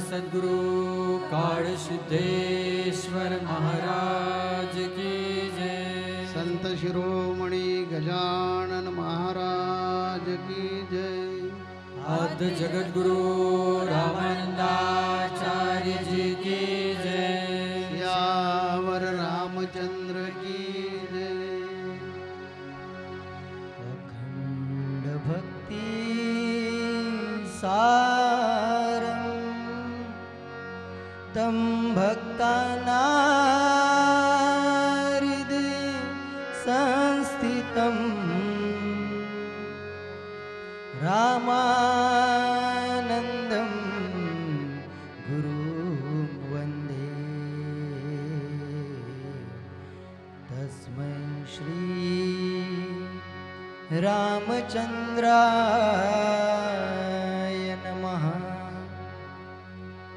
सद्गुरु काळ सिद्धेश्वर महाराज की जय। संत शिरोमणी गजानन महाराज की जय। आद्य जगद्गुरु रामानंदाचार्य जी की जय। सियावर रामचंद्र की जय। अखंड भक्ति सारं तं भक्तानां हृदि संस्थितं रामानन्दं गुरुं वन्दे। तस्मै श्री रामचंद्राय नमः।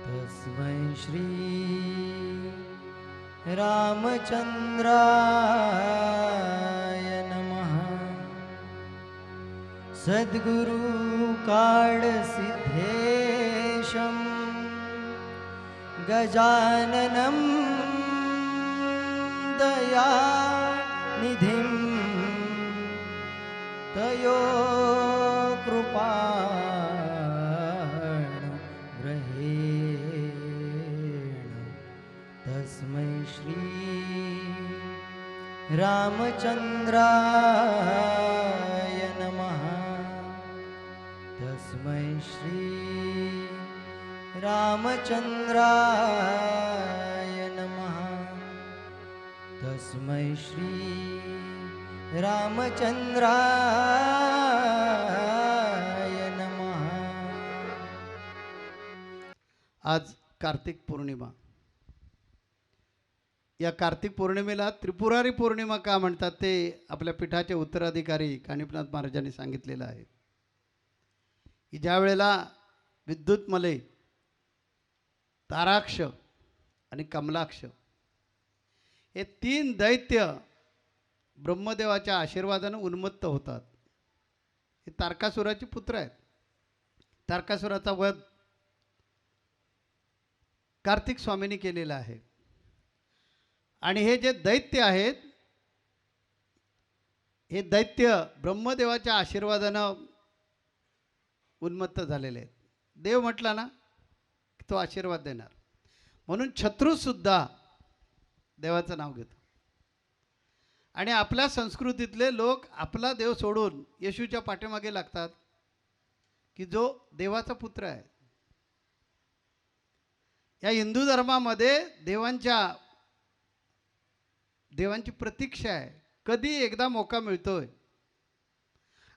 तस्मै श्री रामचंद्राय नमः। सद्गुरु काळ सिद्धेशं गजाननं दयानिधिं तयो कृपाण ग्रहेण। तस्मै श्री रामचंद्राय नमः। तस्मै श्री रामचंद्राय नमः। तस्मै श्री रामचंद्राय नमः। आज कार्तिक पौर्णिमा। या कार्तिक पौर्णिमेला त्रिपुरारी पौर्णिमा का म्हणतात ते आपल्या पीठाचे उत्तराधिकारी कानिपनाथ महाराजांनी सांगितलेलं आहे की ज्या वेळेला विद्युत मले, ताराक्ष आणि कमलाक्ष हे तीन दैत्य ब्रह्मदेवाच्या आशीर्वादाने उन्मत्त होतात। हे तारकासुराचे पुत्र आहेत। तारकासुराचा वध कार्तिक स्वामींनी केलेला आहे आणि हे जे दैत्य आहेत हे दैत्य ब्रह्मदेवाच्या आशीर्वादानं उन्मत्त झालेले आहेत। देव म्हटला ना तो आशीर्वाद देणार, म्हणून शत्रूसुद्धा देवाचं नाव घेतो। आणि आपल्या संस्कृतीतले लोक आपला देव सोडून येशूच्या पाठीमागे लागतात की जो देवाचा पुत्र आहे। या हिंदू धर्मामध्ये देवांची प्रतीक्षा आहे, कधी एकदा मौका मिळतोय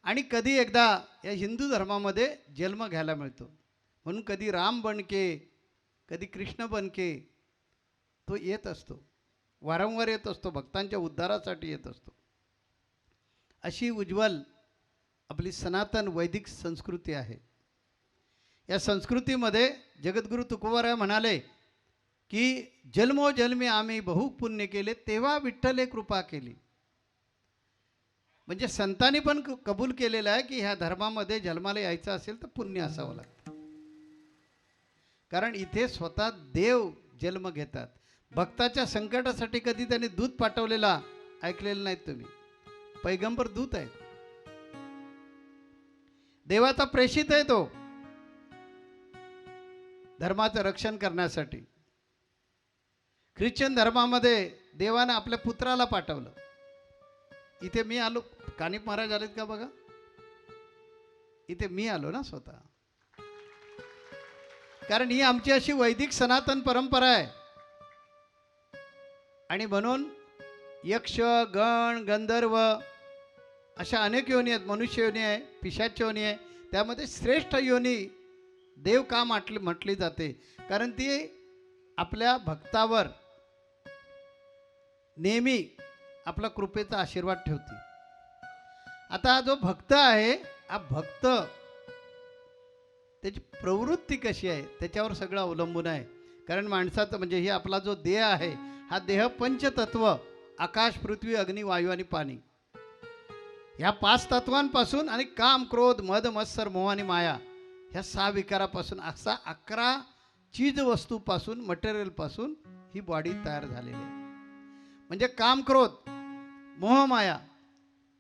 आणि कधी एकदा या हिंदू धर्मामध्ये जन्म घ्यायला मिळतो। म्हणून कधी राम बनके, कधी कृष्ण बनके तो येत असतो, वारंवार येत असतो, भक्तांच्या उद्धारासाठी येत असतो। अशी उज्ज्वल आपली सनातन वैदिक संस्कृती आहे। या संस्कृतीमध्ये जगद्गुरु तुकोबाराय म्हणाले की जन्मोजन्मी आम्ही बहु पुण्य केले तेव्हा विठ्ठले कृपा केली। म्हणजे संतांनी पण कबूल केलेलं आहे की ह्या धर्मामध्ये जन्माला यायचं असेल तर पुण्य असावं लागतं, कारण इथे स्वतः देव जन्म घेतात। भक्ताच्या संकटासाठी कधी त्यांनी दूत पाठवलेला ऐकलेलं नाहीत तुम्ही? पैगंबर दूत आहेत, देवाचा प्रेषित आहे तो धर्माचं रक्षण करण्यासाठी। ख्रिश्चन धर्मामध्ये देवाने आपल्या पुत्राला पाठवलं। इथे मी आलो, कानिप महाराज आलेत का बघा? इथे मी आलो ना स्वतः, कारण ही आमची अशी वैदिक सनातन परंपरा आहे। आणि म्हणून यक्ष, गण, गंधर्व अशा अनेक योनी आहेत। मनुष्य योनी आहे, पिशाच योनी आहे, त्यामध्ये श्रेष्ठ योनी देव का म्हटली जाते, कारण ती आपल्या भक्तावर नेहमी आपला कृपेचा आशीर्वाद ठेवते। आता हा जो भक्त आहे, हा भक्त त्याची प्रवृत्ती कशी आहे त्याच्यावर सगळं अवलंबून आहे। कारण माणसाचं म्हणजे हे आपला जो देह आहे, हा देह पंचतत्व आकाश, पृथ्वी, अग्नी, वायू आणि पाणी ह्या पाच तत्वांपासून आणि काम, क्रोध, मद, मत्सर, मोह आणि माया ह्या 6 विकारापासून असा 11 चीज वस्तूपासून मटेरियलपासून ही बॉडी तयार झालेली आहे. म्हणजे काम, क्रोध, मोहमाया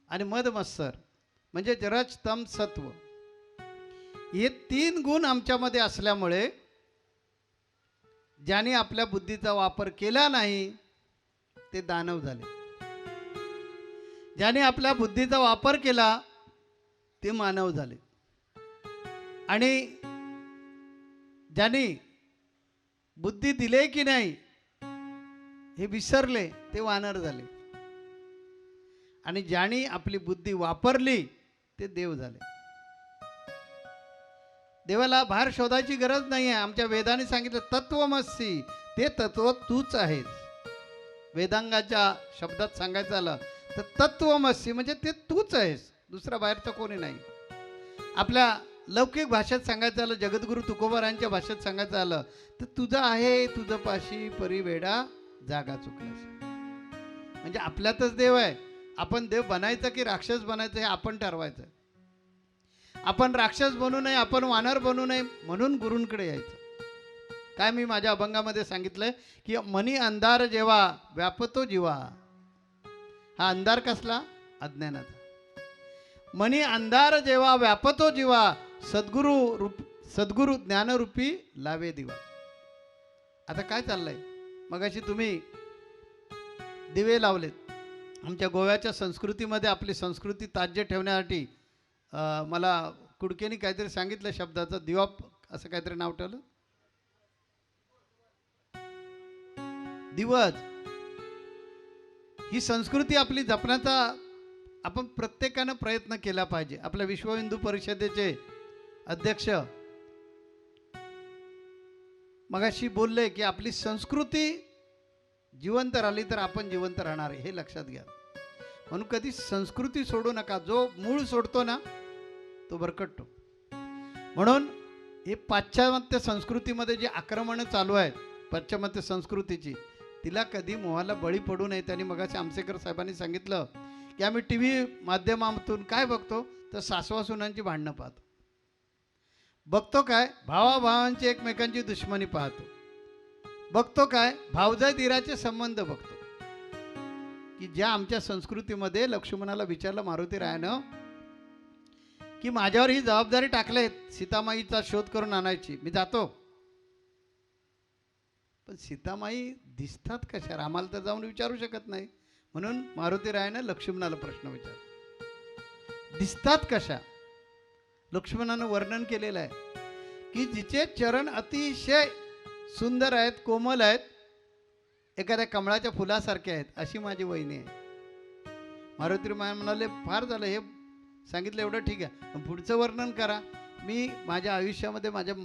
आणि मदमत्सर म्हणजे रज तम सत्व, हे 3 गुण आमच्यामध्ये असल्यामुळे ज्याने आपल्या बुद्धीचा वापर केला नाही ते दानव झाले, ज्याने आपल्या बुद्धीचा वापर केला ते मानव झाले, आणि ज्यांनी बुद्धी दिले की नाही हे विसरले ते वानर झाले, आणि ज्यांनी आपली बुद्धी वापरली ते देव झाले. देवाला बाहेर शोधायची गरज नाही आहे. आमच्या वेदाने सांगितलं तत्वमसी, ते तत्व तूच आहेस. वेदांगाच्या शब्दात सांगायचं आलं तर तत्वमसी म्हणजे ते तूच आहेस, दुसरा बाहेरचं कोणी नाही. आपल्या लौकिक भाषेत सांगायचं आलं, जगद्गुरु तुकोबारांच्या भाषेत सांगायचं आलं तर तुझं आहे तुझं पाशी परिवेडा जागा चुकलास. म्हणजे आपल्यातच देव आहे. आपण देव बनायचं की राक्षस बनायचं हे आपण ठरवायचं. आपण राक्षस बनू नये, आपण वानर बनू नये, म्हणून गुरूंकडे यायचं. काय मी माझ्या अभंगामध्ये सांगितलंय की मनी अंधार जेव्हा व्यापतो जीवा. हा अंधार कसला? अज्ञानाचा. मनी अंधार जेव्हा व्यापतो जीवा, सद्गुरु ज्ञानरूपी लावे दिवा. आता काय चाललंय? मगाशी तुम्ही दिवे लावलेत. आमच्या गोव्याच्या संस्कृतीमध्ये आपली संस्कृती ताज्य ठेवण्यासाठी मला कुडकेनी काहीतरी सांगितलं शब्दाचं, दिवा असं काहीतरी नाव ठेवलं. दिवस ही संस्कृती आपली जपण्याचा आपण प्रत्येकानं प्रयत्न केला पाहिजे. आपल्या विश्व हिंदू परिषदेचे अध्यक्ष मगाशी बोलले की आपली संस्कृती जिवंत राहिली तर आपण जिवंत राहणार, हे लक्षात घ्या. म्हणून कधी संस्कृती सोडू नका. जो मूळ सोडतो ना तो भरकटतो. म्हणून हे पाश्चिमात्य संस्कृतीमध्ये जी आक्रमणं चालू आहेत पाश्चिमात्य संस्कृतीची, तिला कधी मोहाला बळी पडू नये. त्यांनी मगाशी आमसेकर साहेबांनी सांगितलं की आम्ही टी व्ही माध्यमातून काय बघतो तर सासवा-सुनांची भांडणं पाहतो. बघतो काय? भावाभावांची एकमेकांची दुश्मनी पाहतो. बघतो काय? भावजाई दिराचे संबंध बघतो. की ज्या आमच्या संस्कृतीमध्ये लक्ष्मणाला विचारलं मारुती रायानं की माझ्यावर ही जबाबदारी टाकले सीतामाईचा शोध करून आणायची, मी जातो, पण सीतामाई दिसतात कशा? आम्हाला तर जाऊन विचारू शकत नाही. म्हणून मारुती रायानं लक्ष्मणाला प्रश्न विचारला, दिसतात कशा? लक्ष्मणानं वर्णन केलेलं आहे की जिचे चरण अतिशय सुंदर आहेत, कोमल आहेत, एखाद्या कमळाच्या फुलासारखे आहेत, अशी माझी वहिनी आहे. मारुती राय म्हणाले फार झालं, हे सांगितलं एवढं ठीक आहे, पुढचं वर्णन करा. मी माझ्या आयुष्यामध्ये माझ्या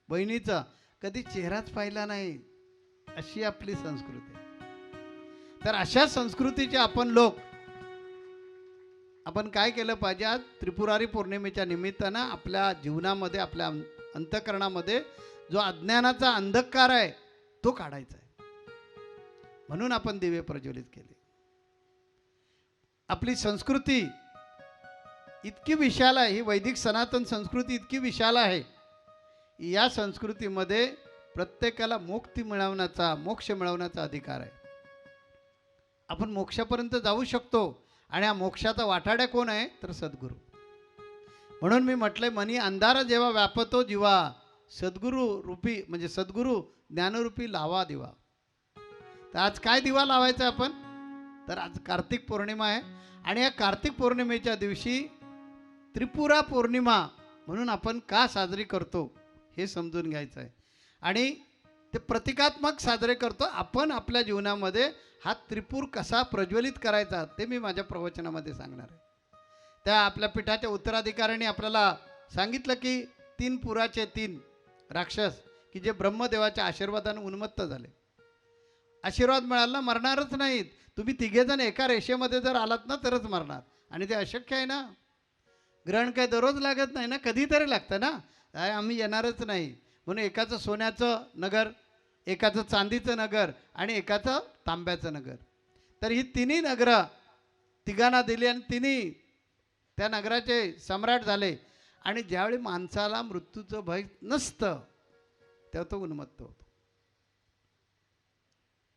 बहिणीचा कधी चेहराच पाहिला नाही, अशी आपली संस्कृती आहे. तर अशा संस्कृतीचे आपण लोक, आपण काय केलं पाहिजे? आज त्रिपुरारी पौर्णिमेच्या निमित्तानं आपल्या जीवनामध्ये, आपल्या अंतःकरणामध्ये जो अज्ञानाचा अंधकार आहे तो काढायचा आहे. म्हणून आपण दिवे प्रज्वलित केले. आपली संस्कृती इतकी विशाल आहे, ही वैदिक सनातन संस्कृती इतकी विशाल आहे. या संस्कृतीमध्ये प्रत्येकाला मुक्ती मिळवण्याचा, मोक्ष मिळवण्याचा अधिकार आहे. आपण मोक्षापर्यंत जाऊ शकतो, आणि हा मोक्षाचा वाटाड्या कोण आहे? तर सद्गुरू. म्हणून मी म्हटलंय मनी अंधार जेव्हा व्यापतो जीवा, सद्गुरू रूपी म्हणजे सद्गुरू ज्ञानरूपी लावा दिवा. तर आज काय दिवा लावायचा आपण? तर आज कार्तिक पौर्णिमा आहे, आणि या कार्तिक पौर्णिमेच्या दिवशी त्रिपुरा पौर्णिमा म्हणून आपण का साजरी करतो हे समजून घ्यायचं आहे. आणि ते प्रतिकात्मक साजरे करतो आपण. आपल्या जीवनामध्ये हा त्रिपूर कसा प्रज्वलित करायचा ते मी माझ्या प्रवचनामध्ये सांगणार आहे. त्या आपल्या पीठाच्या उत्तराधिकाऱ्यांनी आपल्याला सांगितलं की 3 पुराचे 3 राक्षस की जे ब्रह्मदेवाच्या आशीर्वादाने उन्मत्त झाले. आशीर्वाद मिळाला, मरणारच नाहीत. तुम्ही तिघेजण एका रेषेमध्ये जर आलात ना तरच मरणार, आणि ते अशक्य आहे ना. ग्रहण काय दररोज लागत नाही ना, कधीतरी लागतं ना. आम्ही येणारच नाही. म्हणून एकाचं सोन्याचं नगर, एकाचं चांदीचं नगर, आणि एकाचं तांब्याचं नगर. तर ही तिन्ही नगरं तिघांना दिली, आणि तिन्ही त्या नगराचे सम्राट झाले. आणि ज्यावेळी माणसाला मृत्यूचं भय नसतं तेव्हा तो उन्मत्त होतो.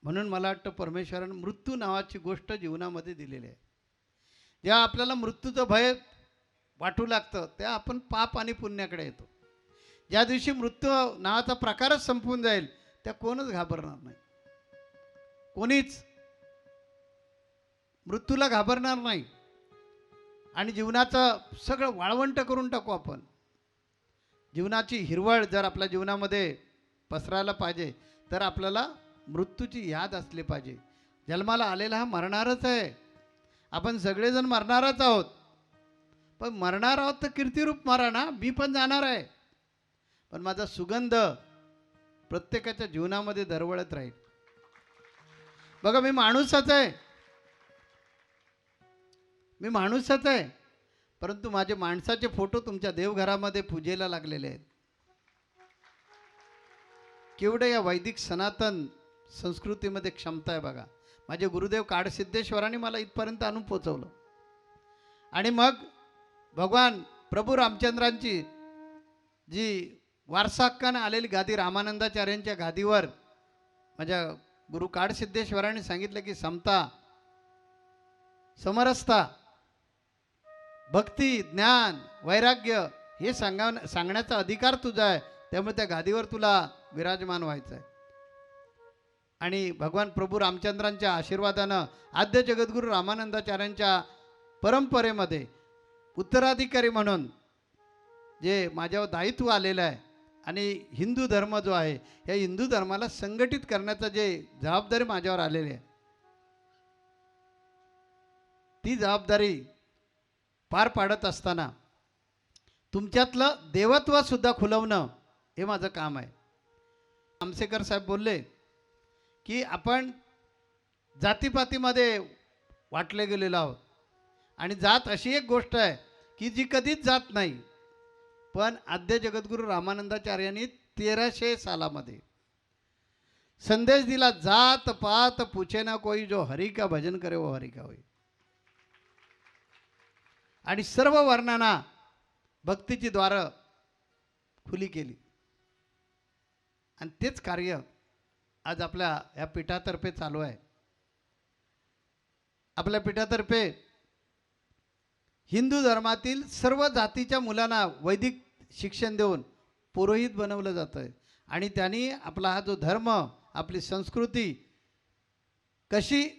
म्हणून मला वाटतं परमेश्वरानं मृत्यू नावाची गोष्ट जीवनामध्ये दिलेली आहे. जेव्हा आपल्याला मृत्यूचं भय वाटू लागतं तेव्हा आपण पाप आणि पुण्याकडे येतो. ज्या दिवशी मृत्यू नावाचा प्रकारच संपून जाईल त्या कोणच घाबरणार नाही. कोणीच मृत्यूला घाबरणार नाही. आणि जीवनाचं सगळं वाळवंट करून टाकू आपण. जीवनाची हिरवळ जर आपल्या जीवनामध्ये पसरायला पाहिजे तर आपल्याला मृत्यूची याद असली पाहिजे. जन्माला आलेला हा मरणारच आहे. आपण सगळेजण मरणारच आहोत. पण मरणार आहोत तर कीर्तिरूप मरा ना. मी पण जाणार आहे. पण माझा सुगंध प्रत्येकाच्या जीवनामध्ये दरवळत राहील. बघा मी माणूसच आहे. मी माणूसच आहे. परंतु माझे माणसाचे फोटो तुमच्या देवघरामध्ये पूजेला लागलेले आहेत. केवढं या वैदिक सनातन संस्कृतीमध्ये क्षमता आहे बघा. माझे गुरुदेव काडसिद्धेश्वरांनी मला इथपर्यंत आणून पोचवलं. आणि मग भगवान प्रभू रामचंद्रांची जी वारसा हक्कानं आलेली गादी रामानंदाचार्यांच्या गादीवर माझ्या गुरु काडसिद्धेश्वरांनी सांगितलं की समता, समरसता, भक्ती, ज्ञान, वैराग्य हे सांगण्याचा अधिकार तुझा आहे. त्यामुळे त्या गादीवर तुला विराजमान व्हायचं आहे. आणि भगवान प्रभू रामचंद्रांच्या आशीर्वादानं आद्य जगद्गुरू रामानंदाचार्यांच्या परंपरेमध्ये उत्तराधिकारी म्हणून जे माझ्यावर दायित्व आलेलं आहे आणि हिंदू धर्म जो आहे या हिंदू धर्माला संघटित करण्याचं जे जबाबदारी माझ्यावर आलेली आहे ती जबाबदारी पार पाडत असताना तुमच्यातलं देवत्व सुद्धा खुलवणं हे माझं काम आहे. आमसेकर साहेब बोलले की आपण जातीपातीमध्ये वाटले गेलेलो आहोत. आणि जात अशी एक गोष्ट आहे की जी कधीच जात नाही. पण आद्य जगद्गुरू रामानंदाचार्यांनी 1300 सालामध्ये संदेश दिला, जात पात पूछे ना कोई, जो हरि का भजन करे वो हरि का होई. आणि सर्व वर्णांना भक्तीची द्वारं खुली केली. आणि तेच कार्य आज आपल्या या पीठातर्फे चालू आहे. आपल्या पीठातर्फे हिंदू धर्मातील सर्व जातीच्या मुलांना वैदिक शिक्षण देऊन पुरोहित बनवलं जातं आहे. आणि त्यांनी आपला हा जो धर्म, आपली संस्कृती कशी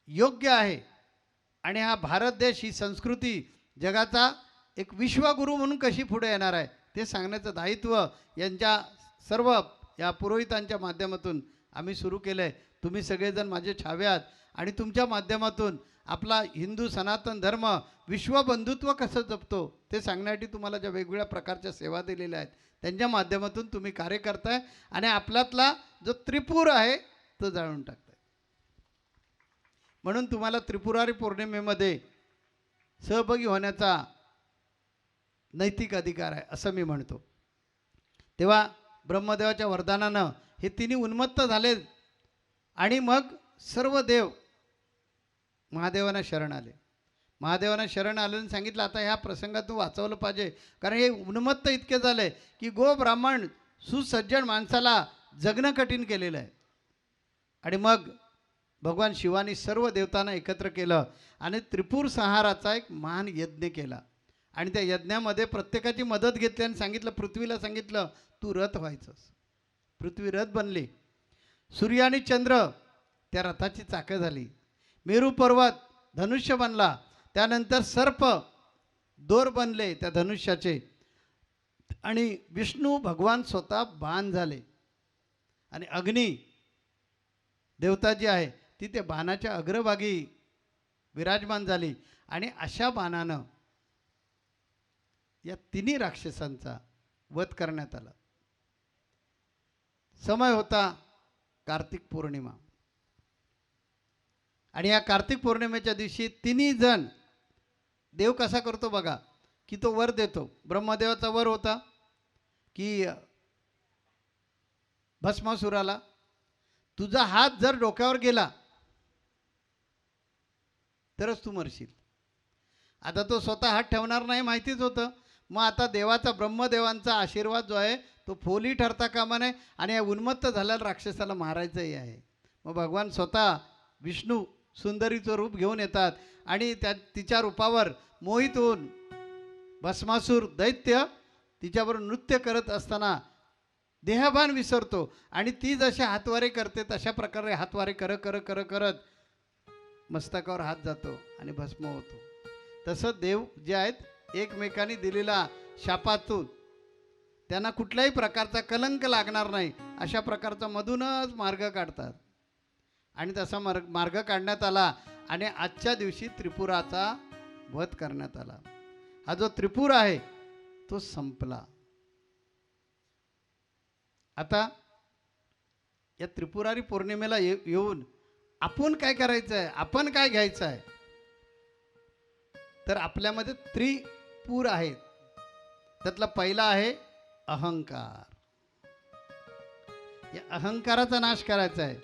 योग्य आहे आणि हा भारत देश, ही संस्कृती जगाचा एक विश्वगुरू म्हणून कशी पुढे येणार आहे ते सांगण्याचं दायित्व यांच्या सर्व या पुरोहितांच्या माध्यमातून आम्ही सुरू केलं आहे. तुम्ही सगळेजण माझे छावे आहात आणि तुमच्या माध्यमातून आपला हिंदू सनातन धर्म विश्वबंधुत्व कसं जपतो ते सांगण्यासाठी तुम्हाला ज्या वेगवेगळ्या प्रकारच्या सेवा दिलेल्या आहेत त्यांच्या माध्यमातून तुम्ही कार्य करताय आणि आपल्यातला जो त्रिपुर आहे तो जाळून टाकताय. म्हणून तुम्हाला त्रिपुरारी पौर्णिमेमध्ये सहभागी होण्याचा नैतिक अधिकार आहे असं मी म्हणतो. तेव्हा ब्रह्मदेवाच्या वरदानानं हे तिन्ही उन्मत्त झाले आणि मग सर्व देव महादेवांना शरण आले. महादेवांना शरण आल्यानं सांगितलं आता ह्या प्रसंगातून वाचवलं पाहिजे, कारण हे उन्मत्त इतके झाले की गो ब्राह्मण सुसज्जन माणसाला जगणं कठीण केलेलं आहे. आणि मग भगवान शिवानी सर्व देवतांना एकत्र केलं आणि त्रिपुर संहाराचा एक महान यज्ञ केला. आणि त्या यज्ञामध्ये प्रत्येकाची मदत घेतली आणि सांगितलं, पृथ्वीला सांगितलं तू रथ व्हायचंस. पृथ्वी रथ बनली. सूर्य आणि चंद्र त्या रथाची चाकं झाली. मेरू पर्वत धनुष्य बनला. त्यानंतर सर्प दोर बनले त्या धनुष्याचे. आणि विष्णू भगवान स्वतः बाण झाले. आणि अग्नी देवता जी आहे ती त्या बाणाच्या अग्रभागी विराजमान झाली. आणि अशा बाणानं या तिन्ही राक्षसांचा वध करण्यात आला. समय होता कार्तिक पौर्णिमा. आणि या कार्तिक पौर्णिमेच्या दिवशी तिन्ही जण देव कसा करतो बघा की तो वर देतो. ब्रह्मदेवाचा वर होता की भस्मासुराला तुझा हात जर डोक्यावर गेला तरच तू मरशील. आता तो स्वतः हात ठेवणार नाही माहितीच होतं, मग आता देवाचा ब्रह्मदेवांचा आशीर्वाद जो आहे तो फोली ठरता कामा नये आणि या उन्मत्त झालेल्या राक्षसाला मारायचंही आहे. मग भगवान स्वतः विष्णू सुंदरीचं रूप घेऊन येतात आणि तिच्या रूपावर मोहित होऊन भस्मासूर दैत्य तिच्यावर नृत्य करत असताना देहभान विसरतो आणि ती जसे हातवारे करते तशा प्रकारे हातवारे करत मस्तकावर हात जातो आणि भस्म होतो. तसं देव जे आहेत एकमेकांनी दिलेला शापातून त्यांना कुठल्याही प्रकारचा कलंक लागणार नाही अशा प्रकारचा मधूनच मार्ग काढतात आणि तसा मार्ग काढण्यात आला आणि आजच्या दिवशी त्रिपुराचा वध करण्यात आला. हा जो त्रिपुर आहे तो संपला. आता या त्रिपुरारी पौर्णिमेला येऊन आपण काय करायचं आहे, आपण काय घ्यायचं आहे, तर आपल्यामध्ये त्रिपुर आहेत. त्यातला पहिला आहे अहंकार. या अहंकाराचा नाश करायचा आहे.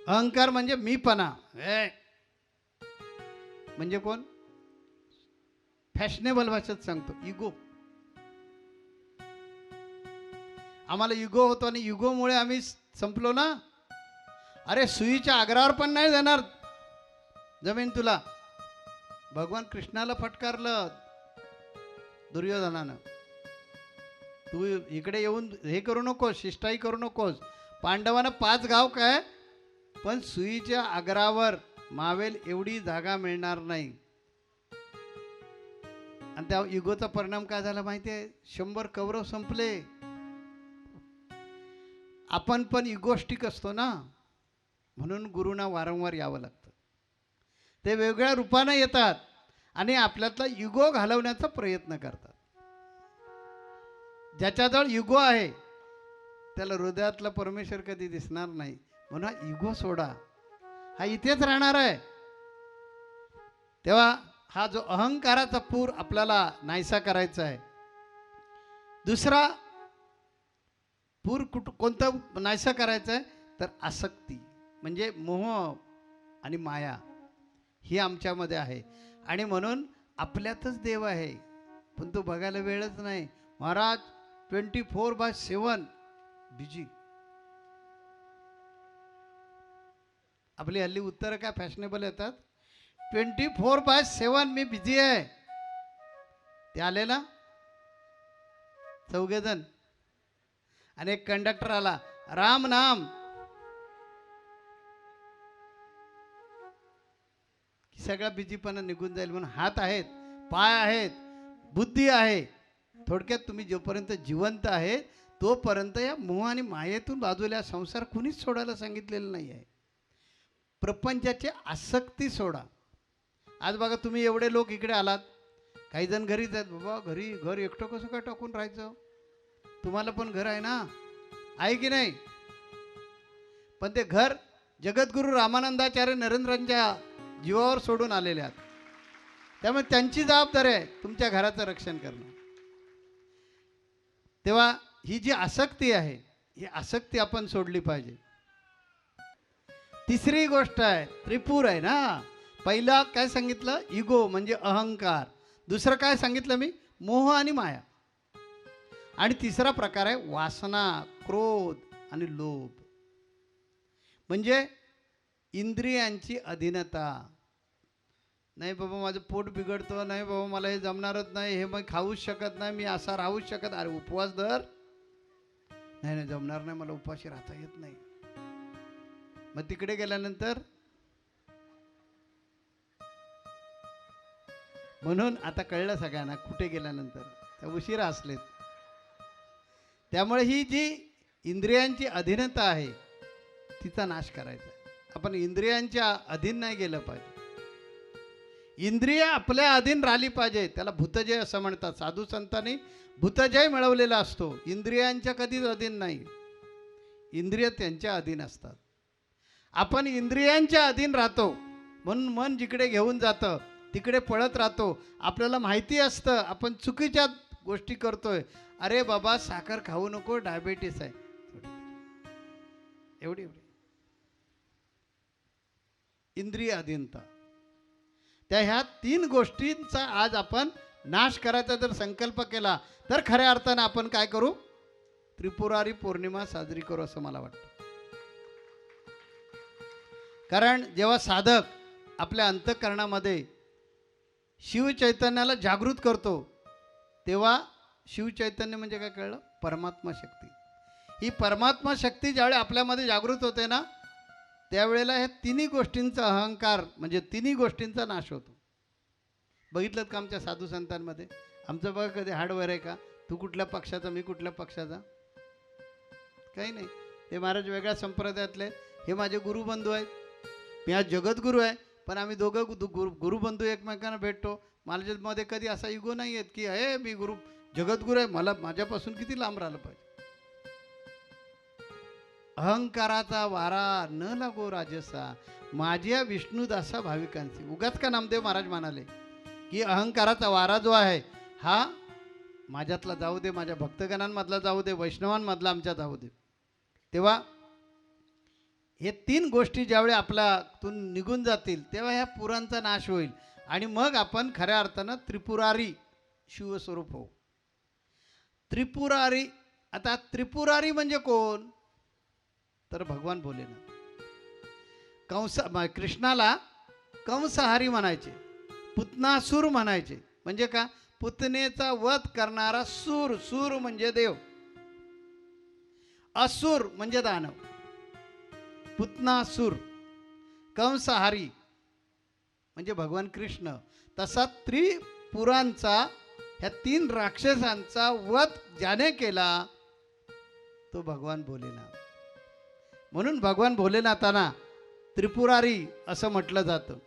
अहंकार म्हणजे मीपणा. म्हणजे कोण? फॅशनेबल भाषेत सांगतो इगो. आम्हाला युगो होतो आणि युगोमुळे आम्ही संपलो ना. अरे सुईच्या आग्रावर पण नाही जाणार जमीन तुला. भगवान कृष्णाला फटकारलं दुर्योधनानं, तू इकडे येऊन हे करू नकोस, शिष्टाई करू नकोस. पांडवांना 5 गाव काय पण सुईच्या आग्रावर मावेल एवढी जागा मिळणार नाही. आणि त्या युगोचा परिणाम काय झाला माहिती आहे? 100 कौरव संपले. आपण पण इगोस्टिक असतो ना, म्हणून गुरुंना वारंवार यावं लागतं. ते वेगळ्या रूपाने येतात आणि आपल्यातला युगो घालवण्याचा प्रयत्न करतात. ज्याच्याजवळ युगो आहे त्याला हृदयातला परमेश्वर कधी दिसणार नाही. म्हणून हा युगो सोडा, हा इथेच राहणार आहे. तेव्हा हा जो अहंकाराचा पूर आपल्याला नाहीसा करायचा आहे. दुसरा पूर कोणता नाहीसा करायचा आहे तर आसक्ती म्हणजे मोह आणि माया ही आमच्यामध्ये आहे. आणि म्हणून आपल्यातच देव आहे पण तो बघायला वेळच नाही. महाराज 24/7 बिजी. आपली हल्ली उत्तरं काय फॅशनेबल येतात, 24/7 मी बिझी आहे. ते आले ना 4 जण आणि एक कंडक्टर आला, राम नाम. सगळा बिजीपणा निघून जाईल. म्हणून हात आहेत, पाय आहेत, बुद्धी आहे. थोडक्यात तुम्ही जोपर्यंत जिवंत आहे तोपर्यंत या मोह आणि मायेतून बाजूला संसार कुणीच सोडायला सांगितलेलं नाही आहे. प्रपंचाची आसक्ती सोडा. आज बघा तुम्ही एवढे लोक इकडे आलात, काही जण घरीच आहेत. बाबा घरी घर एकटं कसं काय टाकून राहायचं? तुम्हाला पण घर आहे ना, आहे की नाही? पण ते घर जगद्गुरु रामानंदाचार्य नरेंद्रांच्या जीवावर सोडून आलेले आहेत. त्यामुळे त्यांची जबाबदारी आहे तुमच्या घराचं रक्षण करणं. तेव्हा ही जी आसक्ती आहे ही आसक्ती आपण सोडली पाहिजे. तिसरी गोष्ट आहे त्रिपुर आहे ना. पहिला काय सांगितलं? इगो म्हणजे अहंकार. दुसरं काय सांगितलं मी? मोह आणि माया. आणि तिसरा प्रकार आहे वासना, क्रोध आणि लोभ म्हणजे इंद्रियांची अधीनता. नाही बाबा माझं पोट बिघडतं, नाही बाबा मला हे जमणारच नाही, हे मग खाऊच शकत नाही, मी असा राहूच शकत. अरे उपवास धर. नाही नाही जमणार नाही, मला उपाशी राहता येत नाही. मग तिकडे गेल्यानंतर म्हणून आता कळलं सगळ्यांना कुठे गेल्यानंतर त्या उशिरा असलेत. त्यामुळे ही जी इंद्रियांची अधीनता आहे तिचा नाश करायचा. आपण इंद्रियांच्या अधीन नाही गेलं पाहिजे. इंद्रिय आपल्या अधीन राहिली पाहिजे. त्याला भूतजय असं म्हणतात. साधू संतांनी भूतजय मिळवलेला असतो. इंद्रियांच्या कधीच अधीन नाही, इंद्रिय त्यांच्या अधीन असतात. आपण इंद्रियांच्या अधीन राहतो म्हणून मन जिकडे घेऊन जातं तिकडे पळत राहतो. आपल्याला माहिती असतं आपण चुकीच्या गोष्टी करतोय. अरे बाबा साखर खाऊ नको, डायबेटीस आहे. एवढी इंद्रिय अधीनता. त्या ह्या 3 गोष्टींचा आज आपण नाश करायचा जर संकल्प केला तर खऱ्या अर्थानं आपण काय करू? त्रिपुरारी पौर्णिमा साजरी करू असं मला वाटतं. कारण जेव्हा साधक आपल्या अंतःकरणामध्ये शिवचैतन्याला जागृत करतो तेव्हा शिवचैतन्य म्हणजे काय कळलं? परमात्मा शक्ती. ही परमात्मा शक्ती ज्यावेळी आपल्यामध्ये जागृत होते ना त्यावेळेला ह्या तिन्ही गोष्टींचा अहंकार म्हणजे तिन्ही गोष्टींचा नाश होतो. बघितलं का आमच्या साधू संतांमध्ये? आमचं बघा कधी हाडवर आहे का? तू कुठल्या पक्षाचा, मी कुठल्या पक्षाचा? काही नाही. ते महाराज वेगळ्या संप्रदायातले, हे माझे गुरुबंधू आहेत, मी आज जगद्गुरू आहे, पण आम्ही दोघं गुरुबंधू एकमेकांना भेटतो. माझ्यामध्ये कधी असा इगो नाही आहेत की हे मी जगद्गुरू आहे, मला माझ्यापासून किती लांब राहिलं पाहिजे. अहंकाराचा वारा न लागो राजसा माझ्या विष्णुदासा भाविकांची. उगाच का नामदेव महाराज म्हणाले की अहंकाराचा वारा जो आहे हा माझ्यातला जाऊ दे, माझ्या भक्तगणांमधला जाऊ दे, वैष्णवांमधला आमच्या जाऊ दे. तेव्हा हे तीन गोष्टी ज्यावेळी आपल्यातून निघून जातील तेव्हा ह्या पुरांचा नाश होईल आणि मग आपण खऱ्या अर्थानं त्रिपुरारी शिवस्वरूप होऊ. त्रिपुरारी. आता त्रिपुरारी म्हणजे कोण? तर भगवान भोलेनाथ. कृष्णाला कंसहारी म्हणायचे, पुतनासूर म्हणायचे. म्हणजे का? पुतनेचा वध करणारा सूर. सूर म्हणजे देव, असुर म्हणजे दानव. पुतनासूर, कंसहारी म्हणजे भगवान कृष्ण. तसा त्रिपुरांचा ह्या तीन राक्षसांचा वध ज्याने केला तो भगवान भोलेनाथ. म्हणून भगवान भोलेनाथांना त्रिपुरारी असं म्हटलं जातं.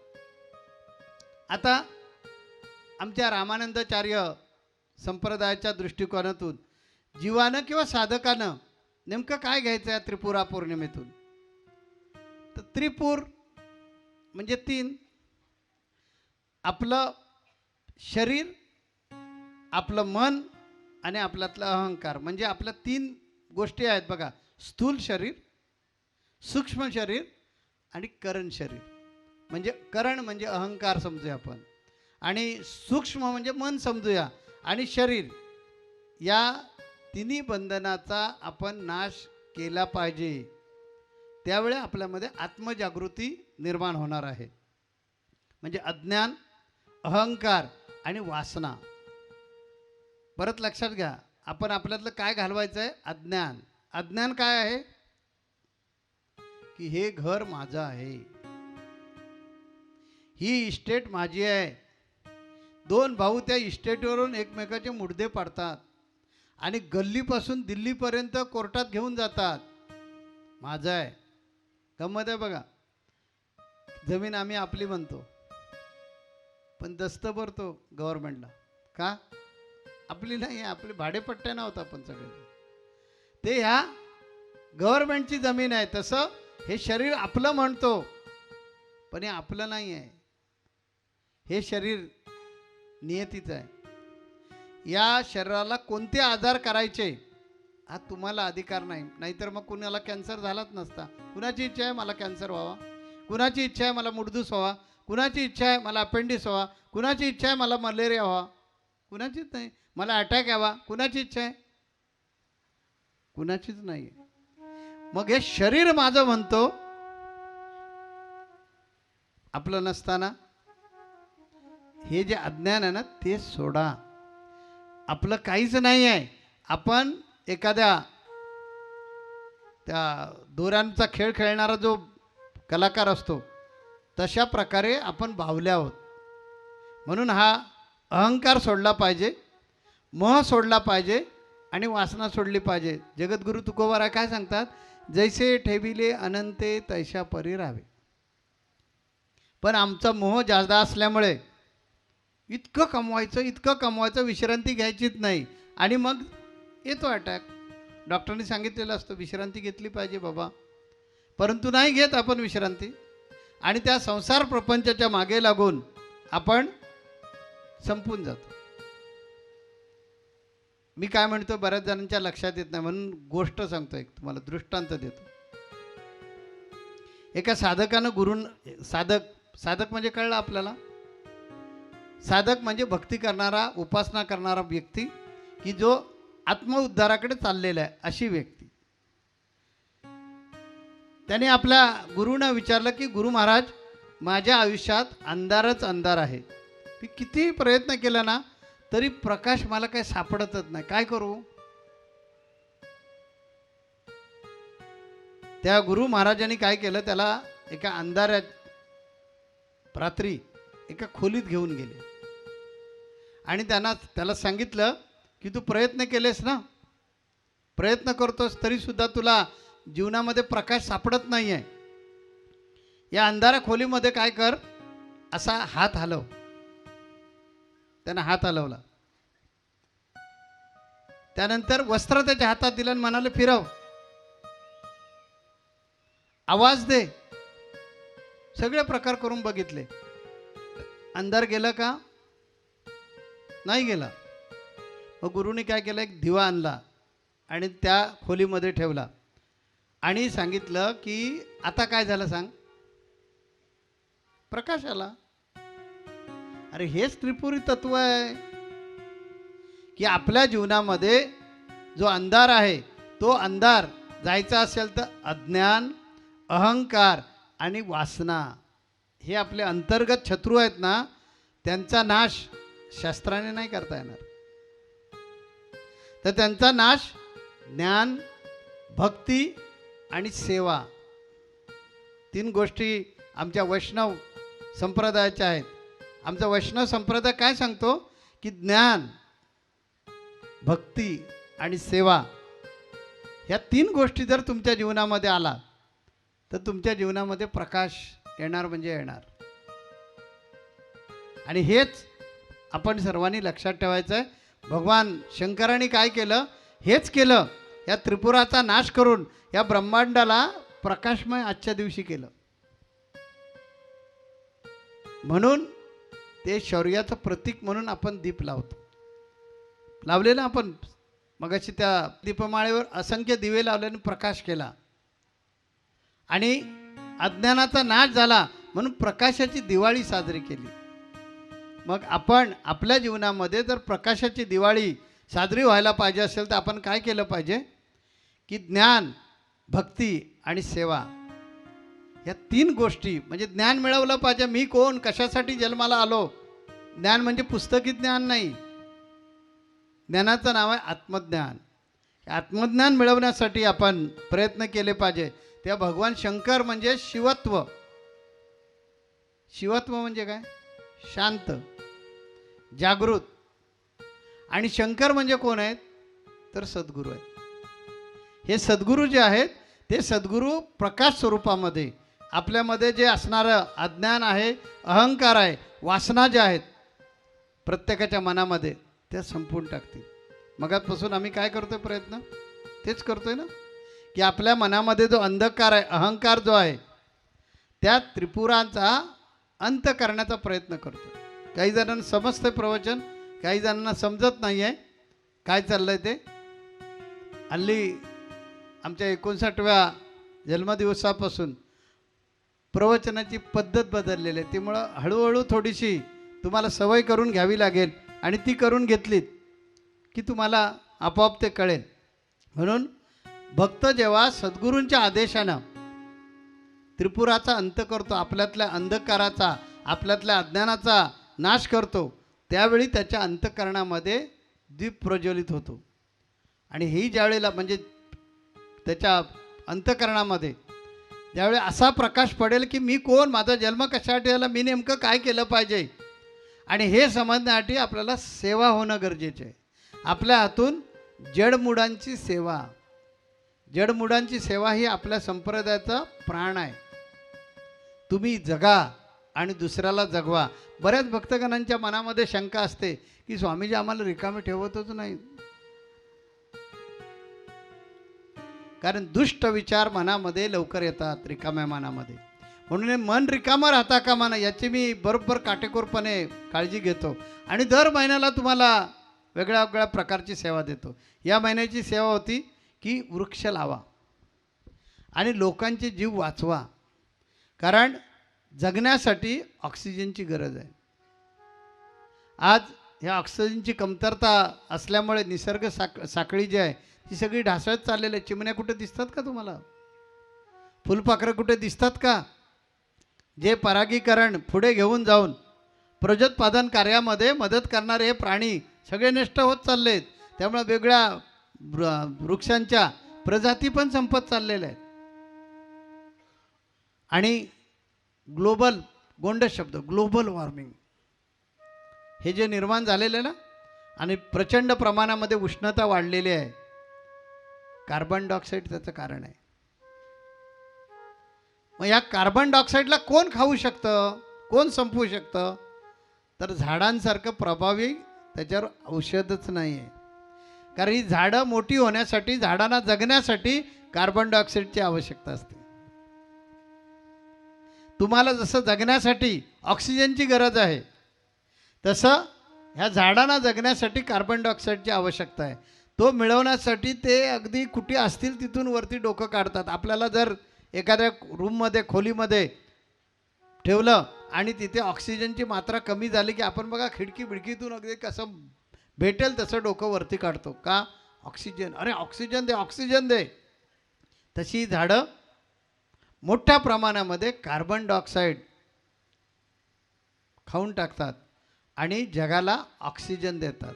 आता आमच्या रामानंदाचार्य संप्रदायाच्या दृष्टिकोनातून जीवानं किंवा साधकानं नेमकं काय घ्यायचं आहे त्रिपुरा पौर्णिमेतून? तर त्रिपुर म्हणजे तीन. आपलं शरीर, आपलं मन आणि आपल्यातलं अहंकार. म्हणजे आपल्या तीन गोष्टी आहेत बघा. स्थूल शरीर, सूक्ष्म शरीर आणि करण शरीर. म्हणजे करण म्हणजे अहंकार समजूया आपण, आणि सूक्ष्म म्हणजे मन समजूया, आणि शरीर. या तिन्ही बंधनाचा आपण नाश केला पाहिजे. त्यावेळी आपल्यामध्ये आत्मजागृती निर्माण होणार आहे. म्हणजे अज्ञान, अहंकार आणि वासना. परत लक्षात घ्या, आपण आपल्यातलं काय घालवायचं आहे? अज्ञान. अज्ञान काय आहे? की हे घर माझं आहे, ही इस्टेट माझी आहे. दोन भाऊ त्या इस्टेटवरून एकमेकाचे मुडदे पाडतात आणि गल्लीपासून दिल्लीपर्यंत कोर्टात घेऊन जातात. माझं आहे. गंमत आहे बघा. जमीन आम्ही आपली म्हणतो पण दस्त भरतो गव्हर्नमेंटला. का? आपली नाही आहे, आपली भाडेपट्ट्यानं होतं आपण सगळे. ते ह्या गव्हर्नमेंटची जमीन आहे. तसं हे शरीर आपलं म्हणतो पण हे आपलं नाही आहे. हे शरीर नियतीचं आहे. या शरीराला कोणते आजार करायचे हा तुम्हाला अधिकार नाही. नाहीतर मग कुणाला कॅन्सर झालाच नसता. कुणाची इच्छा आहे मला कॅन्सर व्हावा, कुणाची इच्छा आहे मला मुडदूस व्हावा, कुणाची इच्छा आहे मला अपेंडिक्स व्हावा, कुणाची इच्छा आहे मला मलेरिया व्हावा, कुणाचीच नाही. मला अटॅक यावा, कुणाची इच्छा आहे? कुणाचीच नाही. मग हे शरीर माझं म्हणतो आपलं नसताना. हे जे अज्ञान आहे ना ते सोडा. आपलं काहीच नाही आहे. आपण एखाद्या त्या दोऱ्यांचा खेळ खेळणारा जो कलाकार असतो तशा प्रकारे आपण बावले आहोत. म्हणून हा अहंकार सोडला पाहिजे, मोह सोडला पाहिजे आणि वासना सोडली पाहिजे. जगद्गुरु तुकोबाराय काय सांगतात? जैसे ठेविले अनंते तैशा परी राहावे. पण आमचा मोह जास्त असल्यामुळे इतकं कमवायचं विश्रांती घ्यायचीच नाही आणि मग येतो अटॅक. डॉक्टरांनी सांगितलेलं असतं विश्रांती घेतली पाहिजे बाबा, परंतु नाही घेत आपण विश्रांती आणि त्या संसार प्रपंचाच्या मागे लागून आपण संपून जातो. मी काय म्हणतो बऱ्याच जणांच्या लक्षात येत नाही म्हणून गोष्ट सांगतो, एक तुम्हाला दृष्टांत देतो. एका साधकानं साधक म्हणजे कळलं आपल्याला? साधक म्हणजे भक्ती करणारा, उपासना करणारा व्यक्ती, की जो आत्मउद्धाराकडे चाललेला आहे अशी व्यक्ती. त्याने आपल्या गुरुंना विचारलं की गुरु महाराज, माझ्या आयुष्यात अंधारच अंधार आहे. मी कितीही प्रयत्न केला ना तरी प्रकाश मला काही सापडतच नाही, काय करू? त्या गुरु महाराजांनी काय केलं, त्याला एका अंधाऱ्यात रात्री एका खोलीत घेऊन गेले आणि त्याला सांगितलं की तू प्रयत्न केलेस ना, प्रयत्न करतोस तरी सुद्धा तुला जीवनामध्ये प्रकाश सापडत नाही आहे. या अंधाऱ्या खोलीमध्ये काय कर, असा हात हलव. त्यानं हात हलवला. त्यानंतर वस्त्र त्याच्या हातात दिलं आणि म्हणाले फिरव, आवाज दे. सगळे प्रकार करून बघितले, अंधार गेला का? नाही गेला. मग गुरुने काय केलं, एक दिवा आणला आणि त्या खोलीमध्ये ठेवला आणि सांगितलं की आता काय झालं सांग? प्रकाश आला. अरे हेच त्रिपुरी तत्व आहे की आपल्या जीवनामध्ये जो अंधार आहे तो अंधार जायचा असेल तर अज्ञान, अहंकार आणि वासना हे आपले अंतर्गत शत्रू आहेत ना, त्यांचा नाश शास्त्राने नाही करता येणार. तर त्यांचा नाश ज्ञान, भक्ती आणि सेवा, 3 गोष्टी आमच्या वैष्णव संप्रदायाच्या आहेत. आमचा वैष्णव संप्रदाय काय सांगतो की ज्ञान, भक्ती आणि सेवा ह्या 3 गोष्टी जर तुमच्या जीवनामध्ये आला तर तुमच्या जीवनामध्ये प्रकाश येणार म्हणजे येणार. आणि हेच आपण सर्वांनी लक्षात ठेवायचं आहे. भगवान शंकरांनी काय केलं, हेच केलं. या त्रिपुराचा नाश करून या ब्रह्मांडाला प्रकाशमय आजच्या दिवशी केलं. म्हणून ते शौर्याचं प्रतीक म्हणून आपण दीप लावतो. लावले ना आपण मगाशी, त्या दीपमाळेवर असंख्य दिवे लावल्याने प्रकाश केला आणि अज्ञानाचा नाश झाला म्हणून प्रकाशाची दिवाळी साजरी केली. मग आपण आपल्या जीवनामध्ये जर प्रकाशाची दिवाळी साजरी व्हायला पाहिजे असेल तर आपण काय केलं पाहिजे की ज्ञान, भक्ती आणि सेवा या 3 गोष्टी, म्हणजे ज्ञान मिळवलं पाहिजे. मी कोण, कशासाठी जन्माला आलो. ज्ञान म्हणजे पुस्तकी ज्ञान नाही, ज्ञानाचं नाव आहे आत्मज्ञान. आत्मज्ञान मिळवण्यासाठी आपण प्रयत्न केले पाहिजे. त्या भगवान शंकर म्हणजे शिवत्व. शिवत्व म्हणजे काय? शांत, जागृत. आणि शंकर म्हणजे कोण आहेत तर सद्गुरू आहेत. हे सद्गुरू जे आहेत ते सद्गुरू प्रकाश स्वरूपामध्ये आपल्यामध्ये जे असणारं अज्ञान आहे, अहंकार आहे, वासना ज्या आहेत प्रत्येकाच्या मनामध्ये त्या संपवून टाकतील. मगापासून आम्ही काय करतोय प्रयत्न, तेच करतोय ना की आपल्या मनामध्ये जो अंधकार आहे, अहंकार जो आहे, त्या त्रिपुरांचा अंत करण्याचा प्रयत्न करतो. काही जणांना समजतं प्रवचन, काही जणांना समजत नाही आहे काय चाललं आहे ते. हल्ली आमच्या 59व्या जन्मदिवसापासून प्रवचनाची पद्धत बदललेली आहे. त्यामुळं हळूहळू थोडीशी तुम्हाला सवय करून घ्यावी लागेल आणि ती करून घेतलीत की तुम्हाला आपोआप ते कळेल. म्हणून भक्त जेव्हा सद्गुरूंच्या आदेशानं त्रिपुराचा अंत करतो, आपल्यातल्या अंधकाराचा, आपल्यातल्या अज्ञानाचा नाश करतो, त्यावेळी त्याच्या अंतःकरणामध्ये दीप प्रज्वलित होतो. आणि ही ज्यावेळेला म्हणजे त्याच्या अंतःकरणामध्ये ज्यावेळी असा प्रकाश पडेल की मी कोण, माझा जन्म कशासाठी आला, मी नेमकं काय केलं पाहिजे, आणि हे समजण्यासाठी आपल्याला सेवा होणं गरजेचं आहे. आपल्या हातून जडमुडांची सेवा, जडमुडांची सेवा ही आपल्या संप्रदायाचा प्राण आहे. तुम्ही जगा आणि दुसऱ्याला जगवा. बऱ्याच भक्तगणांच्या मनामध्ये शंका असते की स्वामीजी आम्हाला रिकामे ठेवतच नाही, कारण दुष्ट विचार मनामध्ये लवकर येतात रिकाम्या मनामध्ये. म्हणून मन रिकामं राहता कामा नये याची मी बरोबर काटेकोरपणे काळजी घेतो आणि दर महिन्याला तुम्हाला वेगळ्या वेगळ्या प्रकारची सेवा देतो. या महिन्याची सेवा होती की वृक्ष लावा आणि लोकांचे जीव वाचवा, कारण जगण्यासाठी ऑक्सिजनची गरज आहे. आज ह्या ऑक्सिजनची कमतरता असल्यामुळे निसर्ग साखळी जी आहे ती सगळी ढासळत चाललेली आहे. चिमण्या कुठे दिसतात का तुम्हाला? फुलपाखरं कुठे दिसतात का? जे परागीकरण पुढे घेऊन जाऊन प्रजोत्पादन कार्यामध्ये मदत करणारे हे प्राणी सगळे नष्ट होत चाललेत. त्यामुळे वेगळ्या वृक्षांच्या प्रजाती पण संपत चाललेल्या आहेत. आणि ग्लोबल, गोंड शब्द, ग्लोबल वॉर्मिंग हे जे निर्माण झालेलं आहे ना, आणि प्रचंड प्रमाणामध्ये उष्णता वाढलेली आहे, कार्बन डायऑक्साईड त्याचं कारण आहे. मग या कार्बन डायऑक्साईडला कोण खाऊ शकतं, कोण संपवू शकतं? तर झाडांसारखं प्रभावी त्याच्यावर औषधच नाही आहे. कारण ही झाडं मोठी होण्यासाठी, झाडांना जगण्यासाठी कार्बन डायऑक्साईडची आवश्यकता असते. तुम्हाला जसं जगण्यासाठी ऑक्सिजनची गरज आहे, तसं ह्या झाडांना जगण्यासाठी कार्बन डायऑक्साईडची आवश्यकता आहे. तो मिळवण्यासाठी ते अगदी कुठे असतील तिथून वरती डोकं काढतात. आपल्याला जर एखाद्या रूममध्ये, खोलीमध्ये ठेवलं आणि तिथे ऑक्सिजनची मात्रा कमी झाली की आपण बघा खिडकी बिडकीतून अगदी कसं भेटेल तसं डोकं वरती काढतो. का? ऑक्सिजन, अरे ऑक्सिजन दे, ऑक्सिजन दे. तशी झाडं मोठ्या प्रमाणामध्ये कार्बन डायऑक्साईड खाऊन टाकतात आणि जगाला ऑक्सिजन देतात.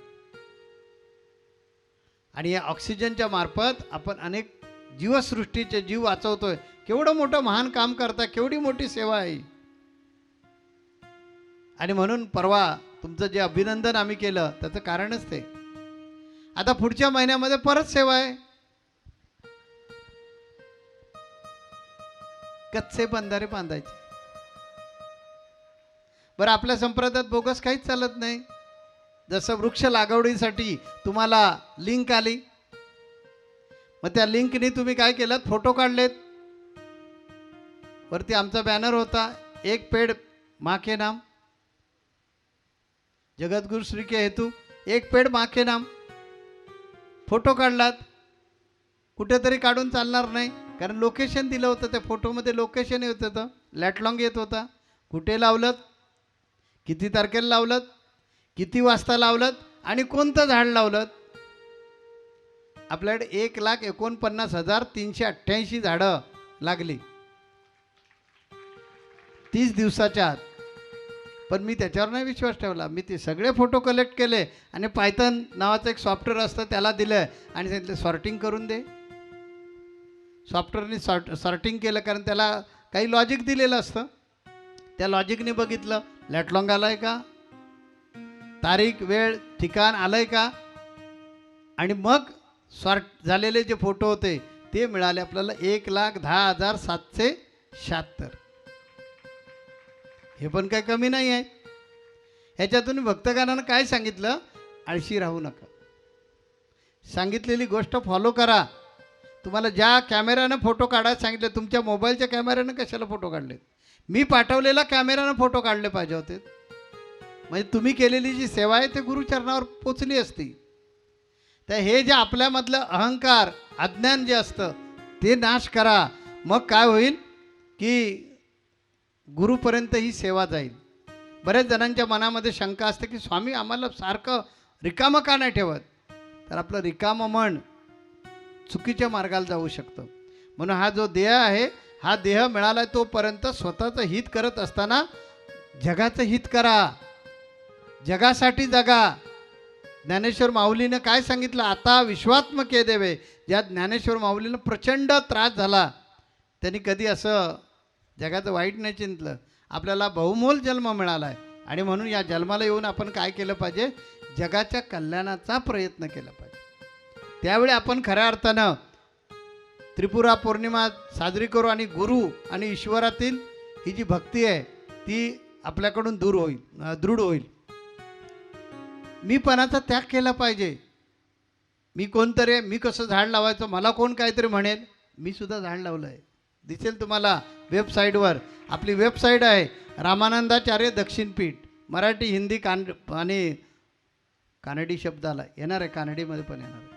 आणि या ऑक्सिजनच्या मार्फत आपण अनेक जीवसृष्टीचे जीव वाचवतोय. केवढं मोठं महान काम करता, केवढी मोठी सेवा आहे. आणि म्हणून परवा तुमचं जे अभिनंदन आम्ही केलं त्याचं कारणच ते. आता पुढच्या महिन्यामध्ये परत सेवा आहे. कच्चे बंधारे बांधायचे. बरं, आपल्या संप्रदायात बोगस काहीच चालत नाही. जसं वृक्ष लागवडीसाठी तुम्हाला लिंक आली, मग त्या लिंकनी तुम्ही काय केलं? फोटो काढलेत. वरती आमचा बॅनर होता, एक पेड माँ के नाम, जगद्गुरु श्री के हेतू, एक पेड माँ के नाम. फोटो काढलात. कुठेतरी काढून चालणार नाही, कारण लोकेशन दिलं होतं. त्या फोटोमध्ये लोकेशन येत होतं, लॅटलॉंग येत होता. कुठे लावलं, किती तारखेला लावलं, किती वाजता लावलं आणि कोणतं झाड लावलं. आपल्याकडे 1,49,388 झाडं लागली 30 दिवसाच्या आत. पण मी त्याच्यावर नाही विश्वास ठेवला. मी ते सगळे फोटो कलेक्ट केले आणि पायथन नावाचं एक सॉफ्टवेअर असतं त्याला दिलं आणि सांगितलं सॉर्टिंग करून दे. सॉफ्टवेअरने सॉर्टिंग केलं, कारण त्याला काही लॉजिक दिलेलं असतं. त्या लॉजिकने बघितलं, लॅटलॉंग आलं आहे का, तारीख, वेळ, ठिकाण आलं आहे का, आणि मग सॉर्ट झालेले जे फोटो होते ते मिळाले आपल्याला 1,10,776. हे पण काही कमी नाही आहे. ह्याच्यातून भक्तगणानं काय सांगितलं? आळशी राहू नका. सांगितलेली गोष्ट फॉलो करा. तुम्हाला ज्या कॅमेऱ्यानं फोटो काढायला सांगितले, तुमच्या मोबाईलच्या कॅमेऱ्यानं कशाला फोटो काढलेत? मी पाठवलेला कॅमेऱ्यानं फोटो काढले पाहिजे होते. म्हणजे तुम्ही केलेली जी सेवा आहे ते गुरुचरणावर पोचली असती. तर हे जे आपल्यामधलं अहंकार, अज्ञान जे असतं ते नाश करा. मग काय होईल की गुरुपर्यंत ही सेवा जाईल. बऱ्याच जणांच्या मनामध्ये शंका असते की स्वामी आम्हाला सारखं रिकामं का नाही ठेवत? तर आपलं रिकामं मन चुकीच्या मार्गाला जाऊ शकतं. म्हणून हा जो देह आहे, हा देह मिळाला तोपर्यंत स्वतःचं हित करत असताना जगाचं हित करा, जगासाठी जगा. ज्ञानेश्वर माऊलीनं काय सांगितलं? आता विश्वात्मके देवे. ज्या ज्ञानेश्वर माऊलीनं प्रचंड त्रास झाला, त्यांनी कधी असं जगाचं वाईट नाही चिंतलं. आपल्याला बहुमोल जन्म मिळाला आहे आणि म्हणून या जन्माला येऊन आपण काय केलं पाहिजे? जगाच्या कल्याणाचा प्रयत्न केला पाहिजे. त्यावेळी आपण खऱ्या अर्थानं त्रिपुरा पौर्णिमा साजरी करू आणि गुरु आणि ईश्वरातील ही जी भक्ती आहे ती आपल्याकडून दूर होईल, दृढ होईल. मीपणाचा त्याग केला पाहिजे. मी कोणतरी आहे, मी कसं झाड लावायचं, मला कोण काहीतरी म्हणेल. मी सुद्धा झाड लावलं आहे. दिसेल तुम्हाला वेबसाईटवर. आपली वेबसाईट आहे रामानंदाचार्य दक्षिणपीठ. मराठी, हिंदी, आणि कानडी शब्द आला, येणार आहे, कानडीमध्ये पण येणार आहे.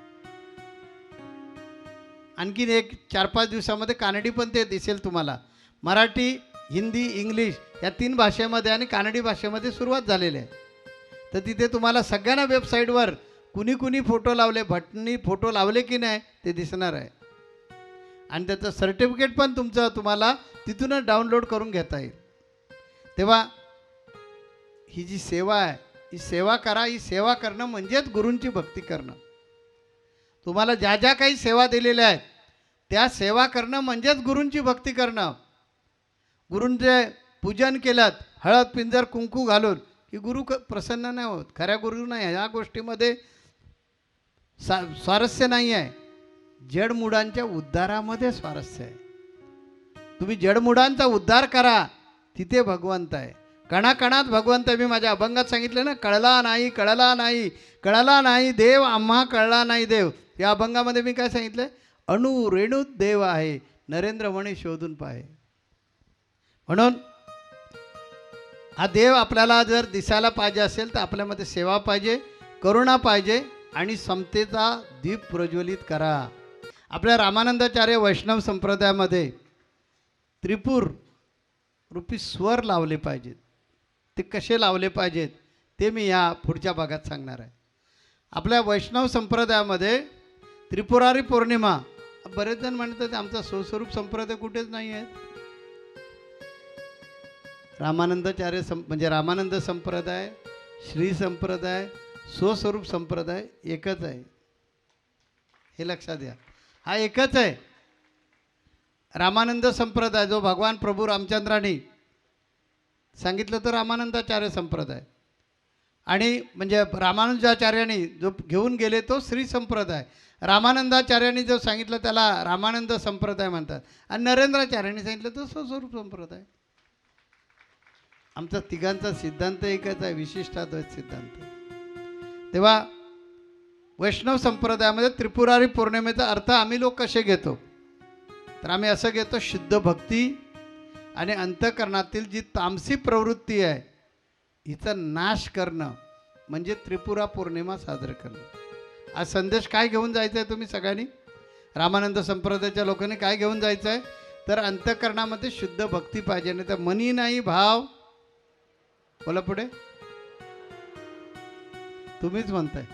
आणखीन एक 4-5 दिवसामध्ये कानडी पण ते दिसेल तुम्हाला. मराठी, हिंदी, इंग्लिश या 3 भाषेमध्ये आणि कानडी भाषेमध्ये सुरुवात झालेली आहे. तर तिथे तुम्हाला सगळ्यांना वेबसाईटवर कुणी कुणी फोटो लावले, भटनी फोटो लावले की नाही ते दिसणार आहे. आणि त्याचं सर्टिफिकेट पण तुमचं तुम्हाला तिथूनच डाउनलोड करून घेता येईल. तेव्हा ही जी सेवा आहे, ही सेवा करा. ही सेवा करणं म्हणजेच गुरूंची भक्ती करणं. तुम्हाला ज्या ज्या काही सेवा दिलेल्या आहेत त्या सेवा करणं म्हणजेच गुरूंची भक्ती करणं. गुरूंचे पूजन केलं, हळद पिंजर कुंकू घालून, की गुरु प्रसन्न नाही होत. खऱ्या गुरु नाही. या गोष्टीमध्ये स्वारस्य नाही आहे. जडमुडांच्या उद्धारामध्ये स्वारस्य आहे. तुम्ही जडमुडांचा उद्धार करा, तिथे भगवंत आहे. कणाकणात भगवंत आहे. मी माझ्या अभंगात सांगितलं ना, कळला नाही, कळला नाही, कळला नाही देव आम्हा, कळला नाही देव. या अभंगामध्ये मी काय सांगितलं? अणु रेणूत देव आहे, नरेंद्र म्हणे शोधून पाहे. म्हणून हा देव आपल्याला जर दिसायला पाहिजे असेल तर आपल्यामध्ये सेवा पाहिजे, करुणा पाहिजे आणि समतेचा दीप प्रज्वलित करा. आपल्या रामानंदाचार्य वैष्णव संप्रदायामध्ये त्रिपुर रूपी स्वर लावले पाहिजेत. ते कसे लावले पाहिजेत ते मी या पुढच्या भागात सांगणार आहे. आपल्या वैष्णव संप्रदायामध्ये त्रिपुरारी पौर्णिमा, बरेच जण म्हणतात आमचा स्वस्वरूप संप्रदाय कुठेच नाही आहे. रामानंदाचार्य म्हणजे रामानंद संप्रदाय, श्री संप्रदाय, स्वस्वरूप संप्रदाय एकच आहे. हे लक्षात घ्या, हा एकच आहे. रामानंद संप्रदाय जो भगवान प्रभू रामचंद्रांनी सांगितलं तो रामानंदाचार्य संप्रदाय, आणि म्हणजे रामानुजाचार्यांनी जो घेऊन गेले तो श्री संप्रदाय. रामानंदाचार्यांनी जो सांगितलं त्याला रामानंद संप्रदाय म्हणतात, आणि नरेंद्राचार्यांनी सांगितलं तो स्वस्वरूप संप्रदाय. आमचा तिघांचा सिद्धांत एकच आहे, विशिष्टाद्वैत सिद्धांत. तेव्हा वैष्णव संप्रदायामध्ये त्रिपुरारी पौर्णिमेचा अर्थ आम्ही लोक कसे घेतो, तर आम्ही असं घेतो, शुद्ध भक्ती आणि अंतःकरणातील जी तामसी प्रवृत्ती आहे हिचा नाश करणं म्हणजे त्रिपुरा पौर्णिमा साजरं करणं. हा संदेश काय घेऊन जायचं आहे तुम्ही सगळ्यांनी? रामानंद संप्रदायाच्या लोकांनी काय घेऊन जायचं आहे, तर अंतःकरणामध्ये शुद्ध भक्ती पाहिजे, नाही तर मनी नाही भाव. बोला पुढे, तुम्हीच म्हणताय.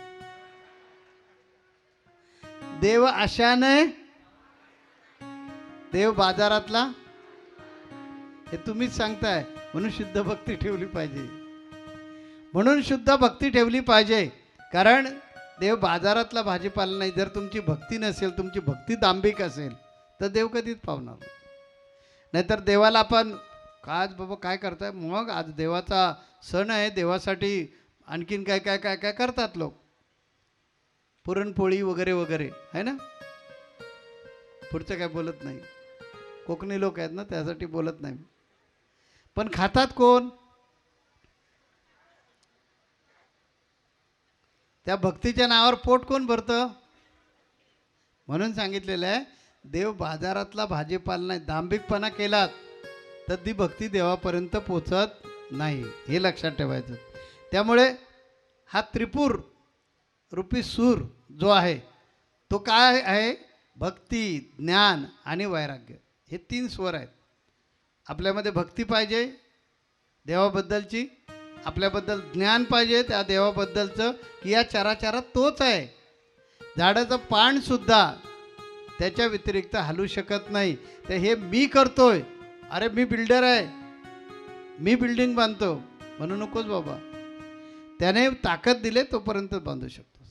देव आशाने, देव बाजारातला, हे तुम्हीच सांगताय. म्हणून शुद्ध भक्ती ठेवली पाहिजे. म्हणून शुद्ध भक्ती ठेवली पाहिजे, कारण देव बाजारातला भाजीपाला नाही. जर तुमची भक्ती नसेल, तुमची भक्ती दांभिक असेल तर देव कधीच पावणार. नाहीतर देवाला आपण आज बाबा काय करताय, मग आज देवाचा सण आहे, देवासाठी आणखीन काय काय काय काय करतात लोक, पुरणपोळी वगैरे वगैरे आहे ना. पुढचं काय बोलत नाही, कोकणी लोक आहेत ना त्यासाठी बोलत नाही. पण खातात कोण? त्या भक्तीच्या नावावर पोट कोण भरतं? म्हणून सांगितलेलं आहे, देव बाजारातला भाजीपाला नाही. दांभिकपणा केलात तर ती भक्ती देवापर्यंत पोचत नाही, हे लक्षात ठेवायचं. त्यामुळे हा त्रिपुर रूपी सूर जो आहे तो काय आहे? भक्ती, ज्ञान आणि वैराग्य, हे तीन स्वर आहेत. आपल्यामध्ये भक्ती पाहिजे देवाबद्दलची, आपल्याबद्दल ज्ञान पाहिजे त्या देवाबद्दलचं, की या चराचरात तोच आहे. झाडाचं पानसुद्धा त्याच्या व्यतिरिक्त हलू शकत नाही. तर हे मी करतोय, अरे मी बिल्डर आहे, मी बिल्डिंग बांधतो म्हणू नकोस बाबा. त्याने ताकद दिले तोपर्यंत बांधू शकतोस.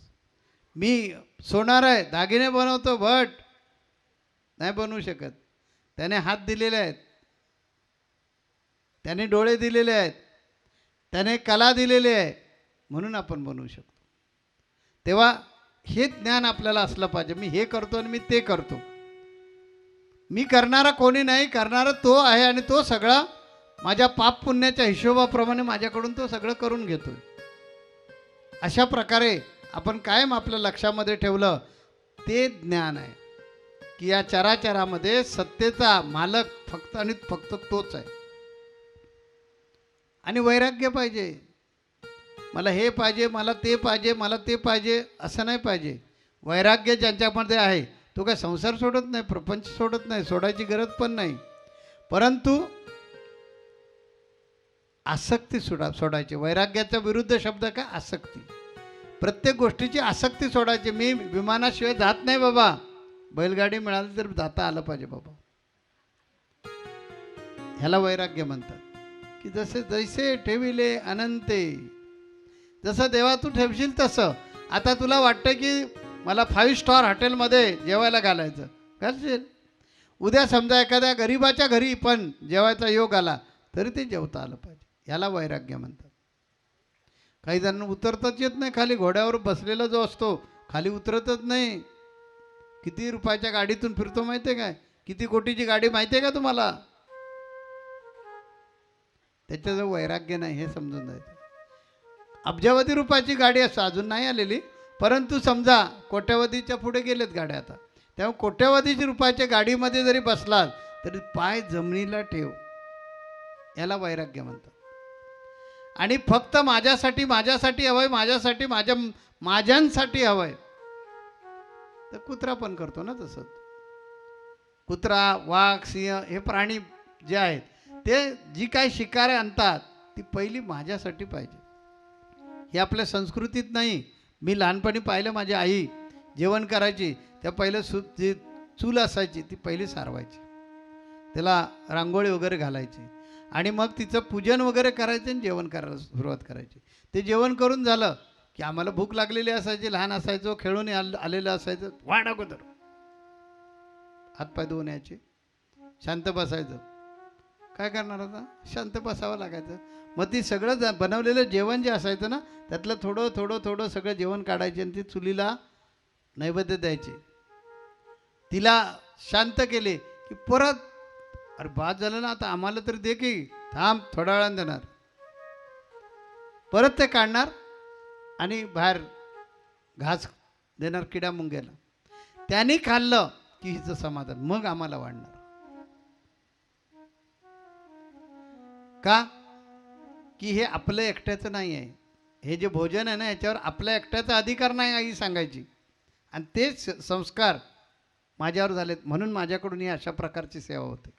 मी सोनार आहे, दागिने बनवतो, बट नाही बनवू शकत. त्याने हात दिलेले आहेत, त्याने डोळे दिलेले आहेत, त्याने कला दिलेली आहे, म्हणून आपण बनवू शकतो. तेव्हा हे ज्ञान आपल्याला असलं पाहिजे. मी हे करतो आणि मी ते करतो. मी करणारा कोणी नाही, करणारा तो आहे, आणि तो सगळा माझ्या पाप पुण्याच्या हिशोबाप्रमाणे माझ्याकडून तो सगळं करून घेतोय. अशा प्रकारे आपण कायम आपल्या लक्षामध्ये ठेवलं ते ज्ञान आहे, की या चराचरामध्ये सत्तेचा मालक फक्त आणि फक्त तोच आहे. आणि वैराग्य पाहिजे. मला हे पाहिजे, मला ते पाहिजे, मला ते पाहिजे असं नाही पाहिजे. वैराग्य ज्यांच्यामध्ये आहे तो काय संसार सोडत नाही, प्रपंच सोडत नाही, सोडायची गरज पण नाही. परंतु आसक्ती सोडायची. वैराग्याचा विरुद्ध शब्द काय? आसक्ती. प्रत्येक गोष्टीची आसक्ती सोडायची. मी विमानाशिवाय जात नाही बाबा, बैलगाडी मिळाली तर जाता आलं पाहिजे बाबा. ह्याला वैराग्य म्हणतात. की जसे जैसे ठेविले अनंते, जसं देवा तू ठेवशील तसं. आता तुला वाटतं की मला 5 स्टार हॉटेलमध्ये जेवायला घालायचं, घालशील. उद्या समजा एखाद्या गरीबाच्या घरी पण जेवायचा योग आला तरी ते जेवता आलं पाहिजे. ह्याला वैराग्य म्हणतात. काही जणांना उतरताच येत नाही खाली. घोड्यावर बसलेला जो असतो खाली उतरतच नाही. किती रुपयाच्या गाडीतून फिरतो माहिती आहे काय? किती कोटीची गाडी माहिती आहे का तुम्हाला? त्याच्याजवळ वैराग्य नाही हे समजून जायचं. अब्जावधी रुपयाची गाडी असं अजून नाही आलेली, परंतु समजा कोट्यवधीच्या पुढे गेलेत गाड्या आता. तेव्हा कोट्यवधीची रुपयाच्या गाडीमध्ये जरी बसलात तरी पाय जमिनीला ठेव. याला वैराग्य म्हणतात. आणि फक्त माझ्यासाठी माझ्यासाठी हवंय, माझ्यासाठी माझ्यांसाठी हवंय. तर कुत्रा पण करतो ना तसंच. कुत्रा, वाघ, सिंह हे प्राणी जे आहेत ते जी काय शिकारे आणतात ती पहिली माझ्यासाठी पाहिजे. हे आपल्या संस्कृतीत नाही. मी लहानपणी पाहिलं, माझी आई जेवण करायची त्या पहिलं जी चूल असायची ती पहिली सारवायची, त्याला रांगोळी वगैरे घालायची आणि मग तिचं पूजन वगैरे करायचं आणि जेवण करायला सुरुवात करायची. ते जेवण करून झालं की आम्हाला भूक लागलेली असायची, लहान असायचो, खेळून आलेलं असायचं, वाढ अगोदर हातपाय धुवून यायचे, शांत बसायचं. काय करणार आता? शांत बसावं लागायचं. मग ती सगळं बनवलेलं जेवण जे असायचं ना त्यातलं थोडं थोडं थोडं सगळं जेवण काढायचे आणि ती चुलीला नैवेद्य द्यायचे. तिला शांत केले की परत, अरे बाद झालं ना आता आम्हाला तरी दे की, थांब थोड्या वेळानं देणार. परत ते काढणार आणि बाहेर घास देणार किड्या मुंग्याला. त्यांनी खाल्लं की हिचं समाधान, मग आम्हाला वाढणार. का? की हे आपलं एकट्याचं नाही आहे. हे जे भोजन आहे ना याच्यावर आपल्या एकट्याचा अधिकार नाही आई सांगायची. आणि तेच संस्कार माझ्यावर झालेत, म्हणून माझ्याकडून ही अशा प्रकारची सेवा होते.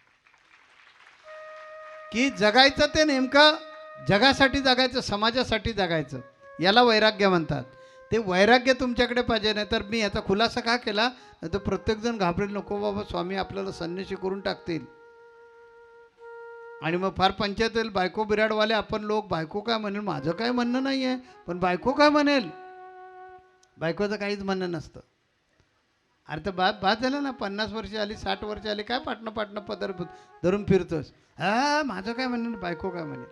की जगायचं ते नेमकं जगासाठी जगायचं, समाजासाठी जगायचं. याला वैराग्य म्हणतात. ते वैराग्य तुमच्याकडे पाहिजे. नाही तर मी याचा खुलासा का केला, नाही तर प्रत्येकजण घाबरेल, नको बाबा स्वामी आपल्याला संन्याशी करून टाकतील आणि मग फार पंचायत होईल. बायको बिराडवाले आपण लोक, बायको काय म्हणेल. माझं काय म्हणणं नाही आहे, पण बायको काय म्हणेल. बायकोचं काहीच म्हणणं नसतं. अरे तर बाद झालं ना, 50 वर्ष आली, 60 वर्ष आली, काय पाटणं पदर धरून फिरतोस. माझं काय म्हणणं, बायको काय म्हणेल.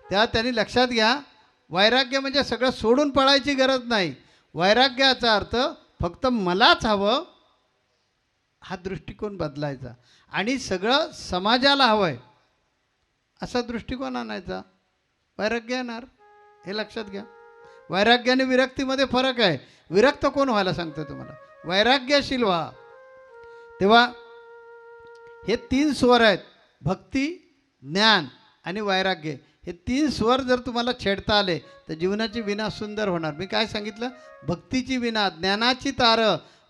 तेव्हा त्यांनी लक्षात घ्या, वैराग्य म्हणजे सगळं सोडून पळायची गरज नाही. वैराग्याचा अर्थ फक्त मलाच हवं हा दृष्टिकोन बदलायचा आणि सगळं समाजाला हवं आहे असा दृष्टिकोन आणायचा. वैराग्य येणार, हे लक्षात घ्या. वैराग्य आणि विरक्तीमध्ये फरक आहे. विरक्त कोण व्हायला सांगतं तुम्हाला? वैराग्यशील व्हा. तेव्हा हे 3 स्वर आहेत, भक्ती, ज्ञान आणि वैराग्य. हे 3 स्वर जर तुम्हाला छेडता आले तर जीवनाची विना सुंदर होणार. मी काय सांगितलं? भक्तीची विना, ज्ञानाची तार,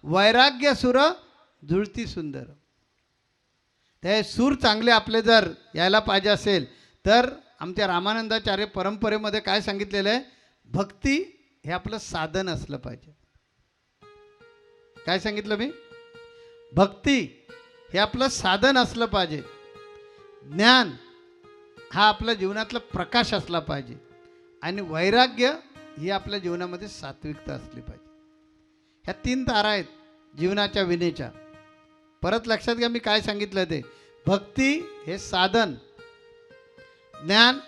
वैराग्य सुर जुळती सुंदर. ते सूर चांगले आपले जर यायला पाहिजे असेल तर आमच्या रामानंदाचार्य परंपरेमध्ये काय सांगितलेलं आहे? भक्ती हे आपलं साधन असलं पाहिजे. काय सांगितलं मी? भक्ती हे आपलं साधन असलं पाहिजे. ज्ञान हा आपल्या जीवनातला प्रकाश असला पाहिजे आणि वैराग्य ही आपल्या जीवनामध्ये सात्विकता असली पाहिजे. ह्या 3 तारा आहेत जीवनाच्या विनेच्या. परत लक्षात घ्या मी काय सांगितलं ते. भक्ती हे साधन, ज्ञान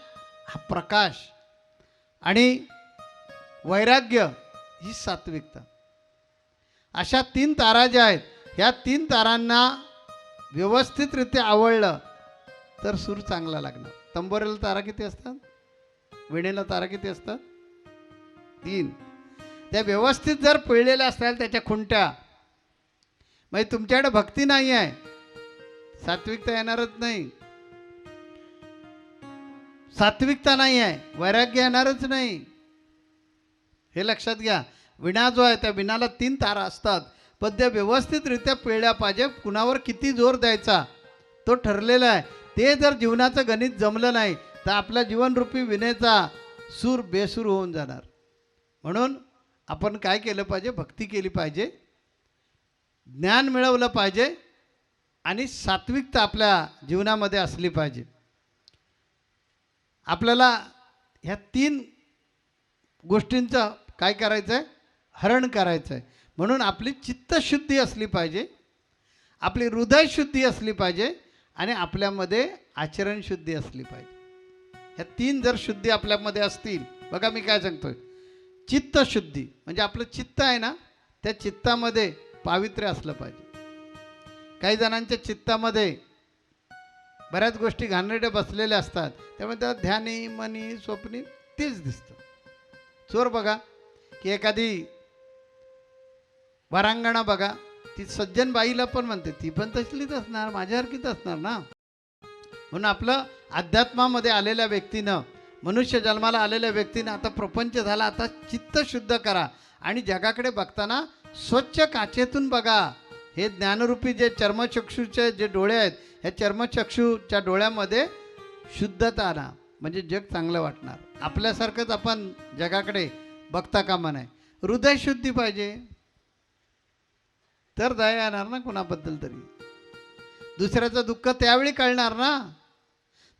हा प्रकाश आणि वैराग्य ही सात्विकता. अशा 3 तारा ज्या आहेत, ह्या 3 तारांना व्यवस्थितरित्या आवडलं तर सूर चांगला लागणार. तंबोऱ्याला तारा किती असतात? विणेला तारा किती असतात? 3. त्या व्यवस्थित जर पिळलेल्या असतात त्याच्या खुंट्या, म्हणजे तुमच्याकडे भक्ती नाही आहे, सात्विकता येणारच नाही. सात्विकता नाही आहे, वैराग्य येणारच नाही. हे लक्षात घ्या. विणा जो आहे त्या विणाला 3 तारा असतात, पण त्या व्यवस्थितरित्या पिळल्या पाहिजे. कुणावर किती जोर द्यायचा तो ठरलेला आहे. ते जर जीवनाचं गणित जमलं नाही तर आपल्या जीवनरूपी विनेचा सूर बेसूर होऊन जाणार. म्हणून आपण काय केलं पाहिजे, भक्ती केली पाहिजे, ज्ञान मिळवलं पाहिजे आणि सात्विकता आपल्या जीवनामध्ये असली पाहिजे. आपल्याला ह्या 3 गोष्टींचं काय करायचं आहे, हरण करायचं आहे. म्हणून आपली चित्तशुद्धी असली पाहिजे, आपली हृदयशुद्धी असली पाहिजे आणि आपल्यामध्ये आचरणशुद्धी असली पाहिजे. ह्या 3 जर शुद्धी आपल्यामध्ये असतील, बघा मी काय सांगतोय, चित्तशुद्धी म्हणजे आपलं चित्त आहे ना, त्या चित्तामध्ये पावित्र्य असलं पाहिजे. काही जणांच्या चित्तामध्ये बऱ्याच गोष्टी घाणेरड्या बसलेल्या असतात, त्यामुळे त्याला ध्यानी मनी स्वप्नी तेच दिसतं. चोर बघा की एखादी वरांगणा बघा, ती सज्जन बाईला पण म्हणते, ती पण तसलीच असणार, माझ्यासारखीच असणार ना. म्हणून आपलं अध्यात्मामध्ये आलेल्या व्यक्तीनं, मनुष्य जन्माला आलेल्या व्यक्तीनं आता प्रपंच झाला, आता चित्त शुद्ध करा आणि जगाकडे बघताना स्वच्छ काचेतून बघा. हे ज्ञानरूपी जे चर्मचक्षूचे जे डोळे आहेत, ह्या चर्मचक्षूच्या डोळ्यामध्ये शुद्धता आणा, म्हणजे जग चांगलं वाटणार. आपल्यासारखंच आपण जगाकडे बघता कामा नये. हृदयशुद्धी पाहिजे, तर दया येणार ना कोणाबद्दल तरी. दुसऱ्याचं दुःख त्यावेळी कळणार ना,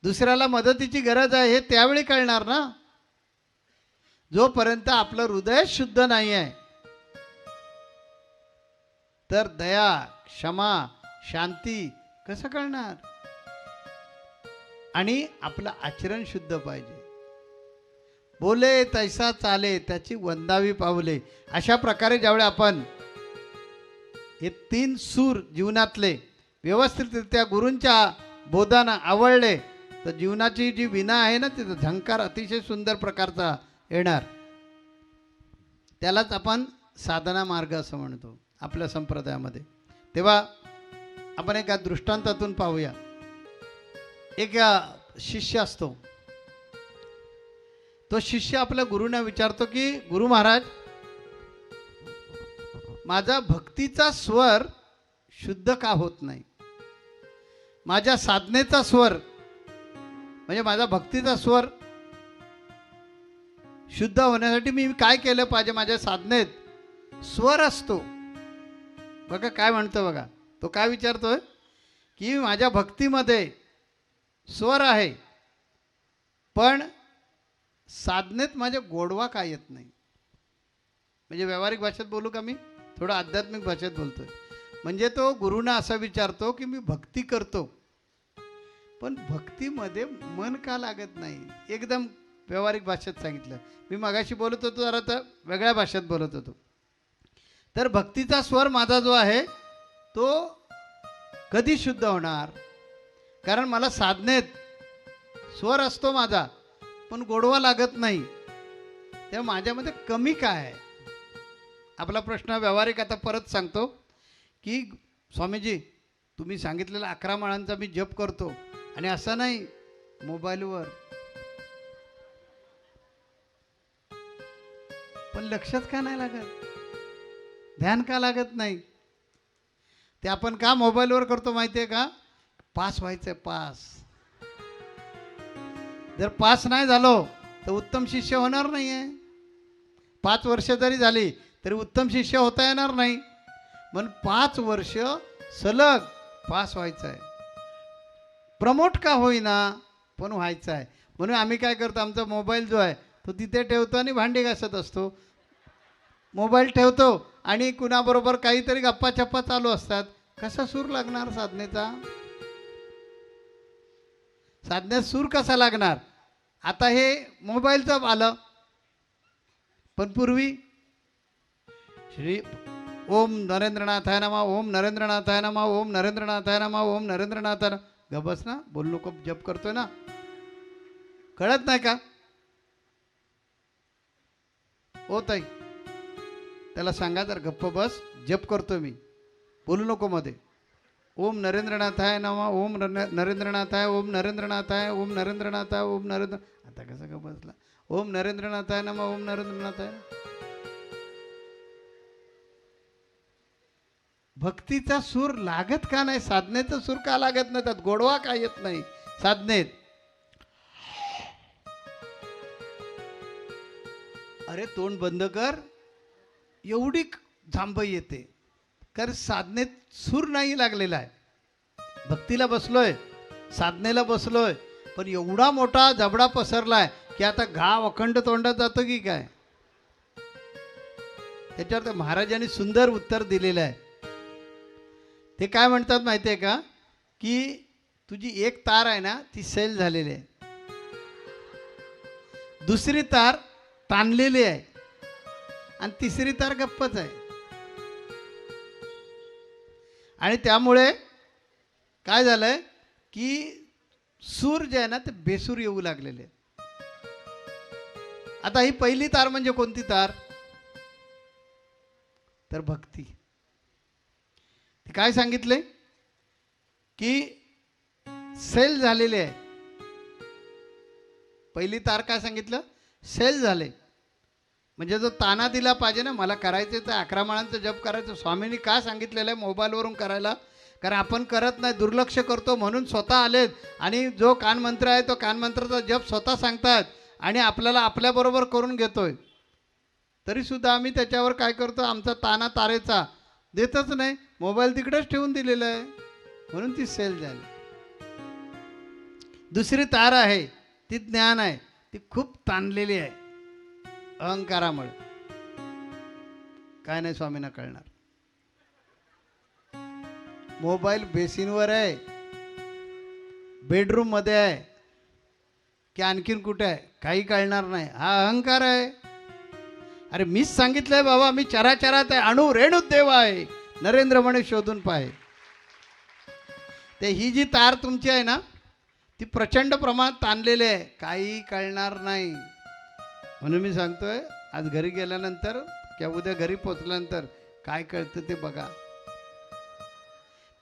दुसऱ्याला मदतीची गरज आहे हे त्यावेळी कळणार ना. जोपर्यंत आपलं हृदय शुद्ध नाही आहे, तर दया, क्षमा, शांती कसं कळणार. आणि आपलं आचरण शुद्ध पाहिजे. बोले तैसा चाले, त्याची वंदावी पावले. अशा प्रकारे ज्यावेळी आपण हे 3 सूर जीवनातले व्यवस्थितरित्या गुरूंच्या बोधानं आवडले, तर जीवनाची जी विना आहे ना, तिथं झंकार अतिशय सुंदर प्रकारचा येणार. त्यालाच आपण साधना मार्ग असं म्हणतो आपल्या संप्रदायामध्ये. तेव्हा आपण एका दृष्टांतातून पाहूया. एक शिष्य असतो, तो शिष्य आपल्या गुरूंना विचारतो की गुरु महाराज, माझा भक्तीचा स्वर शुद्ध का होत नाही, माझ्या साधनेचा स्वर म्हणजे माझा भक्तीचा स्वर शुद्ध होण्यासाठी मी काय केलं पाहिजे. माझ्या साधनेत स्वर असतो बघा, काय म्हणतो बघा, तो काय विचारतोय की माझ्या भक्तीमध्ये स्वर आहे, पण साधनेत माझ्या गोडवा काय येत नाही. म्हणजे व्यावहारिक भाषेत बोलू का, मी थोडं आध्यात्मिक भाषेत बोलतोय. म्हणजे तो गुरुना असं विचारतो की मी भक्ती करतो, पण भक्तीमध्ये मन का लागत नाही. एकदम व्यावहारिक भाषेत सांगितलं. मी मगाशी बोलत होतो जरा तर वेगळ्या भाषेत बोलत होतो. तर भक्तीचा स्वर माझा जो आहे तो कधी शुद्ध होणार, कारण मला साधनेत स्वर असतो माझा, पण गोडवा लागत नाही. तेव्हा माझ्यामध्ये कमी काय आहे. आपला प्रश्न व्यावहारिक आता परत सांगतो की स्वामीजी, तुम्ही सांगितलेला 11 माळांचा मी जप करतो, आणि असं नाही मोबाईलवर, पण लक्षात का नाही लागत, ध्यान का लागत नाही. ते आपण का मोबाईलवर करतो माहिती आहे का, पास व्हायचंय, पास. जर पास नाही झालो तर उत्तम शिष्य होणार नाही आहे. 5 वर्ष जरी झाली तरी उत्तम शिष्य होता येणार नाही. म्हणून 5 वर्ष सलग पास व्हायचं आहे. प्रमोट का होईना पण व्हायचं आहे. म्हणून आम्ही काय करतो, आमचा मोबाईल जो आहे तो तिथे ठेवतो आणि भांडी घासत असतो. मोबाईल ठेवतो आणि कुणाबरोबर काहीतरी गप्पा चप्पा चालू असतात. कसा सूर लागणार साधनेचा, साधनेत सूर कसा लागणार. आता हे मोबाईलचं आलं, पण पूर्वी श्री ओम नरेंद्रनाथाय नमः, ओम नरेंद्रनाथाय नमः, ओम नरेंद्रनाथाय नमः, ओम नरेंद्रनाथाय नमः. गबस ना, बोल नको, जप करतोय ना, कळत नाही का. ओ ताई, त्याला सांगा तर गप्प बस, जप करतोय मी, बोलू नको मध्ये. ओम नरेंद्रनाथाय नमः, ओम नरेंद्रनाथाय, ओम नरेंद्रनाथाय, ओम नरेंद्रनाथाय, ओम नरेंद्र. आता कसं का बसला. ओम नरेंद्रनाथाय नमः, ओम नरेंद्रनाथाय. भक्तीचा सूर लागत का नाही, साधनेचा सूर का लागत नाही, त्यात गोडवा का येत नाही साधनेत. अरे तोंड बंद कर, एवढी झांबई येते. कारण साधनेत सूर नाही लागलेला आहे. भक्तीला बसलोय, साधनेला बसलोय, पण एवढा मोठा जबडा पसरलाय की आता घाव अखंड तोंडात जातो की काय. त्याच्यावर त्या महाराजांनी सुंदर उत्तर दिलेलं आहे. ते काय म्हणतात माहिती आहे का, की तुझी एक तार आहे ना ती सैल झालेली आहे, दुसरी तार ताणलेली आहे आणि तिसरी तार गप्पच आहे. आणि त्यामुळे काय झालंय की सूर जे आहे ना ते बेसूर येऊ लागलेले. आता ही पहिली तार म्हणजे कोणती तार, तर भक्ती. ते काय सांगितले की सेल झालेले आहे. पहिली तार काय सांगितलं, सेल झाले. म्हणजे जो ताना दिला पाहिजे ना, मला करायचं तर 11 माळांचं जप करायचं. स्वामींनी का सांगितलेलं आहे मोबाईलवरून करायला, कारण आपण करत नाही, दुर्लक्ष करतो. म्हणून स्वतः आलेत आणि जो कानमंत्र आहे तो कानमंत्राचा जप स्वतः सांगतात आणि आपल्याला आपल्याबरोबर करून घेतोय. तरीसुद्धा आम्ही त्याच्यावर काय करतो, आमचा ताना तारेचा देतच नाही, मोबाईल तिकडेच ठेवून दिलेला आहे, म्हणून ती सेल झाली. दुसरी तार आहे ती ज्ञान आहे, ती खूप ताणलेली आहे अहंकारामुळे. काय नाही स्वामींना कळणार. मोबाईल बेसिनवर आहे, बेडरूम मध्ये आहे की आणखीन कुठे आहे काही कळणार नाही. हा अहंकार आहे. अरे मीच सांगितलंय बाबा, मी चराचरात आहे, अणु रेणूत देव आहे, नरेंद्र म्हणे शोधून पाहे. ते ही जी तार तुमची आहे ना ती प्रचंड प्रमाणात ताणलेली आहे, काही कळणार नाही. म्हणून मी सांगतोय आज घरी गेल्यानंतर किंवा उद्या घरी पोचल्यानंतर काय कळतं ते बघा.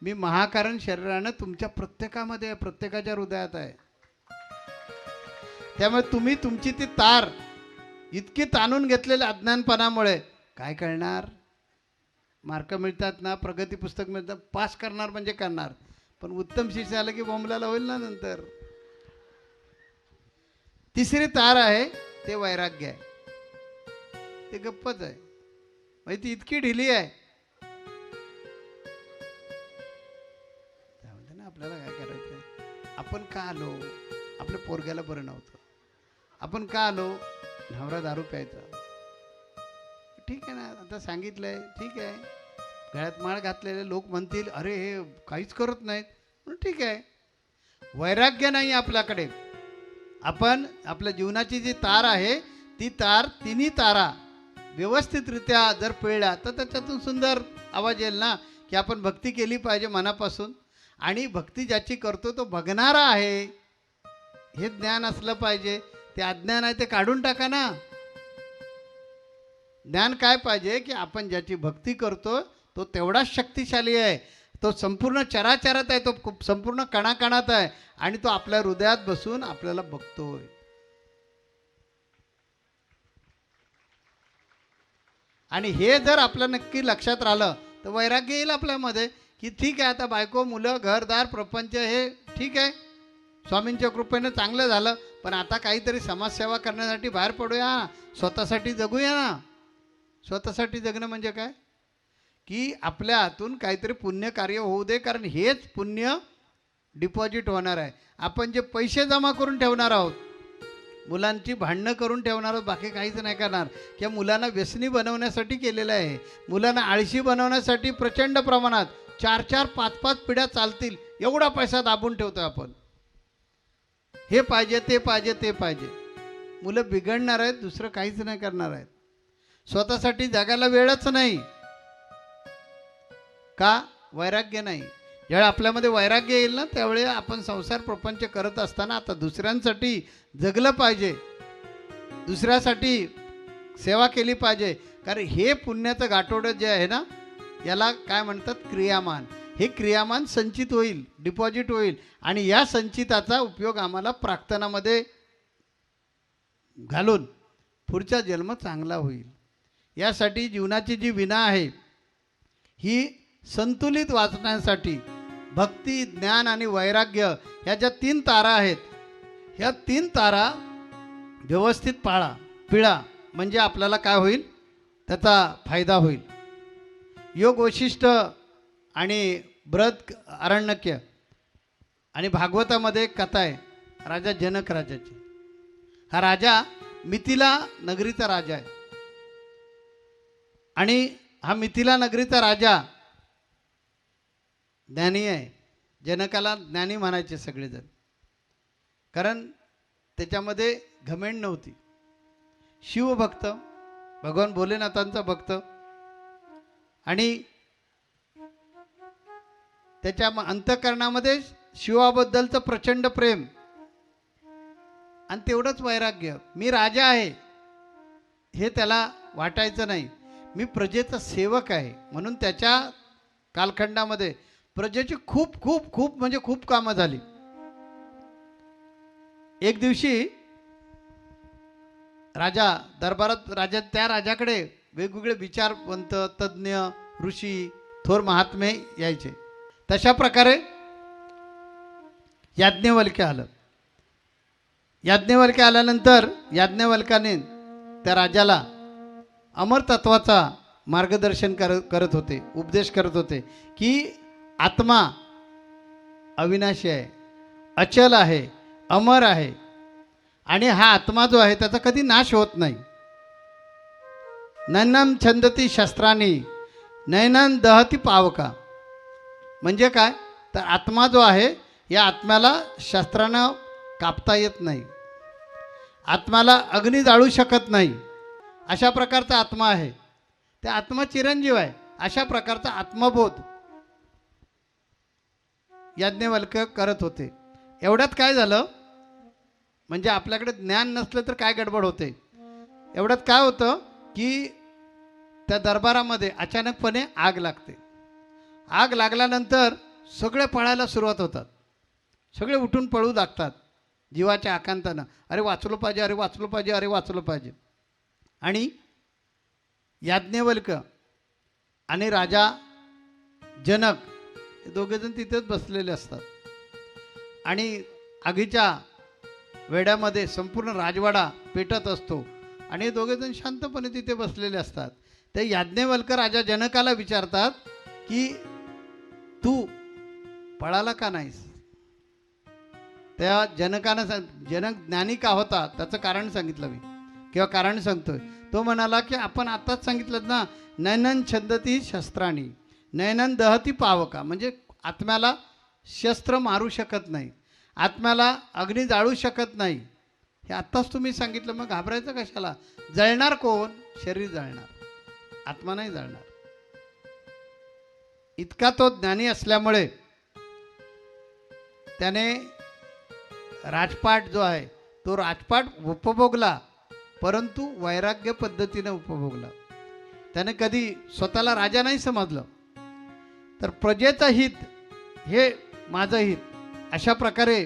मी महाकारण शरीरानं तुमच्या प्रत्येकामध्ये आहे, प्रत्येकाच्या हृदयात आहे. त्यामुळे तुम्ही तुमची ती तार इतकी ताणून घेतलेल्या अज्ञानपणामुळे काय कळणार. मार्क मिळतात ना, प्रगती पुस्तक मिळतात, पास करणार म्हणजे करणार, पण उत्तम शिष्य आलं की बोंबलाला होईल ना नंतर. तिसरी तार आहे ते वैराग्य आहे, ते गप्पच आहे. म्हणजे ती इतकी ढिली आहे. त्यामध्ये ना आपल्याला काय करायचं, आपण का आलो, आपल्या पोरग्याला बरं नव्हतं, आपण का आलो, नवरा दारू प्यायचा, ठीक आहे ना, आता सांगितलंय ठीक आहे. गळ्यात माळ घातलेले लोक म्हणतील अरे हे काहीच करत नाहीत, ठीक आहे. वैराग्य नाही आपल्याकडे. आपण आपल्या जीवनाची जी तार आहे ती तार, तिन्ही तारा व्यवस्थितरित्या जर पिळल्या तर त्याच्यातून सुंदर आवाज येईल ना, की आपण भक्ती केली पाहिजे मनापासून. आणि भक्ती ज्याची करतो तो बघणारा आहे हे ज्ञान असलं पाहिजे. ते अज्ञान आहे ते काढून टाका ना. ज्ञान काय पाहिजे की आपण ज्याची भक्ती करतो तो तेवढाच शक्तिशाली आहे, तो संपूर्ण चराचरात आहे, तो संपूर्ण कणाकणात आहे आणि तो आपल्या हृदयात बसून आपल्याला बघतोय. आणि हे जर आपल्या नक्की लक्षात राहिलं तर वैराग्य येईल आपल्यामध्ये, की ठीक आहे आता बायको मुलं घरदार प्रपंच हे ठीक आहे, स्वामींच्या कृपेने चांगलं झालं, पण आता काहीतरी समाजसेवा करण्यासाठी बाहेर पडूया, स्वतःसाठी जगूया ना. स्वतःसाठी जगणं म्हणजे काय, की आपल्या हातून काहीतरी पुण्य कार्य होऊ दे, कारण हेच पुण्य डिपॉझिट होणार आहे. आपण जे पैसे जमा करून ठेवणार आहोत, मुलांची भांडणं करून ठेवणार आहोत, बाकी काहीच नाही करणार. किंवा मुलांना व्यसनी बनवण्यासाठी केलेलं आहे, मुलांना आळशी बनवण्यासाठी प्रचंड प्रमाणात 4-4, 5-5 पिढ्या चालतील एवढा पैसा दाबून ठेवतो आपण. हे पाहिजे ते पाहिजे ते पाहिजे. मुलं बिघडणार आहेत, दुसरं काहीच नाही करणार आहेत. स्वतःसाठी जगायला वेळच नाही. का, वैराग्य नाही. ज्यावेळी आपल्यामध्ये वैराग्य येईल ना त्यावेळी आपण संसार प्रपंच करत असताना आता दुसऱ्यांसाठी जगलं पाहिजे, दुसऱ्यासाठी सेवा केली पाहिजे. कारण हे पुण्याचं गाठोडं जे आहे ना याला काय म्हणतात, क्रियामान. हे क्रियामान संचित होईल, डिपॉझिट होईल आणि या संचिताचा उपयोग आम्हाला प्रार्थनामध्ये घालून पुढचा जन्म चांगला होईल. यासाठी जीवनाची जी विना आहे ही संतुलित वाचण्यासाठी भक्ती, ज्ञान आणि वैराग्य ह्या ज्या 3 तारा आहेत, ह्या 3 तारा व्यवस्थित पाळा, पिळा म्हणजे आपल्याला काय होईल, त्याचा फायदा होईल. योग वशिष्ठ आणि बृहत आरण्यक्य आणि भागवतामध्ये एक कथा आहे राजा जनक राजाची. हा राजा मिथिला नगरीचा राजा आहे आणि हा मिथिला नगरीचा राजा ज्ञानी आहे. जनकाला ज्ञानी म्हणायचे सगळेजण, कारण त्याच्यामध्ये घमेंड नव्हती. शिवभक्त, भगवान भोलेनाथांचा भक्त आणि त्याच्या अंतःकरणामध्ये शिवाबद्दलचं प्रचंड प्रेम आणि तेवढंच वैराग्य. मी राजा आहे हे त्याला वाटायचं नाही, मी प्रजेचा सेवक आहे. म्हणून त्याच्या कालखंडामध्ये प्रजेची खूप खूप खूप म्हणजे खूप कामं झाली. एक दिवशी राजा दरबारात त्या राजाकडे वेगवेगळे विचारवंत, तज्ज्ञ, ऋषी, थोर महात्मे यायचे. तशा प्रकारे याज्ञवल्क्य आलं. याज्ञवल्क्य आल्यानंतर याज्ञवल्क्याने त्या राजाला अमरतत्वाचा मार्गदर्शन करत होते, उपदेश करत होते की आत्मा अविनाशी आहे, अचल आहे, अमर आहे आणि हा आत्मा जो आहे त्याचा कधी नाश होत नाही. नैनम छंदती शस्त्रांनी नैनन दहती पावका. म्हणजे काय, तर आत्मा जो आहे या आत्म्याला शस्त्रानं कापता येत नाही, आत्म्याला अग्नी जाळू शकत नाही, अशा प्रकारचा आत्मा आहे. त्या आत्मा चिरंजीव आहे, अशा प्रकारचा आत्मबोध याज्ञवल्क्य करत होते. एवढ्यात काय झालं, म्हणजे आपल्याकडे ज्ञान नसलं तर काय गडबड होते. एवढ्यात काय होतं की त्या दरबारामध्ये अचानकपणे आग लागते. आग लागल्यानंतर सगळे पळायला सुरुवात होतात, सगळे उठून पळू लागतात जीवाच्या आकांतानं. अरे वाचलो पाहिजे, अरे वाचलो पाहिजे, अरे वाचलो पाहिजे. आणि याज्ञवल्क्य आणि राजा जनक हे दोघेजण तिथेच बसलेले असतात आणि आगीच्या वेड्यामध्ये संपूर्ण राजवाडा पेटत असतो आणि हे दोघेजण शांतपणे तिथे बसलेले असतात. ते याज्ञवल्क्य राजा जनकाला विचारतात की तू पळाला का नाहीस. त्या जनकानं जनक ज्ञानी का होता त्याचं कारण सांगितलं मी, किंवा कारण सांगतोय. तो म्हणाला की आपण आत्ताच सांगितलं ना, नैनन छंदती शस्त्राणी नैनन दहती पावका. म्हणजे आत्म्याला शस्त्र मारू शकत नाही, आत्म्याला अग्नी जाळू शकत नाही, हे आत्ताच तुम्ही सांगितलं. मग घाबरायचं कशाला. जळणार कोण, शरीर जळणार, आत्मा नाही जळणार. इतका तो ज्ञानी असल्यामुळे त्याने राजपाट जो आहे तो राजपाट उपभोगला, परंतु वैराग्य पद्धतीने उपभोगला. त्याने कधी स्वतःला राजा नाही समजलं, तर प्रजेचं हित हे माझं हित, अशा प्रकारे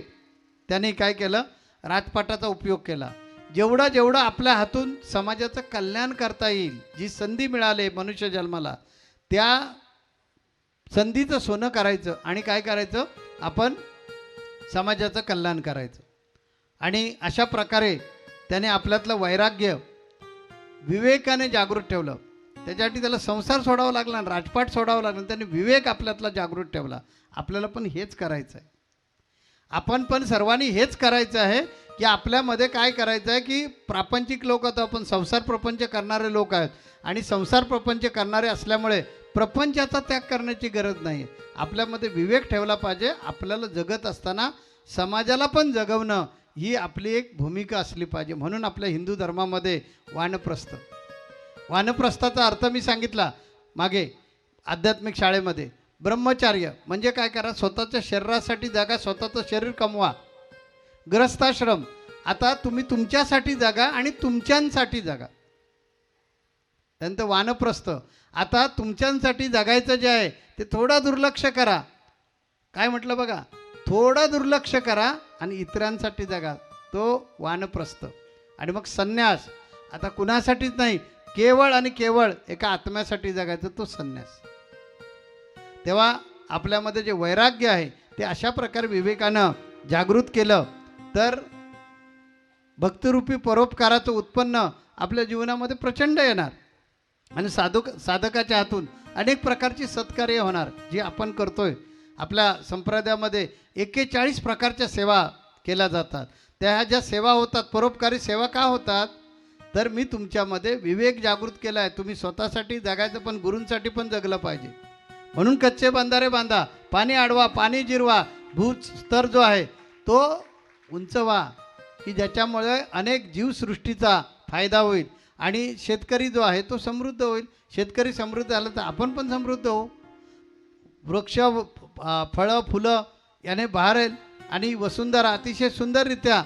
त्याने काय केलं, राजपाटाचा उपयोग केला. जेवढं जेवढं आपल्या हातून समाजाचं कल्याण करता येईल, जी संधी मिळाली मनुष्य जन्माला, त्या संधीचं सोनं करायचं आणि काय करायचं, आपण समाजाचं कल्याण करायचं. आणि अशा प्रकारे त्याने आपल्यातलं वैराग्य विवेकाने जागृत ठेवलं. त्याच्यासाठी त्याला संसार सोडावा लागला, राजपाट सोडावा लागला, त्याने विवेक आपल्यातला जागृत ठेवला. आपल्याला पण हेच करायचं आहे. आपण पण सर्वांनी हेच करायचं आहे की आपल्यामध्ये काय करायचं आहे की प्रापंचिक लोक, आता आपण संसार प्रपंच करणारे लोक आहेत आणि संसार प्रपंच करणारे असल्यामुळे प्रपंचाचा त्याग करण्याची गरज नाही. आपल्यामध्ये विवेक ठेवला पाहिजे. आपल्याला जगत असताना समाजाला पण जगवणं ही आपली एक भूमिका असली पाहिजे. म्हणून आपल्या हिंदू धर्मामध्ये वानप्रस्थ, वानप्रस्थाचा अर्थ मी सांगितला मागे आध्यात्मिक शाळेमध्ये. ब्रह्मचार्य म्हणजे काय करा, स्वतःच्या शरीरासाठी जगा, स्वतःचं शरीर कमवा. ग्रस्थाश्रम, आता तुम्ही तुमच्यासाठी जगा आणि तुमच्यांसाठी जगा. त्यानंतर वानप्रस्थ, आता तुमच्यांसाठी जगायचं जे आहे ते थोडं दुर्लक्ष करा. काय म्हटलं बघा, थोडं दुर्लक्ष करा आणि इतरांसाठी जगा, तो वानप्रस्थ. आणि मग संन्यास, आता कुणासाठीच नाही, केवळ आणि केवळ एका आत्म्यासाठी जगायचं, तो संन्यास. तेव्हा आपल्यामध्ये जे वैराग्य आहे ते अशा प्रकारे विवेकानं जागृत केलं तर भक्तिरूपी परोपकाराचं उत्पन्न आपल्या जीवनामध्ये प्रचंड येणार आणि साधकाच्या हातून अनेक प्रकारची सत्कार्य होणार. जी आपण करतोय आपल्या संप्रदायामध्ये 41 प्रकारच्या सेवा केल्या जातात. त्या ज्या सेवा होतात, परोपकारी सेवा का होतात, तर मी तुमच्यामध्ये विवेक जागृत केला आहे. तुम्ही स्वतःसाठी जगायचं पण गुरूंसाठी पण जगलं पाहिजे. म्हणून कच्चे बंधारे बांधा, पाणी अडवा, पाणी जिरवा, भूस्तर जो आहे तो उंचवा, की ज्याच्यामुळे अनेक जीवसृष्टीचा फायदा होईल आणि शेतकरी जो आहे तो समृद्ध होईल. शेतकरी समृद्ध झाला तर आपण पण समृद्ध होऊ. वृक्ष फळं फुलं याने बहरेल आणि वसुंधरा अतिशय सुंदररित्या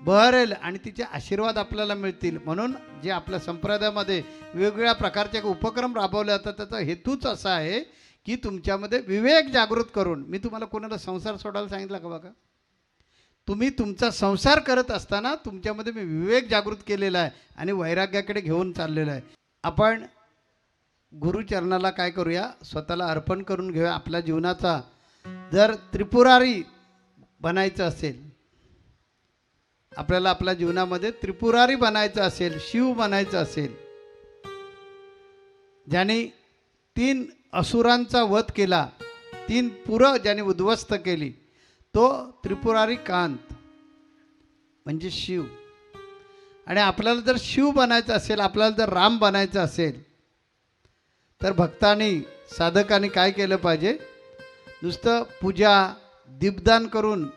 बहरेल आणि तिचे आशीर्वाद आपल्याला मिळतील. म्हणून जे आपल्या संप्रदायामध्ये वेगवेगळ्या प्रकारचे उपक्रम राबवले जातात त्याचा हेतूच असा आहे की तुमच्यामध्ये विवेक जागृत करून. मी तुम्हाला कोणाला संसार सोडायला सांगितलं का बघा, तुम्ही तुमचा संसार करत असताना तुमच्यामध्ये मी विवेक जागृत केलेला आहे आणि वैराग्याकडे घेऊन चाललेलं आहे. आपण गुरुचरणाला काय करूया, स्वतःला अर्पण करून घेऊया. आपल्या जीवनाचा जर त्रिपुरारी बनायचं असेल, आपल्याला आपल्या जीवनामध्ये त्रिपुरारी बनायचं असेल, शिव बनायचं असेल, ज्याने 3 असुरांचा वध केला, 3 पुरं ज्याने उद्ध्वस्त केली, तो त्रिपुरारी कांत म्हणजे शिव. आणि आपल्याला जर शिव बनायचं असेल, आपल्याला जर राम बनायचं असेल, तर भक्तांनी साधकांनी काय केलं पाहिजे, नुसतं पूजा दीपदान करून,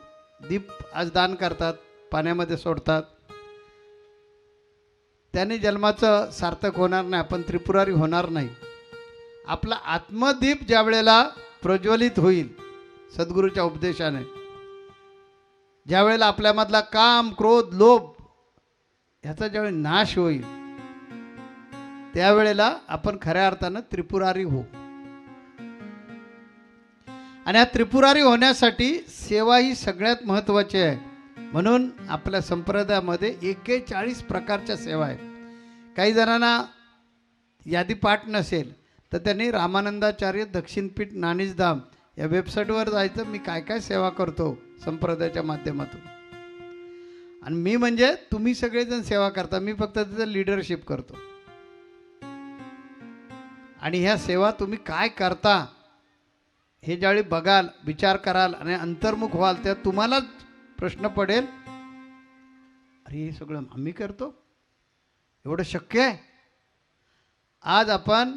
दीप आज दान करतात, पाण्यामध्ये सोडतात, त्याने जन्माचं सार्थक होणार नाही, आपण त्रिपुरारी होणार नाही. आपला आत्मदीप ज्या वेळेला प्रज्वलित होईल सद्गुरूच्या उपदेशाने, ज्या वेळेला आपल्यामधला काम क्रोध लोभ ह्याचा ज्यावेळी नाश होईल, त्यावेळेला आपण खऱ्या अर्थानं त्रिपुरारी होऊ. आणि या त्रिपुरारी होण्यासाठी सेवा ही सगळ्यात महत्त्वाची आहे. म्हणून आपल्या संप्रदायामध्ये 41 प्रकारच्या सेवा आहेत. काही जणांना यादी पाठ नसेल तर त्यांनी रामानंदाचार्य दक्षिणपीठ नाणीजधाम या वेबसाईटवर जायचं. मी काय काय सेवा करतो संप्रदायाच्या माध्यमातून. आणि मी म्हणजे तुम्ही सगळेजण सेवा करता, मी फक्त त्याचं लिडरशिप करतो. आणि ह्या सेवा तुम्ही काय करता हे ज्यावेळी बघाल, विचार कराल आणि अंतर्मुख व्हाल, त्या तुम्हालाच प्रश्न पडेल, अरे हे सगळं आम्ही करतो, एवढं शक्य आहे. आज आपण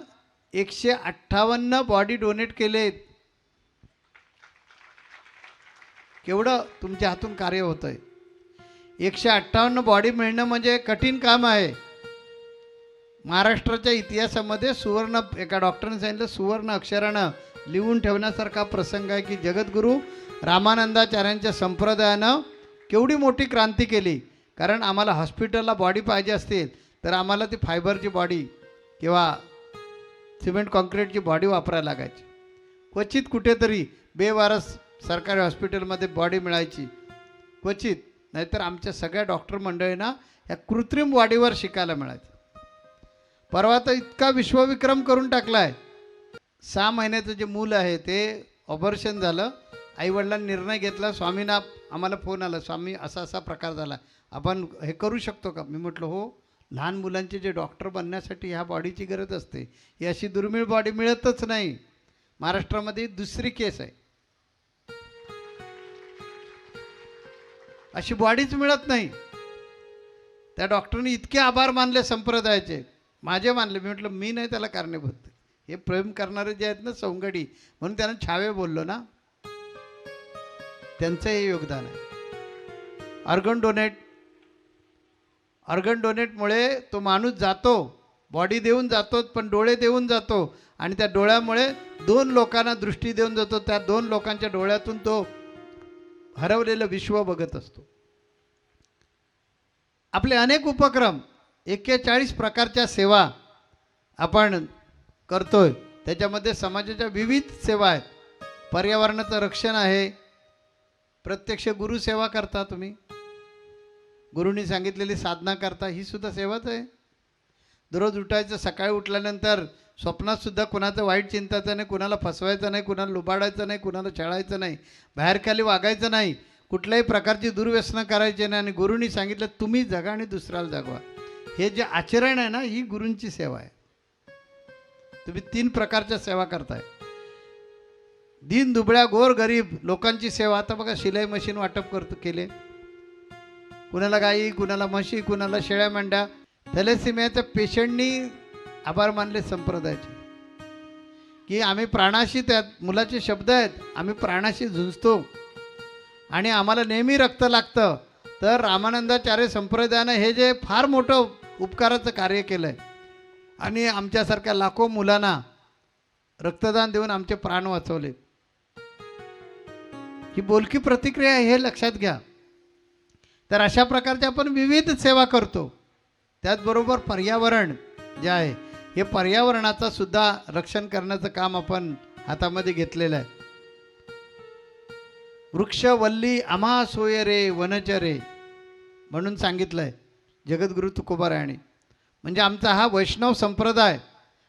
158 बॉडी डोनेट केलेत. केवढं तुमच्या हातून कार्य होतं आहे. 158 बॉडी मिळणं म्हणजे कठीण काम आहे. महाराष्ट्राच्या इतिहासामध्ये सुवर्ण, एका डॉक्टरने सांगितलं, सुवर्ण अक्षरानं लिहून ठेवण्यासारखा प्रसंग आहे की जगद्गुरू रामानंदाचार्यांच्या संप्रदायानं केवढी मोठी क्रांती केली. कारण आम्हाला हॉस्पिटलला बॉडी पाहिजे असतील तर आम्हाला ती फायबरची बॉडी किंवा सिमेंट कॉन्क्रीटची बॉडी वापरायला लागायची. क्वचित कुठेतरी बेवारस सरकारी हॉस्पिटलमध्ये बॉडी मिळायची, क्वचित. नाहीतर आमच्या सगळ्या डॉक्टर मंडळींना या कृत्रिम बॉडीवर शिकायला मिळायचं. परवा तर इतका विश्वविक्रम करून टाकला आहे. 6 महिन्याचं जे मूल आहे ते ऑपरेशन झालं. आईवडिलांनी निर्णय घेतला, स्वामींना आम्हाला फोन आला, स्वामी असा असा प्रकार झाला, आपण हे करू शकतो का. मी म्हटलं हो, लहान मुलांचे जे डॉक्टर बनण्यासाठी ह्या बॉडीची गरज असते. ही अशी दुर्मिळ बॉडी मिळतच नाही. महाराष्ट्रामध्ये दुसरी केस आहे, अशी बॉडीच मिळत नाही. त्या डॉक्टरने इतके आभार मानले संप्रदायाचे, माझे मानले. मी म्हटलं मी नाही त्याला कारणीभूत, हे प्रेम करणारे जे आहेत ना सौंगडी, म्हणून त्यांना छावे बोललो ना, त्यांचं हे योगदान आहे. ऑर्गन डोनेटमुळे तो माणूस जातो, बॉडी देऊन जातो, पण डोळे देऊन जातो. आणि त्या डोळ्यामुळे 2 लोकांना दृष्टी देऊन जातो. त्या 2 लोकांच्या डोळ्यातून तो हरवलेलं विश्व बघत असतो. आपले अनेक उपक्रम, 41 प्रकारच्या सेवा आपण करतोय. त्याच्यामध्ये समाजाच्या विविध सेवा आहेत. पर्यावरणाचं रक्षण आहे, प्रत्यक्ष गुरुसेवा करता तुम्ही, गुरुंनी सांगितलेली साधना करता, ही सुद्धा सेवाच आहे. दररोज उठायचं, सकाळी उठल्यानंतर स्वप्नातसुद्धा कुणाचं वाईट चिंताचं नाही, कुणाला फसवायचं नाही, कुणाला लुबाडायचं नाही, कुणाला छळायचं नाही, बाहेरखाली वागायचं नाही, कुठल्याही प्रकारची दुर्व्यसनं करायची नाही. आणि गुरुंनी सांगितलं तुम्ही जगा आणि दुसऱ्याला जगवा. हे जे आचरण आहे ना, ही गुरूंची सेवा आहे. तुम्ही 3 प्रकारच्या सेवा करताय. दीन दुबळ्या गोर गरीब लोकांची सेवा. आता बघा शिलाई मशीन वाटप केले, कुणाला गाई, कुणाला म्हशी, कुणाला शेळ्या मेंढ्या. थॅलेसिमियाच्या पेशंटनी आभार मानले संप्रदायाचे, की आम्ही प्राणाशी, त्यात मुलाचे शब्द आहेत, आम्ही प्राणाशी झुंजतो आणि आम्हाला नेहमी रक्त लागतं. तर रामानंदाचार्य संप्रदायानं हे जे फार मोठं उपकाराचं कार्य केलं आहे आणि आमच्यासारख्या लाखो मुलांना रक्तदान देऊन आमचे प्राण वाचवले. ही बोलकी प्रतिक्रिया आहे, हे लक्षात घ्या. तर अशा प्रकारचे आपण विविध सेवा करतो. त्याचबरोबर पर्यावरण जे आहे, हे पर्यावरणाचं सुद्धा रक्षण करण्याचं काम आपण हातामध्ये घेतलेलं आहे. वृक्ष वल्ली आम्हा सोय रे वनचरे म्हणून सांगितलं आहे जगद्गुरु तुकोबारायांनी. म्हणजे आमचा हा वैष्णव संप्रदाय,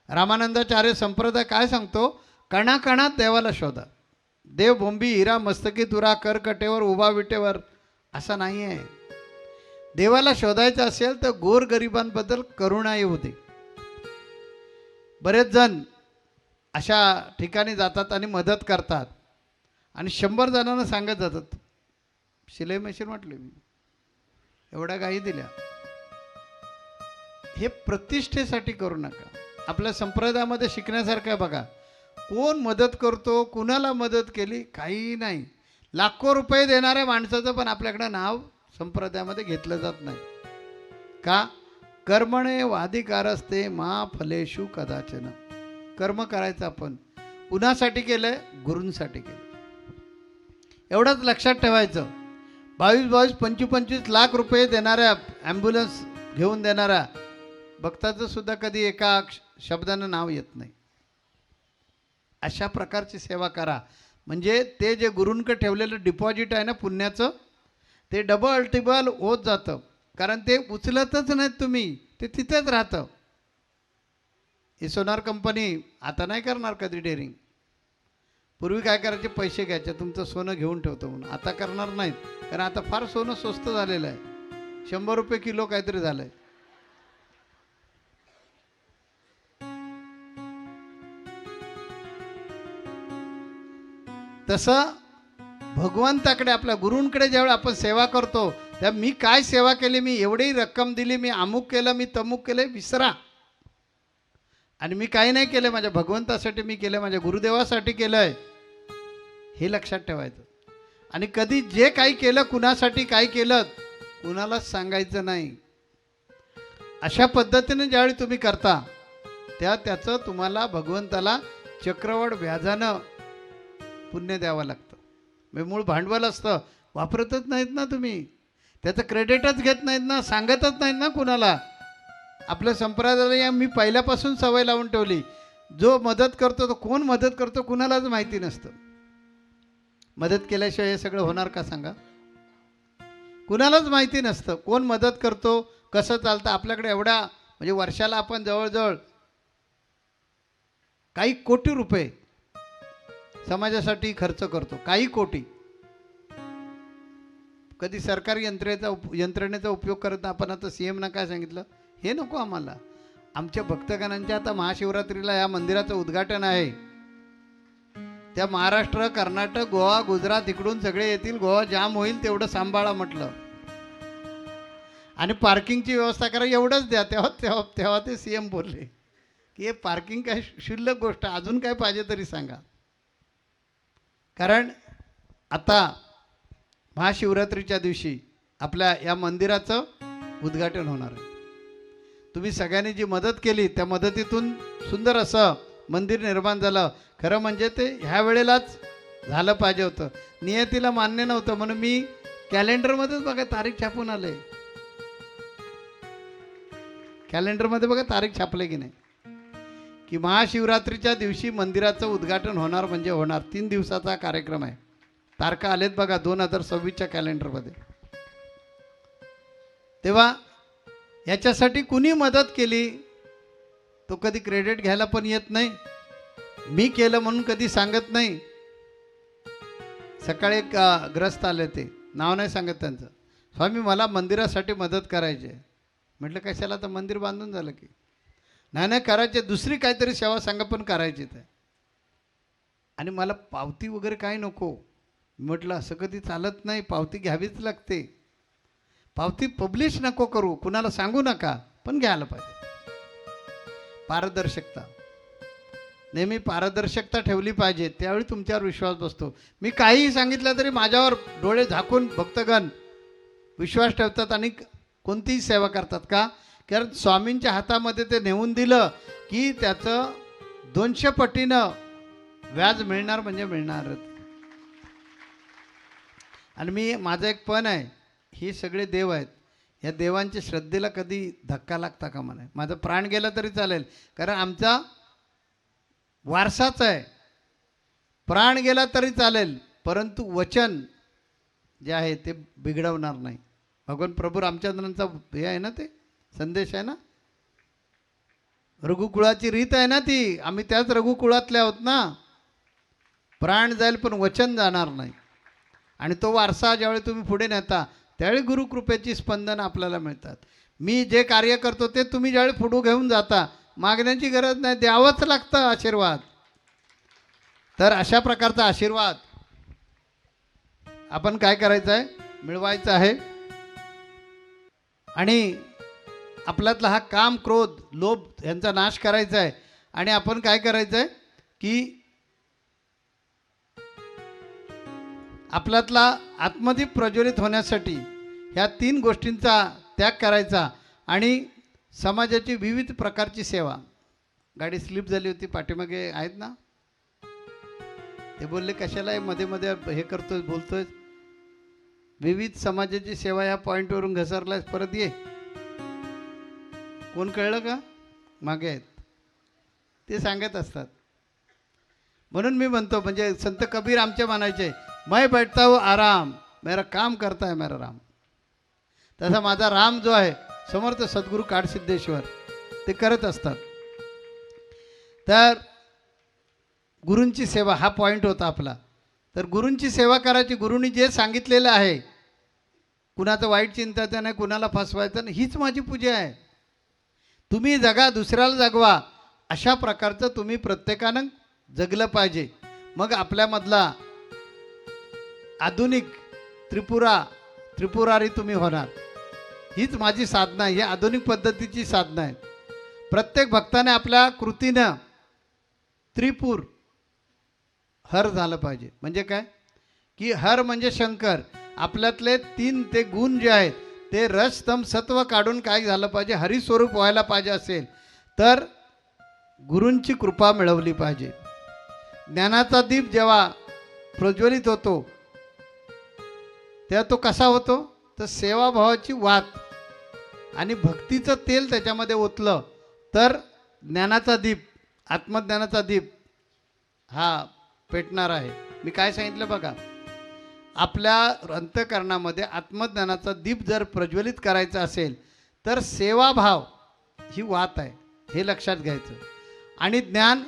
रामानंदाचार्य संप्रदाय काय सांगतो, कणाकणात देवाला शोधा. देव बोंबी हिरा मस्तकी तुरा करकटेवर उभा विटेवर असं नाही आहे. देवाला शोधायचं असेल तर गोरगरिबांबद्दल करुणा येऊ दे. बरेच जण अशा ठिकाणी जातात आणि मदत करतात आणि 100 जणांना सांगत जातात, शिलाई मशीन वाटली मी, एवढ्या गायी दिल्या. हे प्रतिष्ठेसाठी करू नका. आपल्या संप्रदायामध्ये शिकण्यासारखं आहे बघा. कोण मदत करतो, कुणाला मदत केली, काही नाही. लाखो रुपये देणाऱ्या माणसाचं पण आपल्याकडं नाव संप्रदायामध्ये घेतलं जात नाही. का? कर्मणे वाधिकारस्ते मा फलेषु कदाचन. कर्म करायचं आपण कुणासाठी केलंय, गुरूंसाठी केलं. एवढंच लक्षात ठेवायचं. 22-22, 25-25 लाख रुपये देणाऱ्या, ॲम्ब्युलन्स घेऊन देणाऱ्या भक्ताचं सुद्धा कधी एका शब्दानं नाव येत नाही. अशा प्रकारची सेवा करा. म्हणजे ते जे गुरूंकडे ठेवलेलं डिपॉझिट आहे ना पुण्याचं, ते डबल टिबल होत जातं. कारण ते उचलतच नाहीत तुम्ही, ते तिथेच राहतं. ही सोनार कंपनी आता नाही करणार कधी डेअरिंग. पूर्वी काय करायचे, पैसे घ्यायचे, तुमचं सोनं घेऊन ठेवतो म्हणून. आता करणार नाहीत, कारण आता फार सोनं स्वस्त झालेलं आहे. 100 रुपये किलो काहीतरी झालं आहे. तसं भगवंताकडे, आपल्या गुरूंकडे ज्यावेळी आपण सेवा करतो, त्या मी काय सेवा केली, मी एवढी रक्कम दिली, मी अमुक केलं, मी तमुक केलं, विसरा. आणि मी काही नाही केलं, माझ्या भगवंतासाठी मी केलं, माझ्या गुरुदेवासाठी केलं आहे, हे लक्षात ठेवायचं. आणि कधी जे काही केलं, कुणासाठी काय केलं, कुणालाच सांगायचं नाही. अशा पद्धतीने ज्यावेळी तुम्ही करता, त्याचं तुम्हाला भगवंताला चक्रवाढ व्याजानं पुण्य द्यावं लागतं. म्हणजे मूळ भांडवल असतं, वापरतच नाहीत ना तुम्ही, त्याचं क्रेडिटच घेत नाहीत ना, सांगतच नाहीत ना कुणाला. आपल्या संप्रदायाला मी पहिल्यापासून सवय लावून ठेवली, जो मदत करतो तो कोण मदत करतो कुणालाच माहिती नसतं. मदत केल्याशिवाय हे सगळं होणार का सांगा? कुणालाच माहिती नसतं कोण मदत करतो, कसं चालतं. आपल्याकडे एवढ्या, म्हणजे वर्षाला आपण जवळजवळ काही कोटी रुपये समाजासाठी खर्च करतो, काही कोटी. कधी सरकारी यंत्रणेचा उपयोग करत आपण. आता CM काय सांगितलं, हे नको आम्हाला. आमच्या भक्तगणांच्या आता महाशिवरात्रीला या मंदिराचं उद्घाटन आहे. त्या महाराष्ट्र, कर्नाटक, गोवा, गुजरात इकडून सगळे येतील, गोवा जाम होईल, तेवढं सांभाळा म्हटलं. आणि पार्किंगची व्यवस्था करा, एवढंच द्या. तेव्हा ते CM बोलले की हे पार्किंग काय क्षुल्लक गोष्ट, अजून काय पाहिजे तरी सांगा. कारण आता महाशिवरात्रीच्या दिवशी आपल्या या मंदिराचं उद्घाटन होणार आहे. तुम्ही सगळ्यांनी जी मदत केली, त्या मदतीतून सुंदर असं मंदिर निर्माण झालं. खरं म्हणजे ते ह्या वेळेलाच झालं पाहिजे होतं, नियतीला मान्य नव्हतं. म्हणून मी कॅलेंडरमध्येच बघा तारीख छापून आले. कॅलेंडरमध्ये बघा तारीख छापले की नाही, की महाशिवरात्रीच्या दिवशी मंदिराचं उद्घाटन होणार म्हणजे होणार. 3 दिवसाचा कार्यक्रम आहे. तारखा आलेत बघा 2026च्या कॅलेंडरमध्ये. तेव्हा याच्यासाठी कुणी मदत केली तो कधी क्रेडिट घ्यायला पण येत नाही, मी केलं म्हणून कधी सांगत नाही. सकाळी एक ग्रस्त आले, ते नाव नाही सांगत त्यांचं, स्वामी मला मंदिरासाठी मदत करायची आहे. म्हटलं कशाला, तर मंदिर बांधून झालं की. नाही नाही करायचे, दुसरी काहीतरी सेवा सांगा पण करायची ते. आणि मला पावती वगैरे काय नको. म्हटलं असं कधी चालत नाही, पावती घ्यावीच लागते. पावती पब्लिश नको करू, कुणाला सांगू नका, पण घ्यायला पाहिजे. पारदर्शकता, नेहमी पारदर्शकता ठेवली पाहिजे, त्यावेळी तुमच्यावर विश्वास बसतो. मी काहीही सांगितलं तरी माझ्यावर डोळे झाकून भक्तगण विश्वास ठेवतात आणि कोणतीही सेवा करतात. का? कारण स्वामींच्या हातामध्ये ते नेऊन दिलं की त्याचं 200 पटीनं व्याज मिळणार म्हणजे मिळणारच. आणि मी, माझं एक पण आहे, हे सगळे देव आहेत, या देवांच्या श्रद्धेला कधी धक्का लागता का मला. माझं प्राण गेला तरी चालेल, कारण आमचा वारसाच आहे. प्राण गेला तरी चालेल, परंतु वचन जे आहे ते बिघडवणार नाही. भगवान प्रभू रामचंद्रांचा हे आहे ना, ते संदेश आहे ना, रघुकुळाची रीत आहे ना ती. आम्ही त्याच रघुकुळातले आहोत ना. प्राण जाईल पण वचन जाणार नाही. आणि तो वारसा ज्यावेळी तुम्ही पुढे नेता त्यावेळी गुरुकृपेची स्पंदन आपल्याला मिळतात. मी जे कार्य करतो ते तुम्ही ज्यावेळी पुढे घेऊन जाता, मागण्याची गरज नाही, द्यावंच लागतं आशीर्वाद. तर अशा प्रकारचा आशीर्वाद आपण काय करायचं आहे, मिळवायचा आहे. आणि आपल्यातला हा काम, क्रोध, लोभ यांचा नाश करायचा आहे. आणि आपण काय करायचं आहे की आपल्यातला आत्मदीप प्रज्वलित होण्यासाठी ह्या 3 गोष्टींचा त्याग करायचा. आणि समाजाची विविध प्रकारची सेवा. गाडी स्लिप झाली होती, पाठीमागे आहेत ना, ते बोलले कशाला आहे मध्ये मध्ये हे करतोय, बोलतोय. विविध समाजाची सेवा या पॉईंटवरून घसरलाय, परत ये. कोण कळलं का? मागे आहेत ते सांगत असतात. म्हणून मी म्हणतो, म्हणजे संत कबीर आमचे म्हणायचे, मैं बैठता हूँ आराम, मेरा काम करता है मेरा राम. तसा माझा राम जो आहे समर्थ सद्गुरू काडसिद्धेश्वर ते करत असतात. तर गुरूंची सेवा हा पॉईंट होता आपला. तर गुरूंची सेवा करायची, गुरूंनी जे सांगितलेलं आहे, कुणाचं वाईट चिंतायचं नाही, कुणाला फसवायचं नाही, हीच माझी पूजा आहे. तुम्ही जगा, दुसऱ्याला जगवा, अशा प्रकारचं तुम्ही प्रत्येकानं जगलं पाहिजे. मग आपल्यामधला आधुनिक त्रिपुरारी तुम्ही होणार. हीच माझी साधना आहे, ही आधुनिक पद्धतीची साधना आहे. प्रत्येक भक्ताने आपल्या कृतीनं त्रिपुर हर झालं पाहिजे. म्हणजे काय की हर म्हणजे शंकर. आपल्यातले 3 ते गुण जे आहेत ते रस तम सत्व काढून काय झालं पाहिजे, हरिस्वरूप व्हायला पाहिजे. असेल तर गुरूंची कृपा मिळवली पाहिजे. ज्ञानाचा दीप जेव्हा प्रज्वलित होतो तेव्हा तो कसा होतो, तर सेवाभावाची वात आणि भक्तीचं तेल त्याच्यामध्ये ओतलं तर ज्ञानाचा दीप, आत्मज्ञानाचा दीप हा पेटणार आहे. मी काय सांगितलं बघा, आपल्या अंतःकरणामध्ये आत्मज्ञानाचा दीप जर प्रज्वलित करायचा असेल तर सेवाभाव ही वात आहे, हे लक्षात घ्यायचं. आणि ज्ञान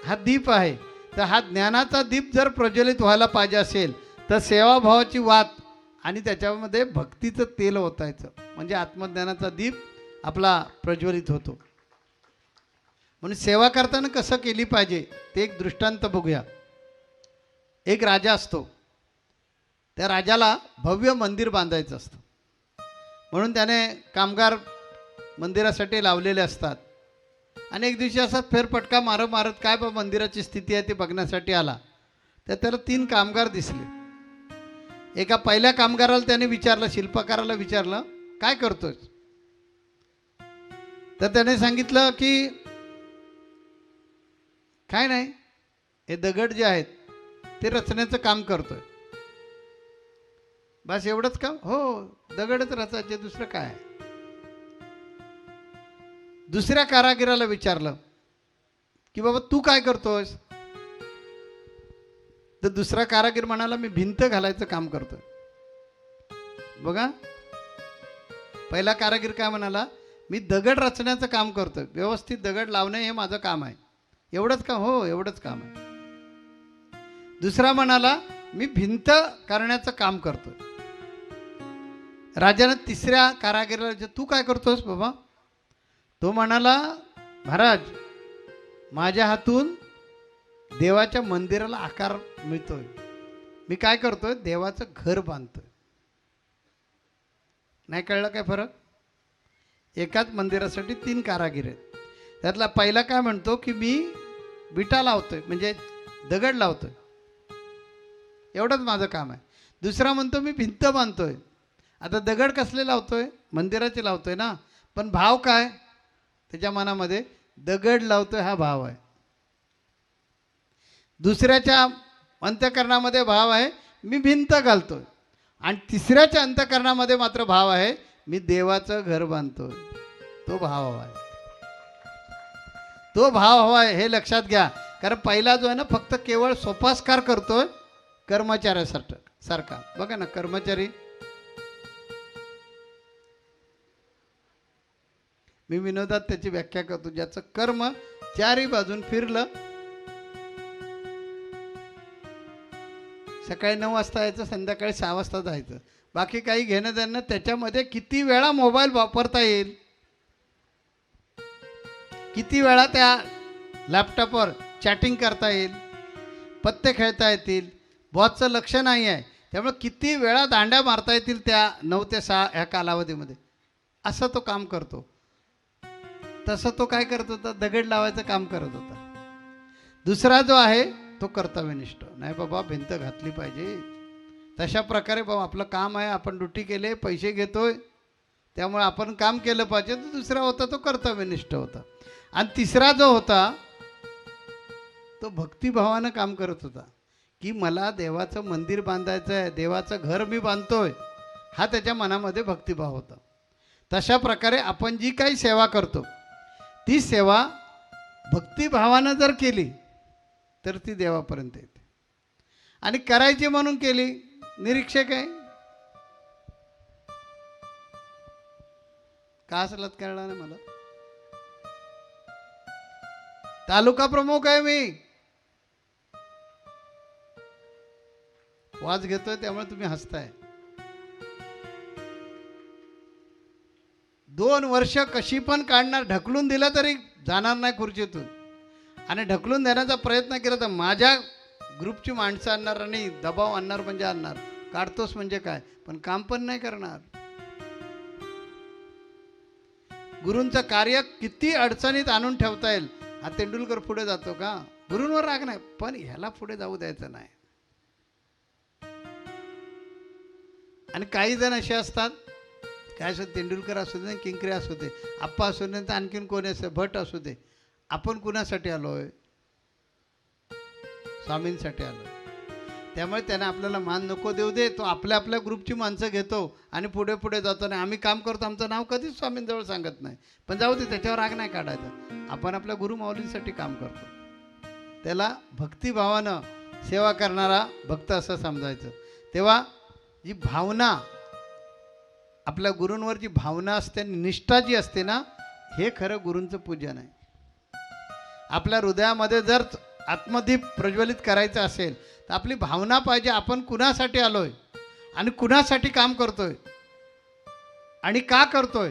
हा दीप आहे. तर हा ज्ञानाचा दीप जर प्रज्वलित व्हायला पाहिजे असेल तर सेवाभावाची वात आणि त्याच्यामध्ये भक्तीचं तेल ओतायचं, म्हणजे आत्मज्ञानाचा दीप आपला प्रज्वलित होतो. म्हणून सेवा करताना कसं केली पाहिजे ते एक दृष्टांत बघूया. एक राजा असतो, त्या राजाला भव्य मंदिर बांधायचं असतं. म्हणून त्याने कामगार मंदिरासाठी लावलेले असतात. आणि एक दिवशी असा फेरफटका मारत काय बा मंदिराची स्थिती आहे ते बघण्यासाठी आला. तर त्याला 3 कामगार दिसले. एका पहिल्या कामगाराला त्याने विचारलं, शिल्पकाराला विचारलं, काय करतोस? तर त्याने सांगितलं की काय नाही, हे दगड जे आहेत ते रचण्याचं काम करतोय. बस एवढंच काम? हो, दगडच रचायचे, दुसरं काय आहे. दुसऱ्या कारागिराला विचारलं की बाबा तू काय करतोस? तर दुसरा कारागीर म्हणाला, मी भिंत घालायचं काम करतोय. बघा, पहिला कारागीर काय म्हणाला, मी दगड रचण्याचं काम करतोय, व्यवस्थित दगड लावणे हे माझं काम आहे. एवढंच काम? हो, एवढंच काम आहे. दुसरा म्हणाला, मी भिंत करण्याचं काम करतोय. राजानं तिसऱ्या कारागिराला तू काय करतोस बाबा? तो म्हणाला, महाराज, माझ्या हातून देवाच्या मंदिराला आकार मिळतोय. मी काय करतोय? देवाचं घर बांधतोय. नाही कळलं काय फरक? एकाच मंदिरासाठी 3 कारागीर आहेत. त्यातला पहिला काय म्हणतो की मी विटा लावतोय, म्हणजे दगड लावतोय, एवढंच माझं काम आहे. दुसरा म्हणतो मी भिंत बांधतोय. आता दगड कसले लावतोय? मंदिराचे लावतोय ना, पण भाव काय त्याच्या मनामध्ये? दगड लावतोय हा भाव आहे. दुसऱ्याच्या अंतःकरणामध्ये भाव आहे मी भिंत घालतोय, आणि तिसऱ्याच्या अंतःकरणामध्ये मात्र भाव आहे मी देवाचं घर बांधतोय. तो भाव हवा आहे, तो भाव हवा आहे, हे लक्षात घ्या. कारण पहिला जो आहे ना, फक्त केवळ सोपास्कार करतोय कर्मचाऱ्यासारखा. बघा ना, कर्मचारी, मी विनोदात त्याची व्याख्या करतो, ज्याचं कर्म चारी बाजून फिरलं, सकाळी 9 वाजता यायचं, संध्याकाळी 6 वाजता जायचं, बाकी काही घेणं देणं, त्याच्यामध्ये किती वेळा मोबाईल वापरता येईल, किती वेळा त्या लॅपटॉपवर चॅटिंग करता येईल, पत्ते खेळता येतील, बॉसचं लक्ष नाही आहे, त्यामुळे किती वेळा दांड्या मारता येतील त्या 9 ते 6 ह्या कालावधीमध्ये, असं तो काम करतो. तसं तो काय करत होता? दगड लावायचं काम करत होता. दुसरा जो आहे तो कर्तव्यनिष्ठ, नाही बाबा भिंत घातली पाहिजे, तशा प्रकारे बाबा आपलं काम आहे, आपण ड्युटी केले, पैसे घेतोय, त्यामुळे आपण काम केलं पाहिजे. तो दुसरा होता तो कर्तव्यनिष्ठ होता. आणि तिसरा जो होता तो भक्तिभावानं काम करत होता, की मला देवाचं मंदिर बांधायचं आहे, देवाचं घर मी बांधतोय, हा त्याच्या मनामध्ये भक्तिभाव होता. तशा प्रकारे आपण जी काही सेवा करतो ती सेवा भक्तिभावानं जर केली तर ती देवापर्यंत येते. आणि करायची म्हणून केली, निरीक्षक आहे का असलात कळलं ना मला, तालुका प्रमुख आहे मी, वाज घेतोय त्यामुळे तुम्ही हसताय. 2 वर्ष कशी पण काढणार, ढकलून दिलं तरी जाणार नाही खुर्चीतून, आणि ढकलून देण्याचा प्रयत्न केला तर माझ्या ग्रुपची माणसं आणणार आणि दबाव आणणार, म्हणजे आणणार, काढतोस म्हणजे काय, पण काम पण नाही करणार. गुरूंचं कार्य किती अडचणीत आणून ठेवता येईल. हा तेंडुलकर पुढे जातो का? गुरूंवर राग नाही, पण ह्याला पुढे जाऊ द्यायचं नाही. आणि काही जण असे असतात, काय असं तेंडुलकर असू दे, किंकरे असू दे, आप्पा असू दे, तर आणखीन कोणी असं भट असू दे, आपण कुणासाठी आलोय? स्वामींसाठी आलोय. त्यामुळे त्याने आपल्याला मान नको देऊ दे, तो आपल्या आपल्या ग्रुपची माणसं घेतो आणि पुढे पुढे जातो. आणि आम्ही काम करतो, आमचं नाव कधीच स्वामींजवळ सांगत नाही, पण जाऊ दे, त्याच्यावर राग नाही काढायचा. आपण आपल्या गुरु माऊलींसाठी काम करतो, त्याला भक्तिभावानं सेवा करणारा भक्त असं समजायचं. तेव्हा जी भावना, आपल्या गुरूंवर जी भावना असते, निष्ठा जी असते ना, हे खरं गुरूंचं पूजन आहे. आपल्या हृदयामध्ये जर आत्मदीप प्रज्वलित करायचं असेल तर आपली भावना पाहिजे, आपण कुणासाठी आलोय आणि कुणासाठी काम करतोय आणि का करतोय,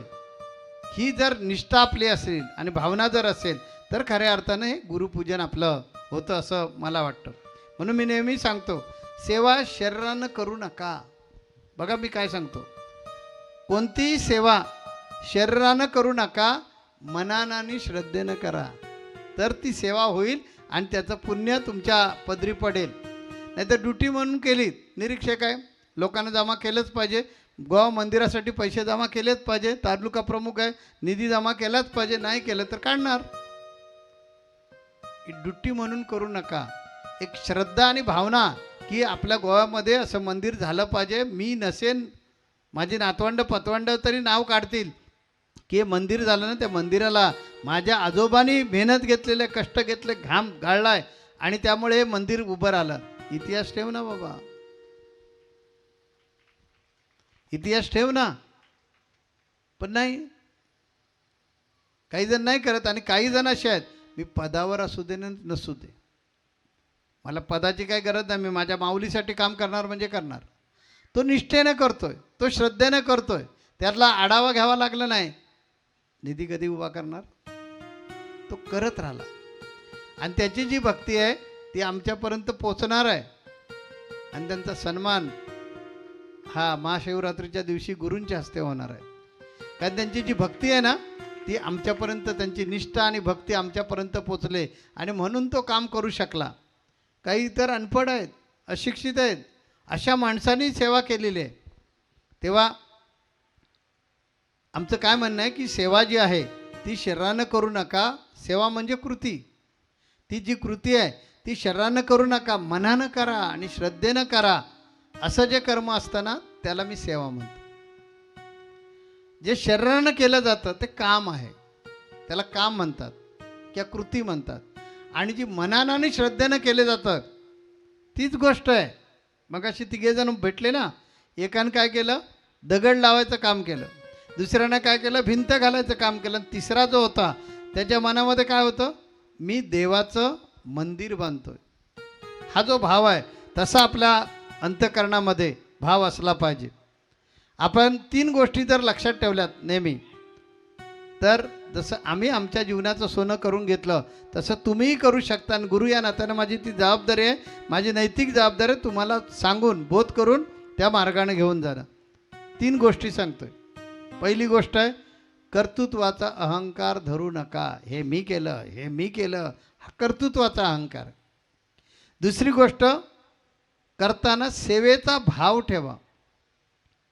ही जर निष्ठा आपली असेल आणि भावना जर असेल तर खऱ्या अर्थानं हे गुरुपूजन आपलं होतं असं मला वाटतं. म्हणून मी नेहमी सांगतो, सेवा शरीरानं करू नका. बघा मी काय सांगतो, कोणतीही सेवा शरीरानं करू नका, मनानं आणि श्रद्धेनं करा, तर ती सेवा होईल आणि त्याचं पुण्य तुमच्या पदरी पडेल. नाहीतर ड्युटी म्हणून केली, निरीक्षक आहे, लोकांना जमा केलंच पाहिजे, गोवा मंदिरासाठी पैसे जमा केलेच पाहिजे, तालुका प्रमुख आहे, निधी जमा केलाच पाहिजे, नाही केलं तर काढणार. ड्युटी म्हणून करू नका. एक श्रद्धा आणि भावना की आपल्या गोव्यामध्ये असं मंदिर झालं पाहिजे, मी नसेन, माझी नातवंड पतवंड तरी नाव काढतील की हे मंदिर झालं ना, त्या मंदिराला माझ्या आजोबांनी मेहनत घेतलेले, कष्ट घेतले, घाम गाळलाय आणि त्यामुळे हे मंदिर उभं राहिलं. इतिहास ठेव ना बाबा, इतिहास ठेव ना. पण नाही, काही जण नाही करत. आणि काही जण असे आहेत, मी पदावर असू दे नसू दे, मला पदाची काही गरज नाही, मी माझ्या माऊलीसाठी काम करणार म्हणजे करणार. तो निष्ठेनं करतोय, तो तो श्रद्धेनं करतोय, त्यातला आढावा घ्यावा लागला नाही. निधी कधी उभा करणार? तो करत राहिला आणि त्याची जी भक्ती आहे ती आमच्यापर्यंत पोचणार आहे. आणि त्यांचा सन्मान हा महाशिवरात्रीच्या दिवशी गुरूंच्या हस्ते होणार आहे. कारण त्यांची जी भक्ती आहे ना ती आमच्यापर्यंत, त्यांची निष्ठा आणि भक्ती आमच्यापर्यंत पोचले आणि म्हणून तो काम करू शकला. काही इतर अनपढ आहेत, अशिक्षित आहेत, अशा माणसांनी सेवा केलेली आहे. तेव्हा आमचं काय म्हणणं आहे की सेवा जी आहे ती शरीरानं करू नका. सेवा म्हणजे कृती. ती जी कृती आहे ती शरीरानं करू नका, मनानं करा आणि श्रद्धेनं करा. असं जे कर्म असतं ना त्याला मी सेवा म्हणतो. जे शरीरानं केलं जातं ते काम आहे, त्याला काम म्हणतात किंवा कृती म्हणतात. आणि जी मनानं आणि श्रद्धेनं केले जातं तीच गोष्ट आहे. मग अशी तिघेजण भेटले ना, एकानं काय केलं, दगड लावायचं काम केलं, दुसऱ्यानं काय केलं, भिंत घालायचं काम केलं, आणि तिसरा जो होता त्याच्या मनामध्ये काय होतं, मी देवाचं मंदिर बांधतोय. हा जो भाव आहे तसा आपल्या अंतःकरणामध्ये भाव असला पाहिजे. आपण 3 गोष्टी जर लक्षात ठेवल्यात नेहमी, तर जसं आम्ही आमच्या जीवनाचं सोनं करून घेतलं तसं तुम्हीही करू शकता. आणि गुरु या नात्यानं माझी ती जबाबदारी आहे, माझी नैतिक जबाबदारी आहे तुम्हाला सांगून बोध करून त्या मार्गाने घेऊन जाणं. 3 गोष्टी सांगतोय. पहिली गोष्ट आहे, कर्तृत्वाचा अहंकार धरू नका. हे मी केलं, हे मी केलं, हा कर्तृत्वाचा अहंकार. दुसरी गोष्ट, करताना सेवेचा भाव ठेवा.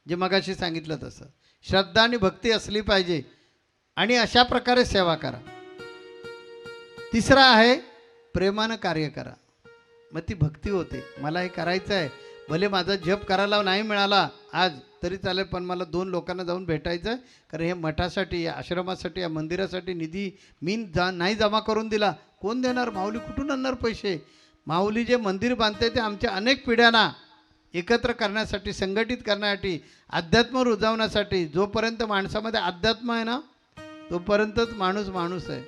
जे मगाशी सांगितलं तसं श्रद्धा आणि भक्ती असली पाहिजे आणि अशा प्रकारे सेवा करा. तिसरा आहे, प्रेमानं कार्य करा. मग ती भक्ती होते. मला हे करायचं आहे, भले माझा जप करायला नाही मिळाला आज तरी चालेल, पण मला 2 लोकांना जाऊन भेटायचं आहे. कारण हे मठासाठी, या आश्रमासाठी, या मंदिरासाठी निधी मी नाही जमा करून दिला, कोण देणार? माऊली कुठून आणणार पैसे? माऊली जे मंदिर बांधते ते आमच्या अनेक पिढ्यांना एकत्र करण्यासाठी, संघटित करण्यासाठी, अध्यात्म रुजवण्यासाठी. जोपर्यंत माणसामध्ये अध्यात्म आहे ना तोपर्यंतच माणूस माणूस आहे.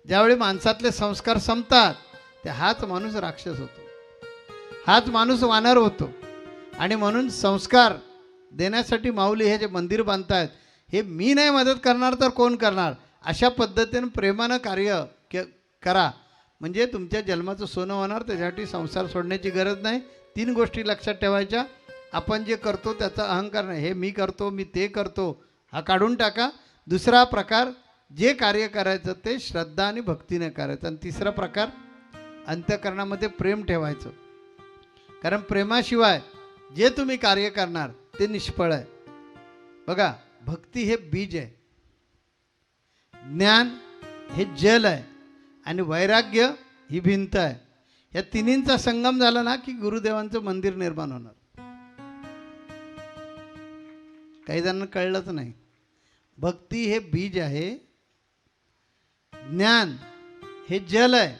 ज्यावेळी माणसातले संस्कार संपतात ते हाच माणूस राक्षस होतो, हाच माणूस वानर होतो. आणि म्हणून संस्कार देण्यासाठी माऊली हे जे मंदिर बांधतायत हे मी नाही मदत करणार तर कोण करणार? अशा पद्धतीनं प्रेमानं कार्य करा, म्हणजे तुमच्या जन्माचं सोनं होणार. त्याच्यासाठी संसार सोडण्याची गरज नाही. 3 गोष्टी लक्षात ठेवायच्या. आपण जे करतो त्याचा अहंकार नाही, हे मी करतो, मी ते करतो, हा काढून टाका. दुसरा प्रकार, जे कार्य करायचं ते श्रद्धा आणि भक्तीने करायचं. आणि तिसरा प्रकार, अंतःकरणामध्ये प्रेम ठेवायचं. कारण प्रेमाशिवाय जे तुम्ही कार्य करणार ते निष्फळ आहे. बघा, भक्ती हे बीज आहे, ज्ञान हे जल आहे आणि वैराग्य ही भिंत आहे. या तिन्हींचा संगम झाला ना की गुरुदेवांचं मंदिर निर्माण होणार. काही जणांना कळलंच नाही. भक्ती हे बीज आहे, ज्ञान हे जल आहे.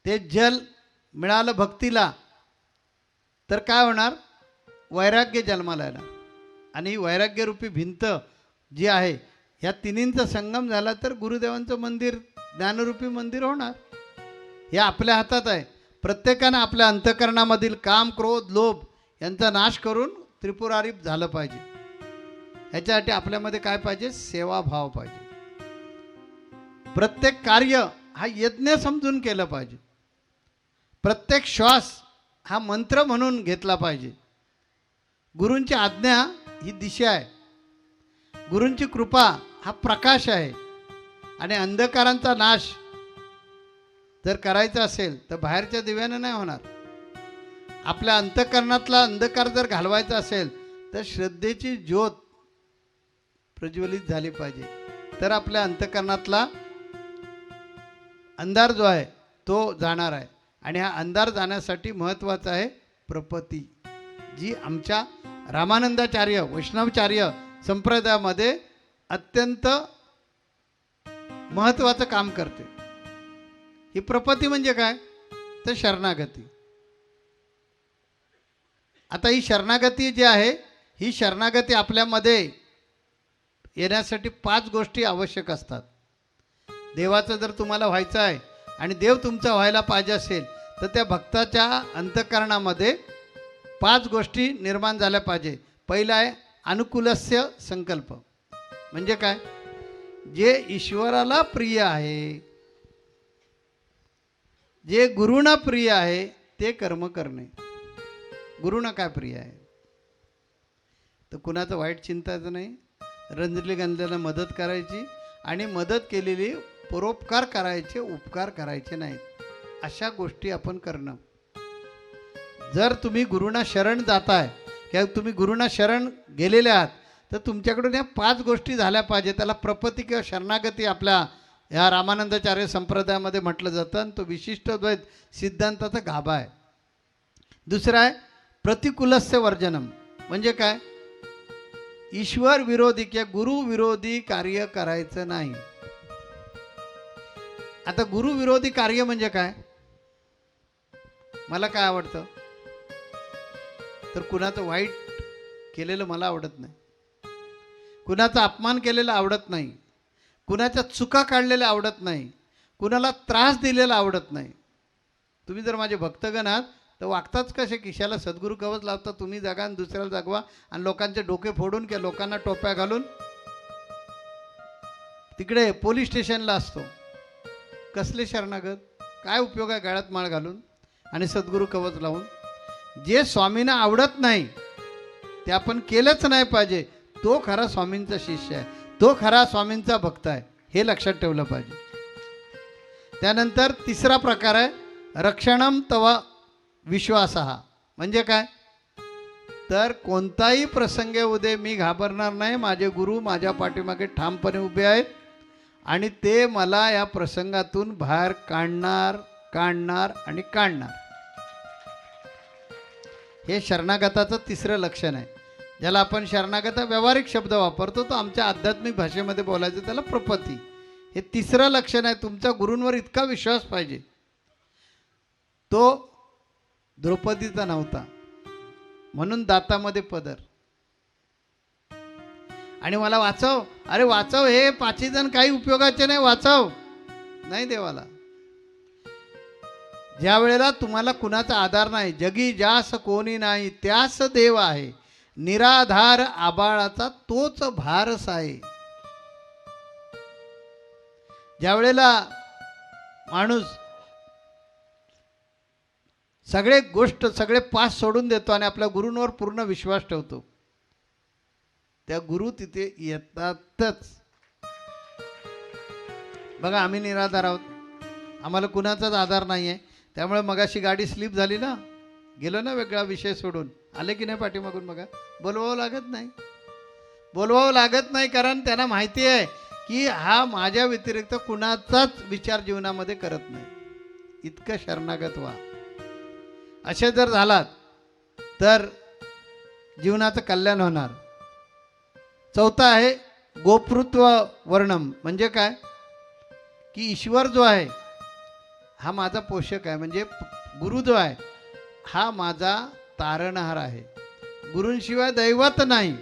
ते जल मिळालं भक्तीला तर काय होणार? वैराग्य जन्माला येणार. आणि ही वैराग्यरूपी भिंत जी आहे ह्या तिन्हींचा संगम झाला तर गुरुदेवांचं मंदिर, ज्ञानरूपी मंदिर होणार. हे आपल्या हातात आहे. प्रत्येकानं आपल्या अंतःकरणामधील काम, क्रोध, लोभ यांचा नाश करून त्रिपुरारी झालं पाहिजे. ह्याच्यासाठी आपल्यामध्ये काय पाहिजे? सेवाभाव पाहिजे. प्रत्येक कार्य हा यज्ञ समजून केलं पाहिजे. प्रत्येक श्वास हा मंत्र म्हणून घेतला पाहिजे. गुरूंची आज्ञा ही दिशा आहे, गुरूंची कृपा हा प्रकाश आहे. आणि अंधकारांचा नाश जर करायचा असेल तर बाहेरच्या दिव्यानं नाही होणार. आपल्या अंतःकरणातला अंधकार जर घालवायचा असेल तर श्रद्धेची ज्योत प्रज्वलित झाली पाहिजे, तर आपल्या अंतःकरणातला अंधार जो आहे तो जाणार आहे. आणि हा अंधार जाण्यासाठी महत्त्वाचा आहे प्रपत्ती, जी आमच्या रामानंदाचार्य वैष्णवाचार्य संप्रदायामध्ये अत्यंत महत्त्वाचं काम करते. ही प्रपत्ती म्हणजे काय? तर शरणागती. आता ही शरणागती जी आहे, ही शरणागती आपल्यामध्ये येण्यासाठी 5 गोष्टी आवश्यक असतात. देवाचं जर तुम्हाला व्हायचं आहे आणि देव तुमचा व्हायला पाहिजे असेल तर त्या भक्ताच्या अंतःकरणामध्ये 5 गोष्टी निर्माण झाल्या पाहिजे. पहिला आहे अनुकूलस्य संकल्प. म्हणजे काय? जे ईश्वराला प्रिय आहे, जे गुरुना प्रिय आहे ते कर्म करणे. गुरुना काय प्रिय आहे? तर कुणाचं वाईट चिंतायचं नाही, रंजली गंजलेला मदत करायची आणि मदत केलेली परोपकार करायचे, उपकार करायचे नाहीत. अशा गोष्टी आपण करणं. जर तुम्ही गुरुना शरण जाताय किंवा तुम्ही गुरुना शरण गेलेले आहात तर तुमच्याकडून या 5 गोष्टी झाल्या पाहिजे. त्याला प्रपत्ती किंवा शरणागती आपल्या या रामानंदाचार्य संप्रदायामध्ये म्हटलं जातं आणि तो विशिष्ट द्वैत सिद्धांताचा गाभा आहे. दुसरा आहे प्रतिकूलस्य वर्जनम. म्हणजे काय? ईश्वर विरोधी किंवा गुरु विरोधी कार्य करायचं नाही. आता गुरु विरोधी कार्य म्हणजे काय? मला काय आवडतं? तर कुणाचं वाईट केलेलं मला आवडत नाही, कुणाचा अपमान केलेला आवडत नाही, कुणाच्या चुका काढलेल्या आवडत नाही, कुणाला त्रास दिलेला आवडत नाही. तुम्ही जर माझे भक्तगण आहात तर वागताच कसे? खिशाला सद्गुरू कवच लावता, तुम्ही जागा आणि दुसऱ्याला जागवा आणि लोकांचे डोके फोडून किंवा लोकांना टोप्या घालून तिकडे पोलीस स्टेशनला असतो. कसले शरणागत? काय उपयोग आहे गळ्यात माळ घालून आणि सद्गुरू कवच लावून? जे स्वामींना आवडत नाही ते आपण केलंच नाही पाहिजे. तो खरा स्वामींचा शिष्य आहे, तो खरा स्वामींचा भक्त आहे, हे लक्षात ठेवलं पाहिजे. त्यानंतर तिसरा प्रकार आहे रक्षणम तव विश्वासहा. म्हणजे काय? तर कोणताही प्रसंग येऊ दे मी घाबरणार नाही. माझे गुरु माझ्या पाठीमागे ठामपणे उभे आहेत आणि ते मला या प्रसंगातून बाहेर काढणार आणि काढणार. हे शरणागताचं तिसरं लक्षण आहे. ज्याला आपण शरणागत व्यावहारिक शब्द वापरतो तो आमच्या आध्यात्मिक भाषेमध्ये बोलायचं त्याला प्रपत्ती. हे तिसरं लक्षण आहे. तुमच्या गुरूंवर इतका विश्वास पाहिजे. तो द्रौपदीचा नव्हता म्हणून दातामध्ये पदर आणि मला वाचव, अरे वाचव, हे 5 जण काही उपयोगाचे नाही, वाचव नाही देवाला. ज्या वेळेला तुम्हाला कुणाचा आधार नाही, जगी जास कोणी नाही त्यास देव आहे, निराधार आबाळाचा तोच भारस आहे. ज्या वेळेला माणूस सगळे पास सोडून देतो आणि आपल्या गुरूंवर पूर्ण विश्वास ठेवतो, त्या गुरु तिथे येतातच. बघा आम्ही निराधार आहोत, आम्हाला कुणाचाच आधार नाही आहे. त्यामुळे मगाशी गाडी स्लिप झाली ना, गेलो ना वेगळा विषय सोडून, आले की नाही पाठीमागून? बघा बोलवावं लागत नाही कारण त्यांना माहिती आहे की हा माझ्या व्यतिरिक्त कुणाचाच विचार जीवनामध्ये करत नाही. इतकं शरणागत व्हा. असे जर झालात तर जीवनाचं कल्याण होणार. चौथा आहे गोपृत्व वर्णम. म्हणजे काय? की ईश्वर जो आहे हा माझा पोषक आहे. म्हणजे गुरु जो आहे हा माझा तारणहार आहे. गुरूंशिवाय दैवत नाही.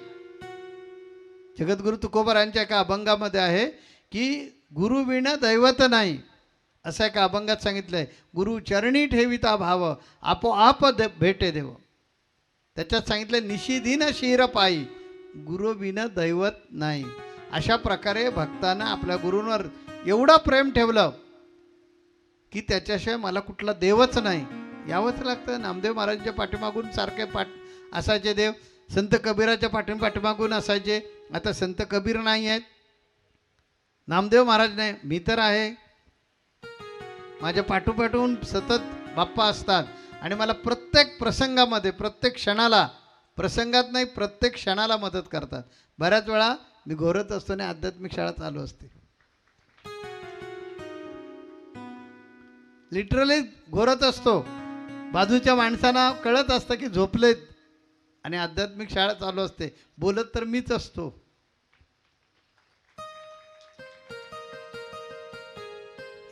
जगद्गुरु तुकोबारायांच्या एका अभंगामध्ये आहे की गुरु विना दैवत नाही, असं एका अभंगात सांगितलंय. गुरु चरणी ठेविता भाव आपोआप भेटे देव. त्याच्यात सांगितलं निशिदिन शिर पायी गुरु विना दैवत नाही. अशा प्रकारे भक्तांना आपल्या गुरूंवर एवढं प्रेम ठेवलं की त्याच्याशिवाय मला कुठला देवच नाही. यावंच लागतं. नामदेव महाराजांच्या पाठीमागून सारखे असायचे देव, संत कबीराच्या पाठीमागून असायचे. आता संत कबीर नाही आहेत, नामदेव महाराज नाही, मी तर आहे. माझ्या पाठोपाठून सतत बाप्पा असतात आणि मला प्रत्येक प्रसंगामध्ये, प्रत्येक क्षणाला, प्रसंगात नाही प्रत्येक क्षणाला मदत करतात. बऱ्याच वेळा मी घोरत असतो आणि आध्यात्मिक शाळा चालू असते, लिटरली घोरत असतो. बाजूच्या माणसांना कळत असतं की झोपलेत आणि आध्यात्मिक शाळा चालू असते. बोलत तर मीच असतो.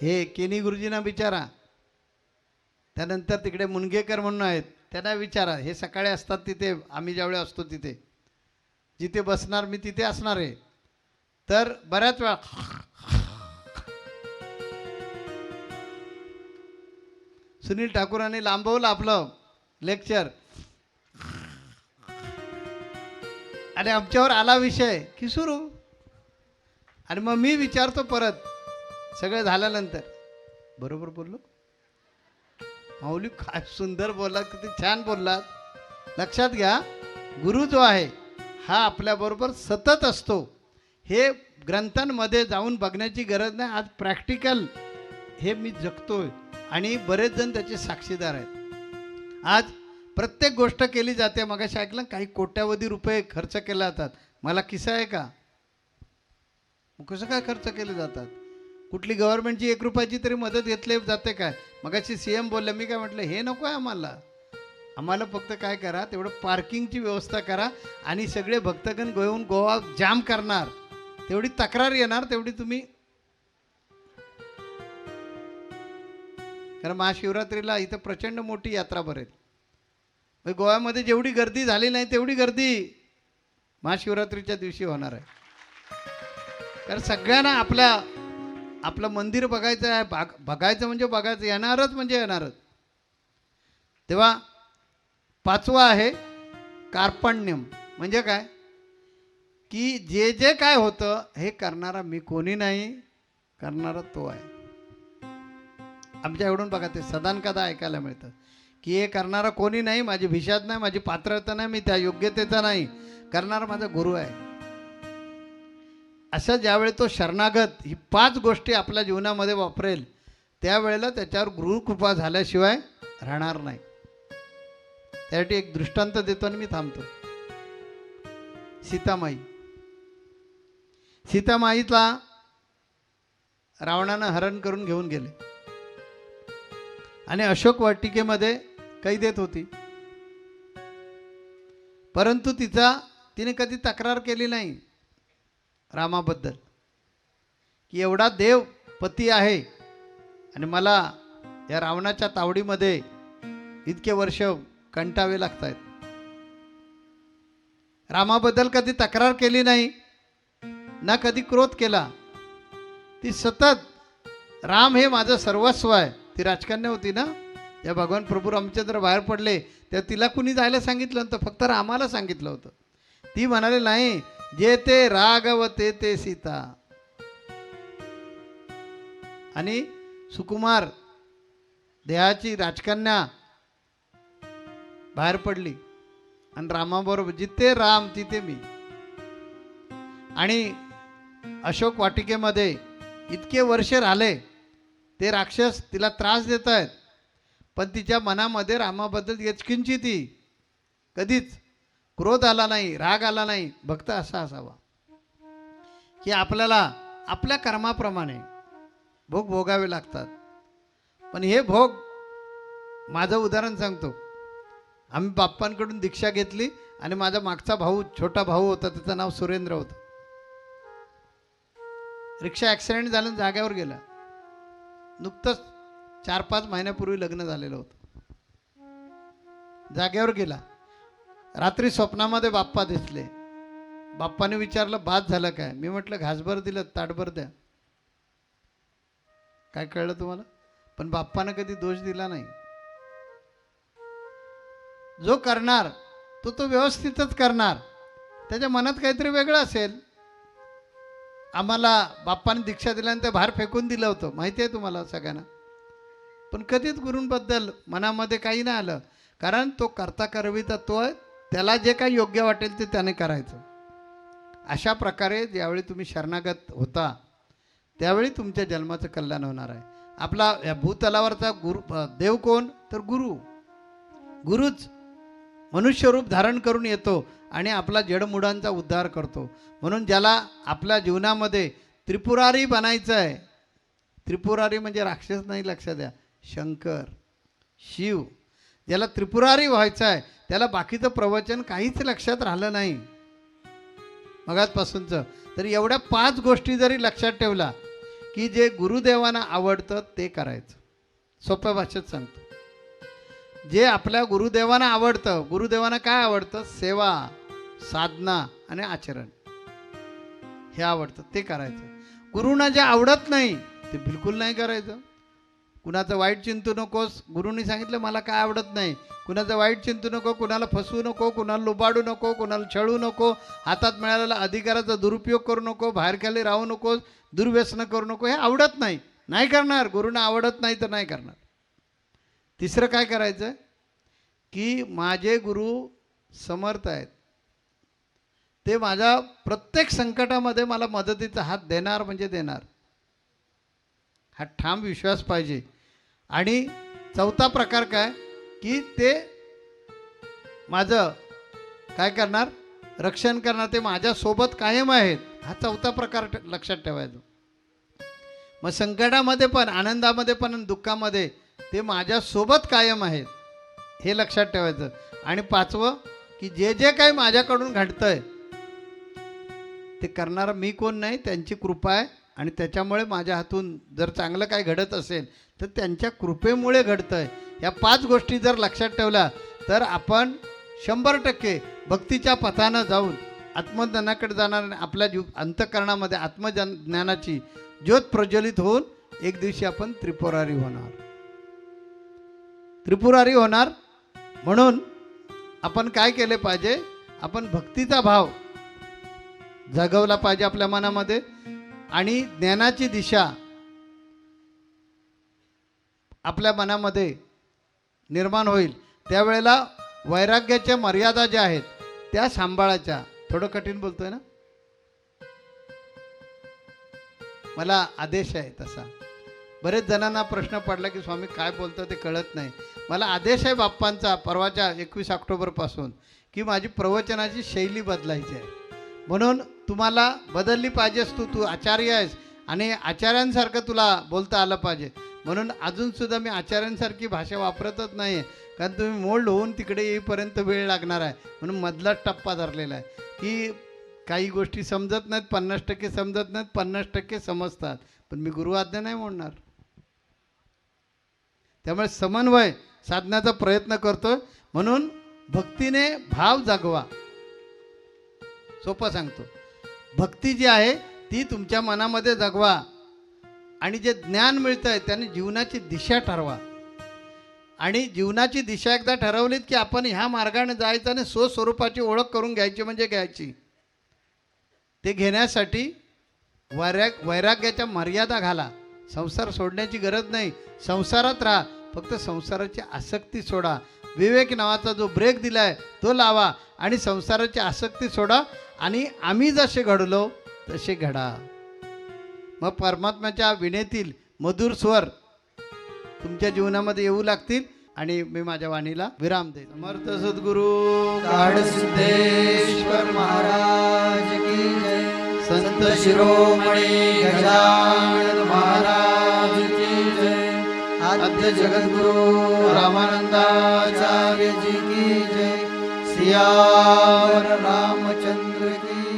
हे केनी गुरुजींना विचारा, त्यानंतर तिकडे मुनगेकर म्हणून आहेत त्यांना विचारा. हे सकाळी असतात तिथे, आम्ही ज्यावेळी असतो तिथे, जिथे बसणार मी तिथे असणार आहे. तर बऱ्याच वेळा सुनील ठाकूरांनी लांबवलं आपलं लेक्चर. आणि आमच्यावर आला विषय की सुरू. आणि मग मी विचारतो परत सगळं झाल्यानंतर, बरोबर बोललो माऊली? काय सुंदर बोललात, किती छान बोललात. लक्षात घ्या, गुरु जो आहे हा आपल्याबरोबर सतत असतो. हे ग्रंथांमध्ये जाऊन बघण्याची गरज नाही. आज प्रॅक्टिकल हे मी जगतोय आणि बरेच जण त्याचे साक्षीदार आहेत. आज प्रत्येक गोष्ट केली जाते. मगाशी ऐकलं, काही कोट्यावधी रुपये खर्च केले जातात. मला किस्सा आहे का? मग कसं काय खर्च केले जातात? कुठली गव्हर्नमेंटची 1 रुपयाची तरी मदत घेतली जाते काय? मगाशी CM बोलले, मी काय म्हटलं, हे नको आहे आम्हाला. आम्हाला फक्त काय करा, तेवढं पार्किंगची व्यवस्था करा आणि सगळे भक्तगण घेऊन गोवा जाम करणार, तेवढी तक्रार येणार तेवढी तुम्ही. कारण महाशिवरात्रीला इथं प्रचंड मोठी यात्रा भरेल. गोव्यामध्ये जेवढी गर्दी झाली नाही तेवढी गर्दी महाशिवरात्रीच्या दिवशी होणार आहे. कारण सगळ्यांना आपलं मंदिर बघायचं आहे. बघायचं म्हणजे बघायचं, येणारच म्हणजे येणारच. तेव्हा 5वा आहे कार्पण्यम. म्हणजे काय की जे जे काय होतं हे करणारा मी कोणी नाही, करणारा तो आहे. आमच्या एवढून बघा, ते सदान कदा ऐकायला मिळतं की हे करणारा कोणी नाही, माझी भिषात नाही, माझी पात्रता नाही, मी त्या योग्यतेचा नाही, करणारा माझा गुरु आहे. अशा ज्यावेळी तो शरणागत ही 5 गोष्टी आपल्या जीवनामध्ये वापरेल त्यावेळेला त्याच्यावर गुरुकृपा झाल्याशिवाय राहणार नाही. त्यासाठी एक दृष्टांत देतो आणि मी थांबतो. सीतामाईला रावणानं हरण करून घेऊन गेले आणि अशोक वाटिकेमध्ये कैदेत होती. परंतु तिने कधी तक्रार केली नाही रामाबद्दल की एवढा देव पती आहे आणि मला या रावणाच्या तावडीमध्ये इतके वर्ष कंटावे लागत आहेत. रामाबद्दल कधी तक्रार केली नाही, ना कधी क्रोध केला. ती सतत राम हे माझं सर्वस्व आहे. ती राजकन्या होती ना, त्या भगवान प्रभू रामचंद्र बाहेर पडले त्या तिला कुणी जायला सांगितलं नव्हतं, फक्त रामाला सांगितलं होतं. ती म्हणाले, नाही, जे ते राघव ते सीता. आणि सुकुमार देहाची राजकन्या बाहेर पडली आणि रामाबरोबर जिथे राम तिथे मी. आणि अशोक वाटिकेमध्ये इतके वर्ष राहिले. ते राक्षस तिला त्रास देत आहेत, पण तिच्या मनामध्ये रामाबद्दल यचकिंचित कधीच क्रोध आला नाही, राग आला नाही. भक्त असा असावा की आपल्याला आपल्या कर्माप्रमाणे भोग भोगावे लागतात. पण हे भोग, माझं उदाहरण सांगतो. आम्ही बाप्पांकडून दीक्षा घेतली आणि माझा मागचा भाऊ, छोटा भाऊ होता, त्याचं नाव सुरेंद्र होतं. रिक्षा ॲक्सिडेंट झालं, जाग्यावर गेला. नुकतंच 4-5 महिन्यापूर्वी लग्न झालेलं होतं. जाग्यावर गेला. रात्री स्वप्नामध्ये बाप्पा दिसले. बाप्पाने विचारलं, बाद झालं काय? मी म्हटलं, घासभर दिलं, ताटभर द्या. काय कळलं तुम्हाला? पण बाप्पानं कधी दोष दिला नाही. जो करणार तो व्यवस्थितच करणार. त्याच्या मनात काहीतरी वेगळं असेल. आम्हाला बाप्पाने दीक्षा दिल्यानंतर बाहेर फेकून दिलं होतं, माहिती आहे तुम्हाला सगळ्यांना. पण कधीच गुरूंबद्दल मनामध्ये काही नाही आलं, कारण तो करता करविता तो आहे. त्याला जे काही योग्य वाटेल ते त्याने करायचं. अशा प्रकारे ज्यावेळी तुम्ही शरणागत होता त्यावेळी तुमच्या जन्माचं कल्याण होणार आहे. आपला या भूतलावरचा देव कोण? तर गुरुच मनुष्य रूप धारण करून येतो आणि आपला जडमुडांचा उद्धार करतो. म्हणून ज्याला आपल्या जीवनामध्ये त्रिपुरारी बनायचं आहे, त्रिपुरारी म्हणजे राक्षस नाही, लक्षात द्या, शंकर, शिव. ज्याला त्रिपुरारी व्हायचं आहे त्याला बाकीचं प्रवचन काहीच लक्षात राहिलं नाही मगाचपासूनचं. तर एवढ्या 5 गोष्टी जरी लक्षात ठेवला की जे गुरुदेवांना आवडतं ते करायचं. सोप्या भाषेत सांगतो, जे आपल्या गुरुदेवांना आवडतं. गुरुदेवांना काय आवडतं? सेवा, साधना आणि आचरण हे आवडतं, ते करायचं. गुरुंना जे आवडत नाही ते बिलकुल नाही करायचं. कुणाचं वाईट चिंतू नकोस. गुरुनी सांगितलं मला काय आवडत नाही. कुणाचं वाईट चिंतू नको, कुणाला फसवू नको, कुणाला लुबाडू नको, कुणाला छळू नको, हातात मिळालेल्या अधिकाराचा दुरुपयोग करू नको, बाहेर खाली राहू नकोस, दुर्व्यसनं करू नको. हे आवडत नाही, नाही करणार. गुरुना आवडत नाही तर नाही करणार. तिसरं काय करायचं की माझे गुरु समर्थ आहेत, ते माझ्या प्रत्येक संकटामध्ये मला मदतीचा हात देणार म्हणजे देणार, हा ठाम विश्वास पाहिजे. आणि चौथा प्रकार काय की ते माझं काय करणार, रक्षण करणार, ते माझ्यासोबत कायम आहेत. हा चौथा प्रकार लक्षात ठेवायचा. मग संकटामध्ये पण, आनंदामध्ये पण आणि दुःखामध्ये ते माझ्यासोबत कायम आहेत हे लक्षात ठेवायचं. आणि पाचवं की जे जे काही माझ्याकडून घडतंय ते करणारा मी कोण नाही, त्यांची कृपा आहे. आणि त्याच्यामुळे माझ्या हातून जर चांगलं काय घडत असेल तर त्यांच्या कृपेमुळे घडतं आहे. या 5 गोष्टी जर लक्षात ठेवल्या तर आपण 100% भक्तीच्या पथानं जाऊन आत्मज्ञानाकडे जाणार आणि आपल्या अंतःकरणामध्ये आत्मज्ञानाची ज्योत प्रज्वलित होऊन एक दिवशी आपण त्रिपुरारी होणार. त्रिपुरारी होणार म्हणून आपण काय केले पाहिजे, आपण भक्तीचा भाव जागवला पाहिजे आपल्या मनामध्ये. आणि ज्ञानाची दिशा आपल्या मनामध्ये निर्माण होईल. त्यावेळेला वैराग्याच्या मर्यादा ज्या आहेत त्या सांभाळायच्या. थोडं कठीण बोलतोय ना, मला आदेश आहे तसा. बरेच जणांना प्रश्न पडला की स्वामी काय बोलतो ते कळत नाही. मला आदेश आहे बाप्पांचा परवाच्या 21 ऑक्टोबरपासून की माझी प्रवचनाची शैली बदलायची आहे. म्हणून तुम्हाला बदलली पाहिजेस. तू आचार्य आहेस आणि आचार्यांसारखं तुला बोलता आलं पाहिजे. म्हणून अजूनसुद्धा मी आचार्यांसारखी भाषा वापरतच नाही आहे, कारण तुम्ही मोल्ड होऊन तिकडे येईपर्यंत वेळ लागणार आहे. म्हणून मधलाच टप्पा धरलेला आहे की काही गोष्टी समजत नाहीत, 50% समजत नाहीत, 50% समजतात. पण मी गुरु आज्ञा नाही म्हणणार. त्यामुळे समन्वय साधण्याचा प्रयत्न करतोय. म्हणून भक्तीने भाव जागवा. सोपं सांगतो, भक्ती जी आहे ती तुमच्या मनामध्ये जगवा. आणि जे ज्ञान मिळतं आहे त्याने जीवनाची दिशा ठरवा. आणि जीवनाची दिशा एकदा ठरवलीत की आपण ह्या मार्गाने जायचं आणि स्वस्वरूपाची ओळख करून घ्यायची म्हणजे घ्यायची. ते घेण्यासाठी वैराग्याच्या मर्यादा घाला. संसार सोडण्याची गरज नाही, संसारात राहा, फक्त संसाराची आसक्ती सोडा. विवेक नावाचा जो ब्रेक दिला आहे तो लावा आणि संसाराची आसक्ती सोडा. आणि आम्ही जसे घडलो तसे घडा. मग परमात्म्याच्या विनेतील मधुर स्वर तुमच्या जीवनामध्ये येऊ लागतील. आणि मी माझ्या वाणीला विराम देतो. समर्थ सद्गुरू सिद्धेश्वर महाराज की जय. संत शिरोमणी गजानन महाराज की जय. आद्य जगद्गुरु रामानंदाचार्य जी की जय. सियावर रामचंद्र की